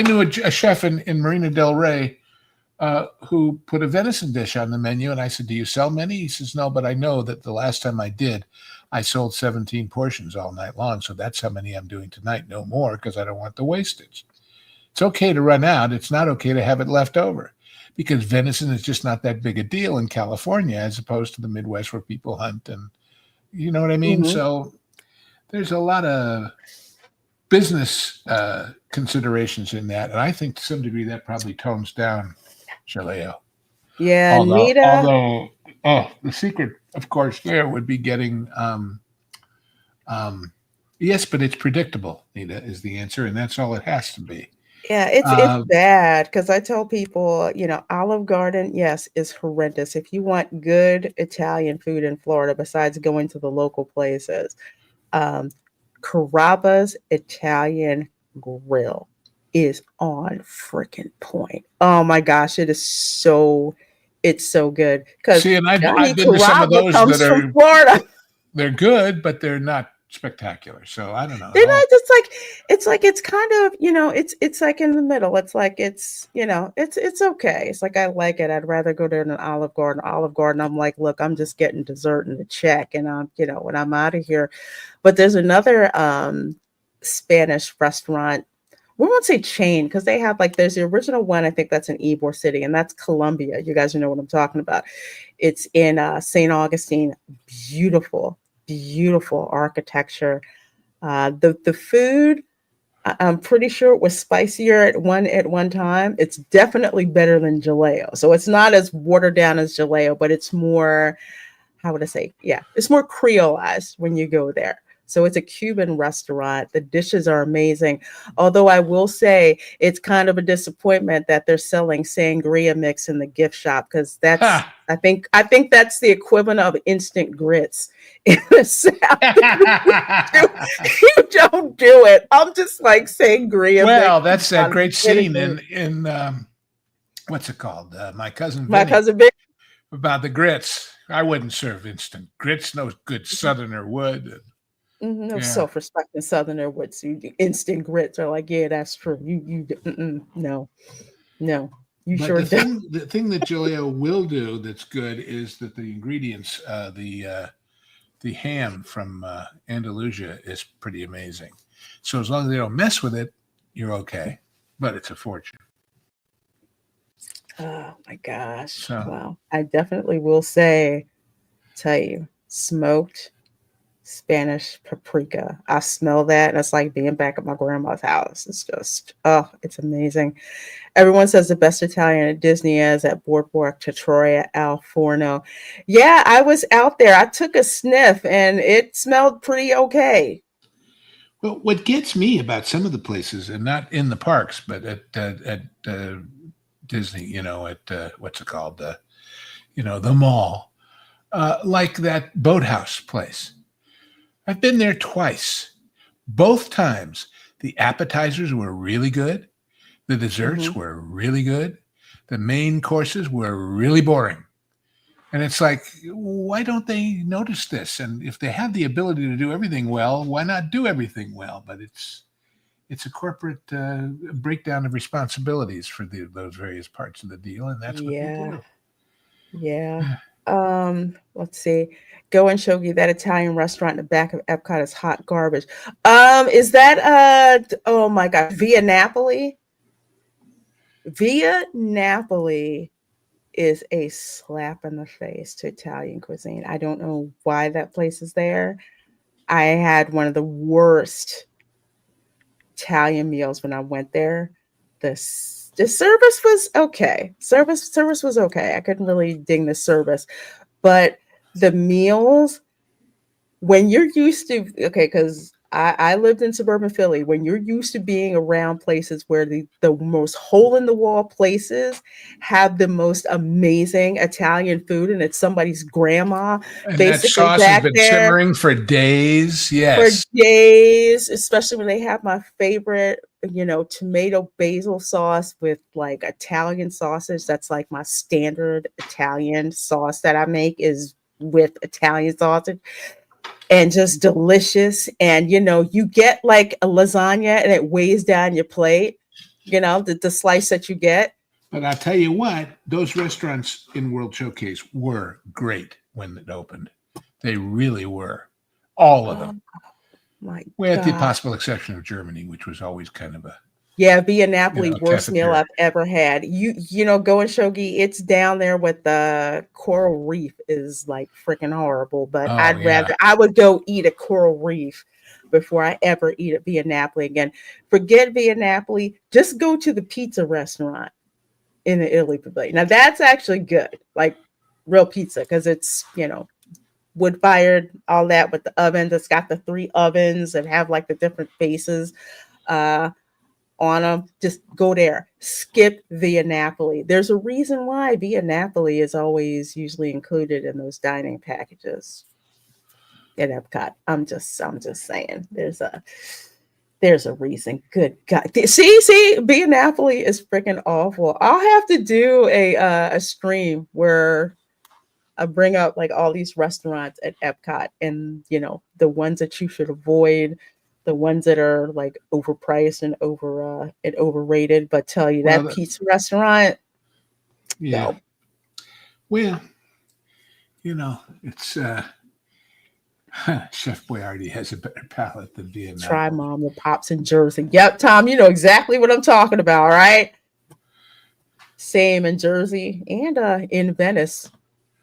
knew a chef in Marina Del Rey who put a venison dish on the menu. And I said, do you sell many? He says, no, but I know that the last time I did, I sold 17 portions all night long. So that's how many I'm doing tonight. No more, because I don't want the wastage. It's okay to run out. It's not okay to have it left over, because venison is just not that big a deal in California as opposed to the Midwest where people hunt. And you know what I mean? So there's a lot of business considerations in that. And I think to some degree that probably tones down Jaleo. Yeah, although the secret, of course, there would be getting yes, but it's predictable, Nita, is the answer, and that's all it has to be. Yeah, it's bad, because I tell people, Olive Garden, yes, is horrendous. If you want good Italian food in Florida, besides going to the local places, Carrabba's Italian Grill is on freaking point. Oh my gosh, it's so good. Because see, and I've been to some of those that are from Florida. They're good, but they're not spectacular. So I don't know. They're not just it's kind of, it's like in the middle. It's like it's okay. It's like I like it. I'd rather go to an Olive Garden. I'm like, look, I'm just getting dessert and a check, and I'm, when I'm out of here. But there's another Spanish restaurant. We won't say chain, because they have there's the original one. I think that's in Ybor City, and that's Colombia. You guys know what I'm talking about. It's in St. Augustine. Beautiful architecture. The food I'm pretty sure it was spicier at one time. It's definitely better than Jaleo. So it's not as watered down as Jaleo, but it's more, how would I say? Yeah, it's more Creolized when you go there. So it's a Cuban restaurant. The dishes are amazing. Although I will say it's kind of a disappointment that they're selling sangria mix in the gift shop, because that's Ha! I think that's the equivalent of instant grits in the South. You don't do it. I'm just like sangria Well, mix. that's that great scene vinegar. in what's it called? My cousin My Vinny, cousin Vic. about the grits. I wouldn't serve instant grits. No good Southerner would. No Yeah. self-respecting Southerner would see instant grits are like, yeah, that's true. No, you But sure the don't. thing that Jaleo will do that's good is that the ingredients, the ham from Andalusia is pretty amazing. So as long as they don't mess with it, you're okay. But it's a fortune. Oh my gosh! So Wow, I definitely will tell you, smoked Spanish paprika. I smell that, and it's like being back at my grandma's house. It's just, oh, it's amazing. Everyone says the best Italian at Disney is at Boardwalk Trattoria Al Forno. Yeah, I was out there. I took a sniff, and it smelled pretty okay. well, what gets me about some of the places, and not in the parks, but at Disney, at what's it called, the mall, like that boathouse place. I've been there twice. Both times, the appetizers were really good. The desserts were really good. The main courses were really boring. And it's like, why don't they notice this? And if they have the ability to do everything well, why not do everything well? But it's a corporate breakdown of responsibilities for those various parts of the deal, and that's what they Yeah, do. yeah. Let's see. Go and Shogi, that Italian restaurant in the back of Epcot is hot garbage. Is that oh my god, Via Napoli? Via Napoli is a slap in the face to Italian cuisine. I don't know why that place is there. I had one of the worst Italian meals when I went there. The service was okay. Service was okay. I couldn't really ding the service, but the meals, when you're used to, okay, because I lived in suburban Philly. When you're used to being around places where the most hole in the wall places have the most amazing Italian food, and it's somebody's grandma And that basically sauce has back been there simmering for days. for Yes. days, especially when they have my favorite, tomato basil sauce with like Italian sausage. That's like my standard Italian sauce that I make is with Italian sausage, and just delicious. And you get like a lasagna and it weighs down your plate, the slice that you get. But I'll tell you what, those restaurants in World Showcase were great when it opened. They really were. All of them. My With the God. possible exception of Germany, which was always kind of a Yeah, Via Napoli, worst meal cafeteria. I've ever had. Go and Shogi, it's down there with the coral reef is like freaking horrible. But Oh, I would go eat a coral reef before I ever eat at Via Napoli again. Forget Via Napoli, just go to the pizza restaurant in the Italy Pavilion. Now that's actually good, like real pizza, because it's, wood fired, all that with the ovens. It's got the 3 ovens and have like the different faces. On them, just go there. Skip Via Napoli. There's a reason why Via Napoli is always usually included in those dining packages at Epcot. I'm just saying. There's a reason. Good God. See, Via Napoli is freaking awful. I'll have to do a stream where I bring up like all these restaurants at Epcot, and the ones that you should avoid, the ones that are like overpriced and overrated. But tell you that pizza restaurant, yeah. no. Well, it's Chef Boyardee has a better palate than Vietnam. Try Mom and Pops in Jersey. Yep, Tom, you know exactly what I'm talking about, right? Same in Jersey and in Venice,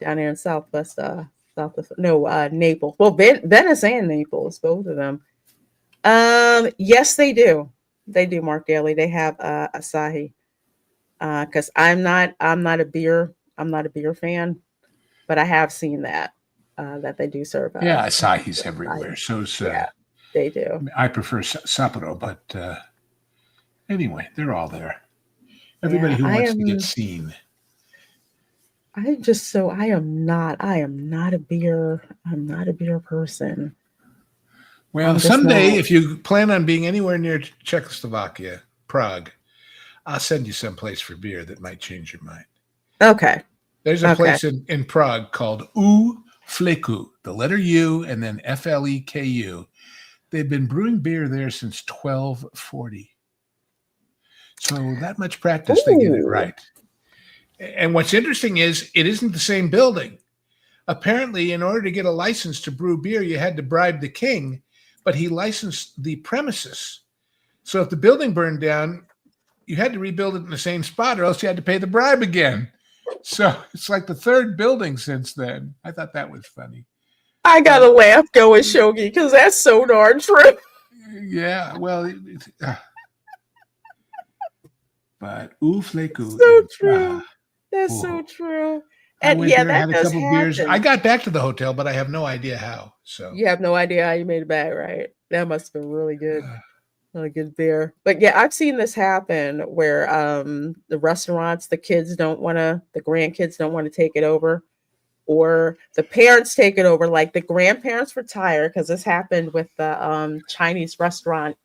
down there in Naples. Well, Venice and Naples, both of them. Yes, they do. They do Mark Daly. They have Asahi. Because I'm not a beer fan, but I have seen that they do serve. Yeah, Asahi's everywhere. So's yeah, they do. I prefer Sapporo, but anyway, they're all there. Everybody who wants to get seen. I am not a beer. I'm not a beer person. Well, someday, if you plan on being anywhere near Czechoslovakia, Prague, I'll send you someplace for beer that might change your mind. Okay. There's a place in Prague called U Fleku, the letter U and then Fleku. They've been brewing beer there since 1240. So that much practice, they get it right. And what's interesting is it isn't the same building. Apparently, in order to get a license to brew beer, you had to bribe the king, but he licensed the premises. So if the building burned down, you had to rebuild it in the same spot or else you had to pay the bribe again. So it's like the third building since then. I thought that was funny. I got a laugh going, Shogi, because that's so darn true. Yeah, well, but Ufleku. So true. That's so true. And that had a couple beers. I got back to the hotel, but I have no idea how. So you have no idea how you made it back, right? That must have been really good. Really good beer. But yeah, I've seen this happen where the restaurants, the grandkids don't want to take it over, or the parents take it over. Like the grandparents retire, because this happened with the Chinese restaurant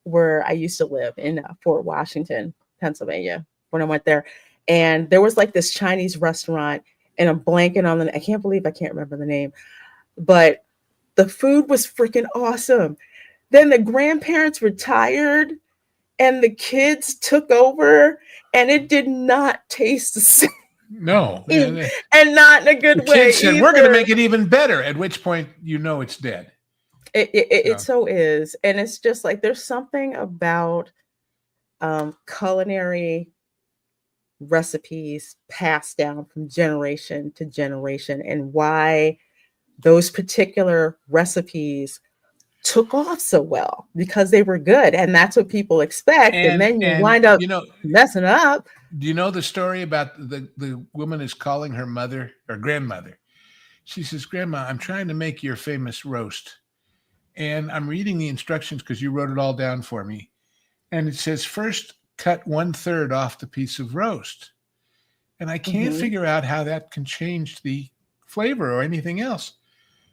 where I used to live in Fort Washington, Pennsylvania, when I went there. And there was like this Chinese restaurant, and I'm blanking on I can't believe I can't remember the name, but the food was freaking awesome. Then the grandparents retired and the kids took over, and it did not taste the same. No. And not in a good way. Kids said, we're going to make it even better, at which point it's dead. It so is. And it's just like there's something about culinary recipes passed down from generation to generation, and why those particular recipes took off so well, because they were good, and that's what people expect, and then you wind up messing up. Do you know the story about the woman is calling her mother or grandmother? She says, Grandma, I'm trying to make your famous roast, and I'm reading the instructions because you wrote it all down for me, and it says first cut 1/3 off the piece of roast, and I can't figure out how that can change the flavor or anything else.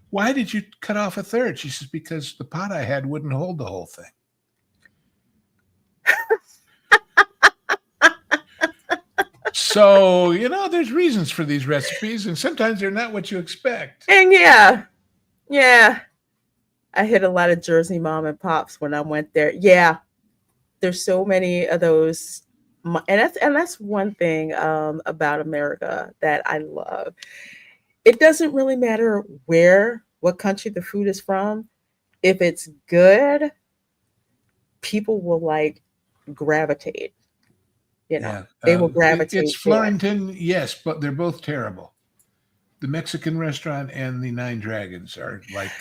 Why did you cut off 1/3? She says, because the pot I had wouldn't hold the whole thing. So, there's reasons for these recipes, and sometimes they're not what you expect. And yeah. I hit a lot of Jersey mom and pops when I went there. Yeah. There's so many of those. And that's one thing about America that I love. It doesn't really matter what country the food is from. If it's good, people will gravitate. They will gravitate. It's Florentine, yes, but they're both terrible. The Mexican restaurant and the Nine Dragons are like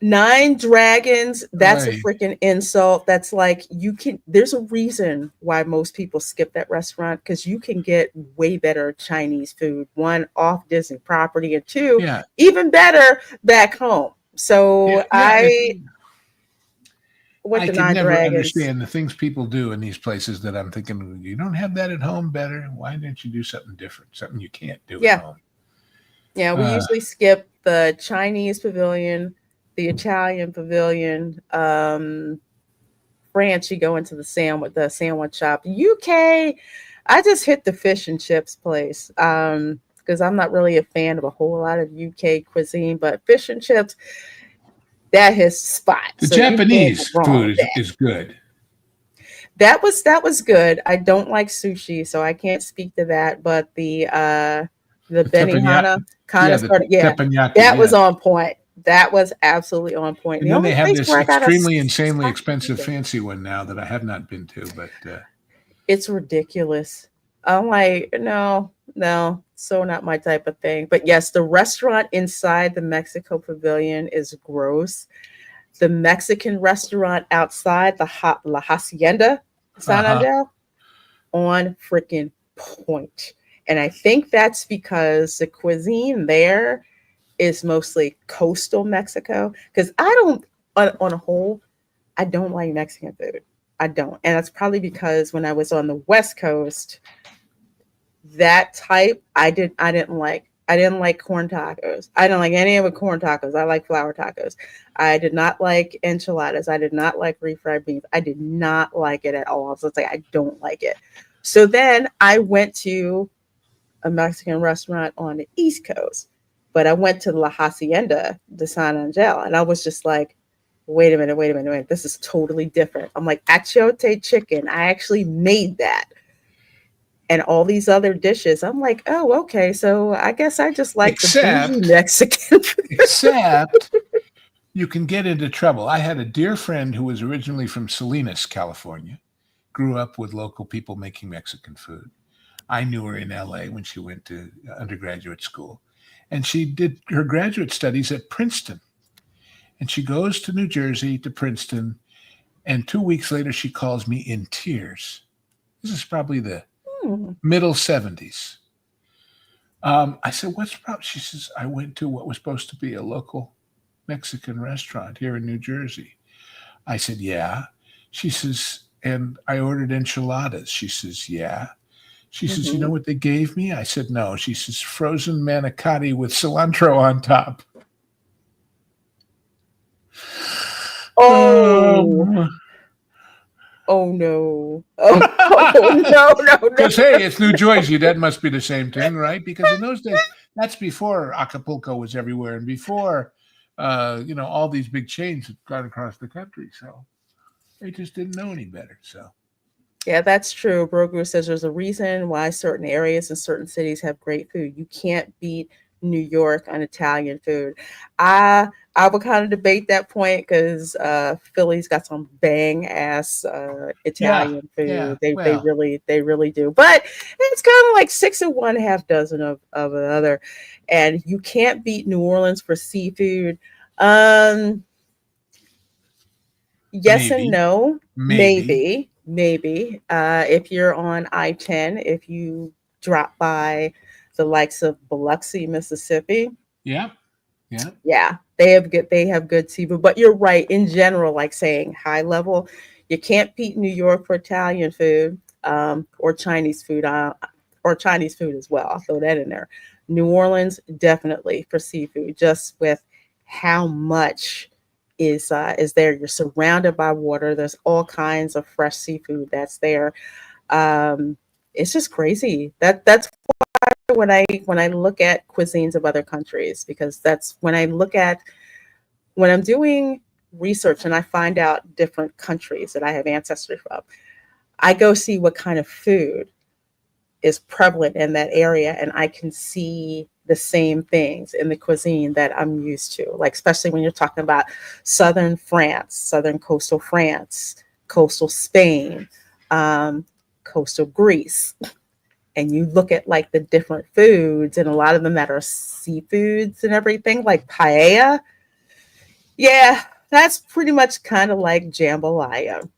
Nine Dragons. That's a freaking insult. That's like there's a reason why most people skip that restaurant, because you can get way better Chinese food. One, off Disney property, and two, even better back home. So I can never understand the things people do in these places that I'm thinking, you don't have that at home better. Why didn't you do something different? Something you can't do at home. Yeah, we usually skip the Chinese pavilion, the Italian pavilion. France, you go into the sandwich shop. UK, I just hit the fish and chips place because I'm not really a fan of a whole lot of UK cuisine, but fish and chips, that his spot. The Japanese food is good. That was good. I don't like sushi, so I can't speak to that. But the Benihana that was on point. That was absolutely on point. And then they have this extremely insanely expensive fancy one now that I have not been to, but it's ridiculous. I'm like, no, so not my type of thing. But yes, the restaurant inside the Mexico Pavilion is gross. the Mexican restaurant outside La Hacienda San Angel on freaking point. And I think that's because the cuisine there is mostly coastal Mexico. Because I don't, on a whole, I don't like Mexican food. I don't. And that's probably because when I was on the West Coast, that type I didn't like. I didn't like corn tacos. I didn't like any of the corn tacos. I like flour tacos. I did not like enchiladas. I did not like refried beans. I did not like it at all. So it's like I don't like it. So then I went to a Mexican restaurant on the East Coast, but I went to La Hacienda de San Angel, and I was just like, wait a minute. This is totally different. I'm like, achiote chicken. I actually made that. And all these other dishes. I'm like, oh, okay. So I guess I just like the bougie Mexican. Except you can get into trouble. I had a dear friend who was originally from Salinas, California, grew up with local people making Mexican food. I knew her in LA when she went to undergraduate school. And she did her graduate studies at Princeton. And she goes to New Jersey, to Princeton. And 2 weeks later, she calls me in tears. This is probably the middle 70s. I said, what's the problem? She says, I went to what was supposed to be a local Mexican restaurant here in New Jersey. I said, yeah. She says, and I ordered enchiladas. She says, yeah. She says, you know what they gave me? I said, no. She says, frozen manicotti with cilantro on top. Oh no. No. Because, hey, it's New Jersey. That must be the same thing, right? Because in those days, that's before Acapulco was everywhere and before, all these big chains had gone across the country. So they just didn't know any better. So. Yeah, that's true. Brogu says there's a reason why certain areas and certain cities have great food. You can't beat New York on Italian food. I would kind of debate that point because Philly's got some bang ass Italian food. Yeah, they really do. But it's kind of like 6 of one, half dozen of another. And you can't beat New Orleans for seafood. Yes and no. Maybe. If you're on I-10, if you drop by the likes of Biloxi, Mississippi. Yeah. They have good seafood. But you're right. In general, like saying high level, you can't beat New York for Italian food, or Chinese food, as well. I'll throw that in there. New Orleans, definitely for seafood, just with how much is there. You're surrounded by water. There's all kinds of fresh seafood that's there. It's just crazy. That's why when I look at cuisines of other countries, because that's when I'm doing research and I find out different countries that I have ancestry from, I go see what kind of food is prevalent in that area, and I can see the same things in the cuisine that I'm used to, like especially when you're talking about southern France, southern coastal France, coastal Spain, coastal Greece, and you look at like the different foods, and a lot of them that are seafoods and everything, like paella. Yeah, that's pretty much kind of like jambalaya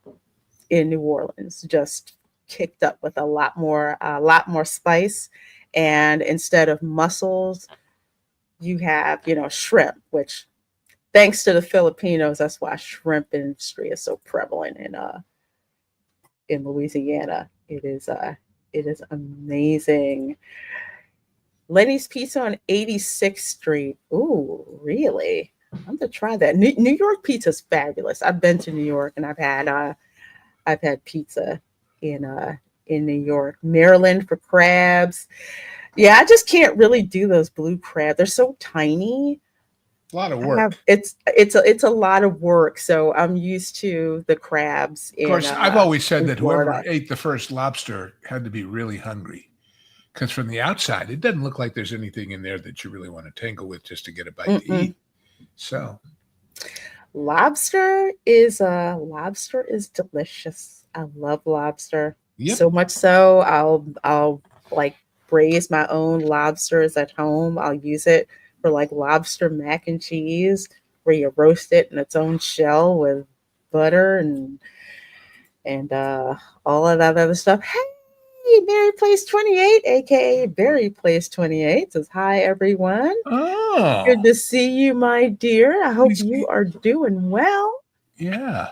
in New Orleans, just kicked up with a lot more spice. And instead of mussels, you have, shrimp, which thanks to the Filipinos, that's why shrimp industry is so prevalent in Louisiana. It is amazing. Lenny's Pizza on 86th Street. Ooh, really? I'm gonna try that. New York pizza is fabulous. I've been to New York and I've had pizza in New York. Maryland for crabs. Yeah, I just can't really do those blue crab. They're so tiny. A lot of work. It's a lot of work. So I'm used to the crabs. Of course, I've always said that Florida. whoever ate the first lobster had to be really hungry, because from the outside, it doesn't look like there's anything in there that you really want to tangle with just to get a bite to eat. So, lobster is delicious. I love lobster. Yep. So much so I'll like braise my own lobsters at home. I'll use it for like lobster mac and cheese, where you roast it in its own shell with butter and all of that other stuff. Hey, Mary Place 28, aka Berry Place 28 says hi everyone. Oh, Good to see you, my dear. I hope He's- you are doing well. yeah.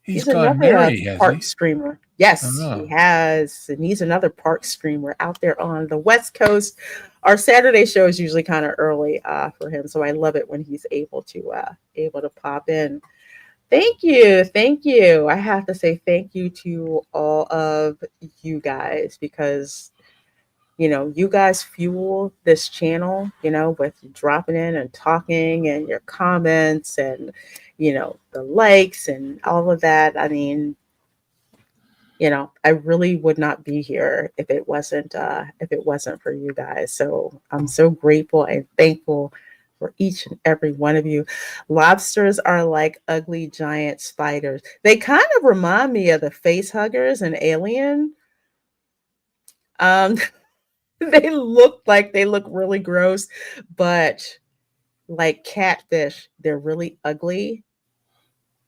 He's He's gone another Mary, has park he? streamer. Yes, Oh. he has. And he's another park streamer out there on the West Coast. Our Saturday show is usually kind of early for him. So I love it when he's able to pop in. Thank you. Thank you. I have to say thank you to all of you guys because you guys fuel this channel, with dropping in and talking and your comments and, the likes and all of that. I mean, I really would not be here if it wasn't for you guys. So I'm so grateful and thankful for each and every one of you. Lobsters are like ugly giant spiders. They kind of remind me of the face huggers in Alien. They look really gross, but like catfish, they're really ugly.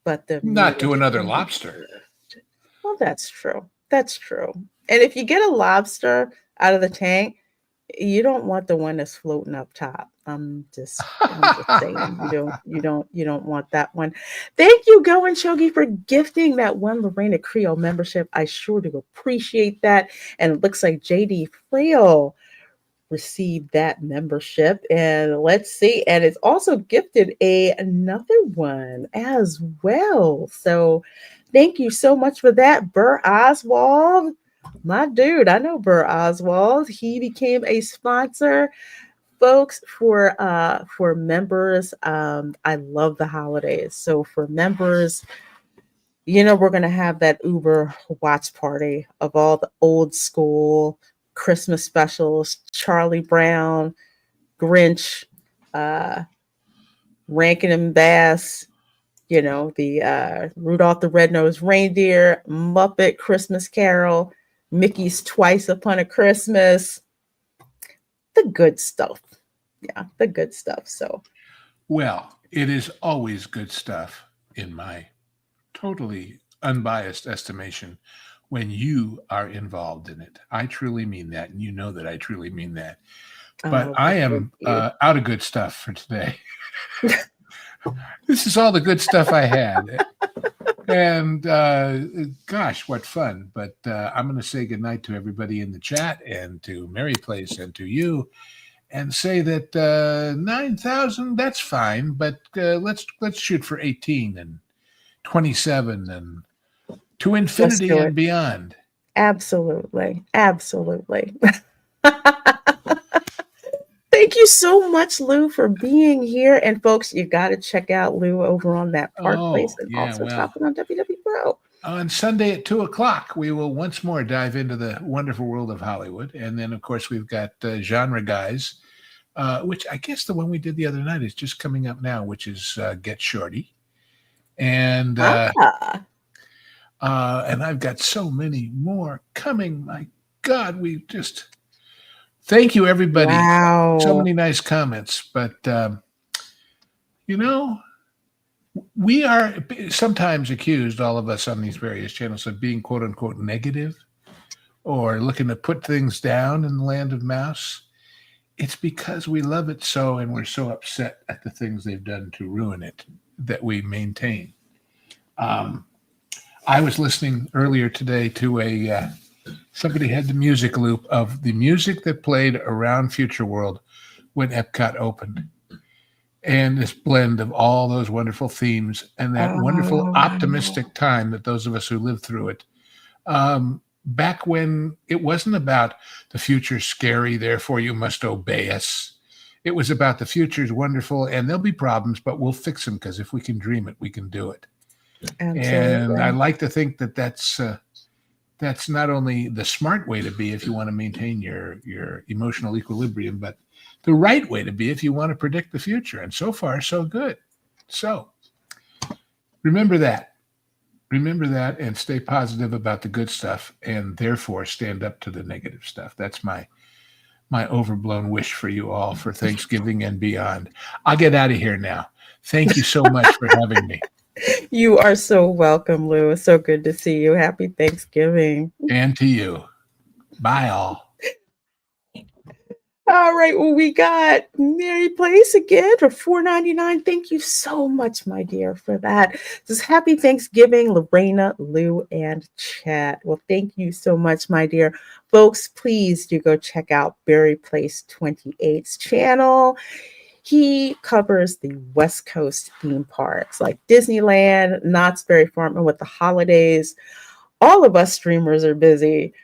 But the Not meat to is another really lobster. good. Well, that's true. That's true. And if you get a lobster out of the tank, you don't want the one that's floating up top. I'm just saying you don't want that one. Thank you, Go and Shogi, for gifting that one Reina Creole membership. I sure do appreciate that. And it looks like JD Frail received that membership. And let's see. And it's also gifted another one as well. So thank you so much for that, Burr Oswald. My dude, I know Burr Oswald. He became a sponsor, folks. For members. I love the holidays. So for members, we're gonna have that Uber watch party of all the old school Christmas specials: Charlie Brown, Grinch, Rankin and Bass. The Rudolph the Red-Nosed Reindeer, Muppet Christmas Carol, Mickey's Twice Upon a Christmas, the good stuff. Yeah, the good stuff. So, Well, it is always good stuff in my totally unbiased estimation when you are involved in it. I truly mean that, and you know that I truly mean that. But I am out of good stuff for today. This is all the good stuff I had. And gosh, what fun. But I'm going to say goodnight to everybody in the chat and to Mary Place and to you and say that 9,000, that's fine. But let's shoot for 18 and 27 and to infinity and beyond. Absolutely. Absolutely. Thank you so much, Lou, for being here. And folks, you got to check out Lou over on that Park Place and also topping on WW Pro. On Sunday at 2:00, we will once more dive into the wonderful world of Hollywood. And then, of course, we've got Genre Guys, which I guess the one we did the other night is just coming up now, which is Get Shorty. And and I've got so many more coming. My God, we just... Thank you, everybody. Wow. So many nice comments. But, we are sometimes accused, all of us on these various channels, of being quote unquote negative or looking to put things down in the land of mouse. It's because we love it so and we're so upset at the things they've done to ruin it that we maintain. I was listening earlier today to somebody had the music loop of the music that played around Future World when Epcot opened. And this blend of all those wonderful themes and that wonderful optimistic time that those of us who lived through it, back when it wasn't about the future's scary, therefore you must obey us. It was about the future's wonderful and there'll be problems, but we'll fix them because if we can dream it, we can do it. Absolutely. And I like to think that that's not only the smart way to be if you want to maintain your emotional equilibrium, but the right way to be if you want to predict the future. And so far, so good. So remember that. Remember that and stay positive about the good stuff and therefore stand up to the negative stuff. That's my overblown wish for you all for Thanksgiving and beyond. I'll get out of here now. Thank you so much for having me. You are so welcome, Lou. It's so good to see you. Happy Thanksgiving. And to you. Bye, all. All right, well, we got Mary Place again for $4.99. Thank you so much, my dear, for that. Just happy Thanksgiving, Lorena, Lou, and Chat. Well, thank you so much, my dear. Folks, please do go check out Barry Place 28's channel. He covers the West Coast theme parks like Disneyland, Knott's Berry Farm, and with the holidays, all of us streamers are busy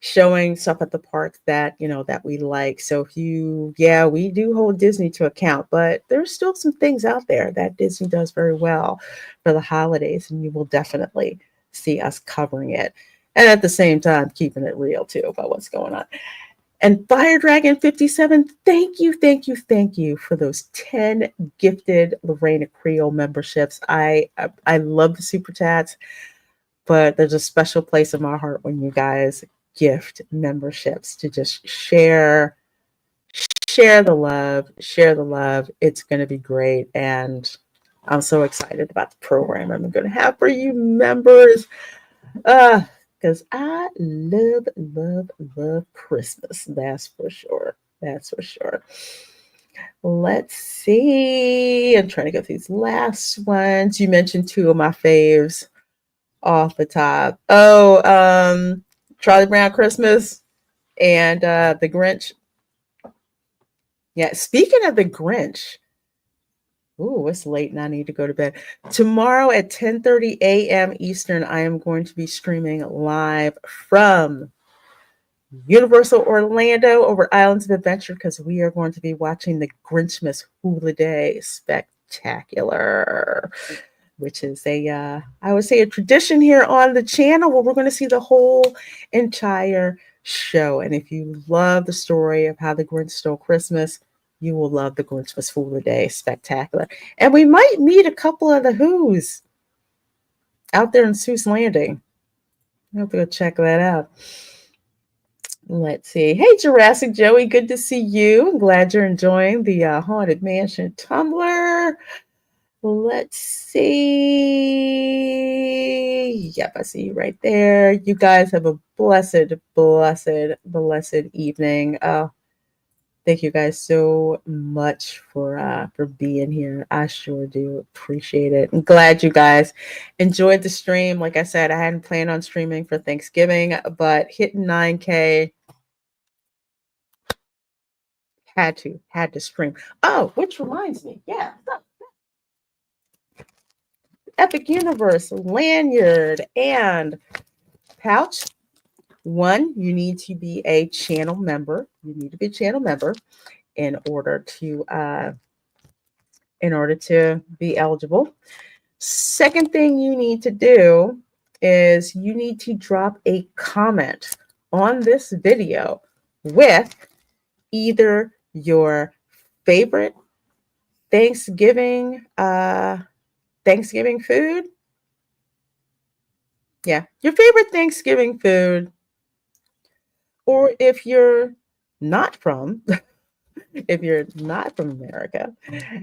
showing stuff at the park that that we like. So if we do hold Disney to account, but there's still some things out there that Disney does very well for the holidays, and you will definitely see us covering it, and at the same time keeping it real too about what's going on. And Fire Dragon 57, thank you for those 10 gifted Reina Creole memberships. I love the super chats, but there's a special place in my heart when you guys gift memberships to just share the love. It's going to be great, and I'm so excited about the program I'm going to have for you members, because I love Christmas. That's for sure. Let's see, I'm trying to get these last ones. You mentioned two of my faves off the top. Charlie Brown Christmas and The Grinch. Yeah, speaking of The Grinch, it's late and I need to go to bed. Tomorrow at 10:30 a.m. Eastern, I am going to be streaming live from Universal Orlando over Islands of Adventure, because we are going to be watching the Grinchmas Hula Day Spectacular, which is I would say a tradition here on the channel where we're going to see the whole entire show. And if you love the story of how the Grinch stole Christmas, you will love the Grinchmas Hula Day Spectacular. And we might meet a couple of the Who's out there in Seuss Landing. I'll have to go check that out. Let's see. Hey, Jurassic Joey, good to see you. I'm glad you're enjoying the Haunted Mansion Tumblr. Let's see. Yep, I see you right there. You guys have a blessed evening. Thank you guys so much for being here. I sure do appreciate it. I'm glad you guys enjoyed the stream. Like I said, I hadn't planned on streaming for Thanksgiving, but hitting 9K, had to stream. Oh, which reminds me, Epic Universe lanyard and pouch. One, you need to be a channel member. In order to be eligible. Second thing you need to do is you need to drop a comment on this video with either your favorite Thanksgiving food. Yeah, your favorite Thanksgiving food. Or if you're not from America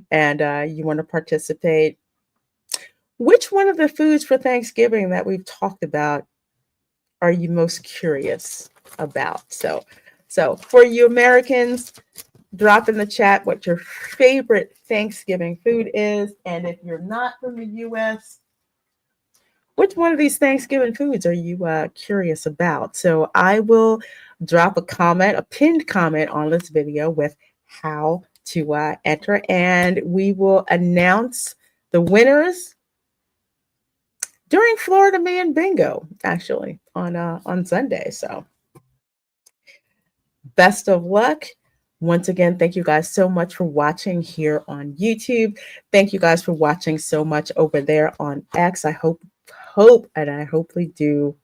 and you want to participate, which one of the foods for Thanksgiving that we've talked about are you most curious about? So for you Americans, drop in the chat what your favorite Thanksgiving food is. And if you're not from the US, which one of these Thanksgiving foods are you curious about? So I will drop a pinned comment on this video with how to enter, and we will announce the winners during Florida Man Bingo, actually, on Sunday. So best of luck. Once again, thank you guys so much for watching here on YouTube. Thank you guys for watching so much over there on X. I hope and I hopefully do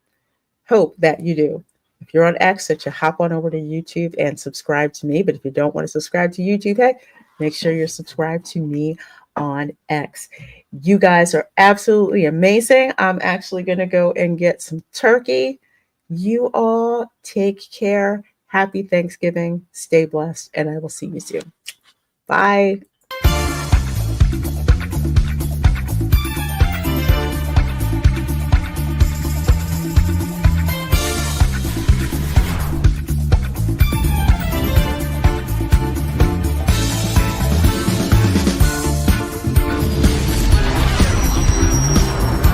hope that you do. If you're on X, that you hop on over to YouTube and subscribe to me. But if you don't want to subscribe to YouTube, hey, make sure you're subscribed to me on X. You guys are absolutely amazing. I'm actually going to go and get some turkey. You all take care. Happy Thanksgiving. Stay blessed, and I will see you soon. Bye.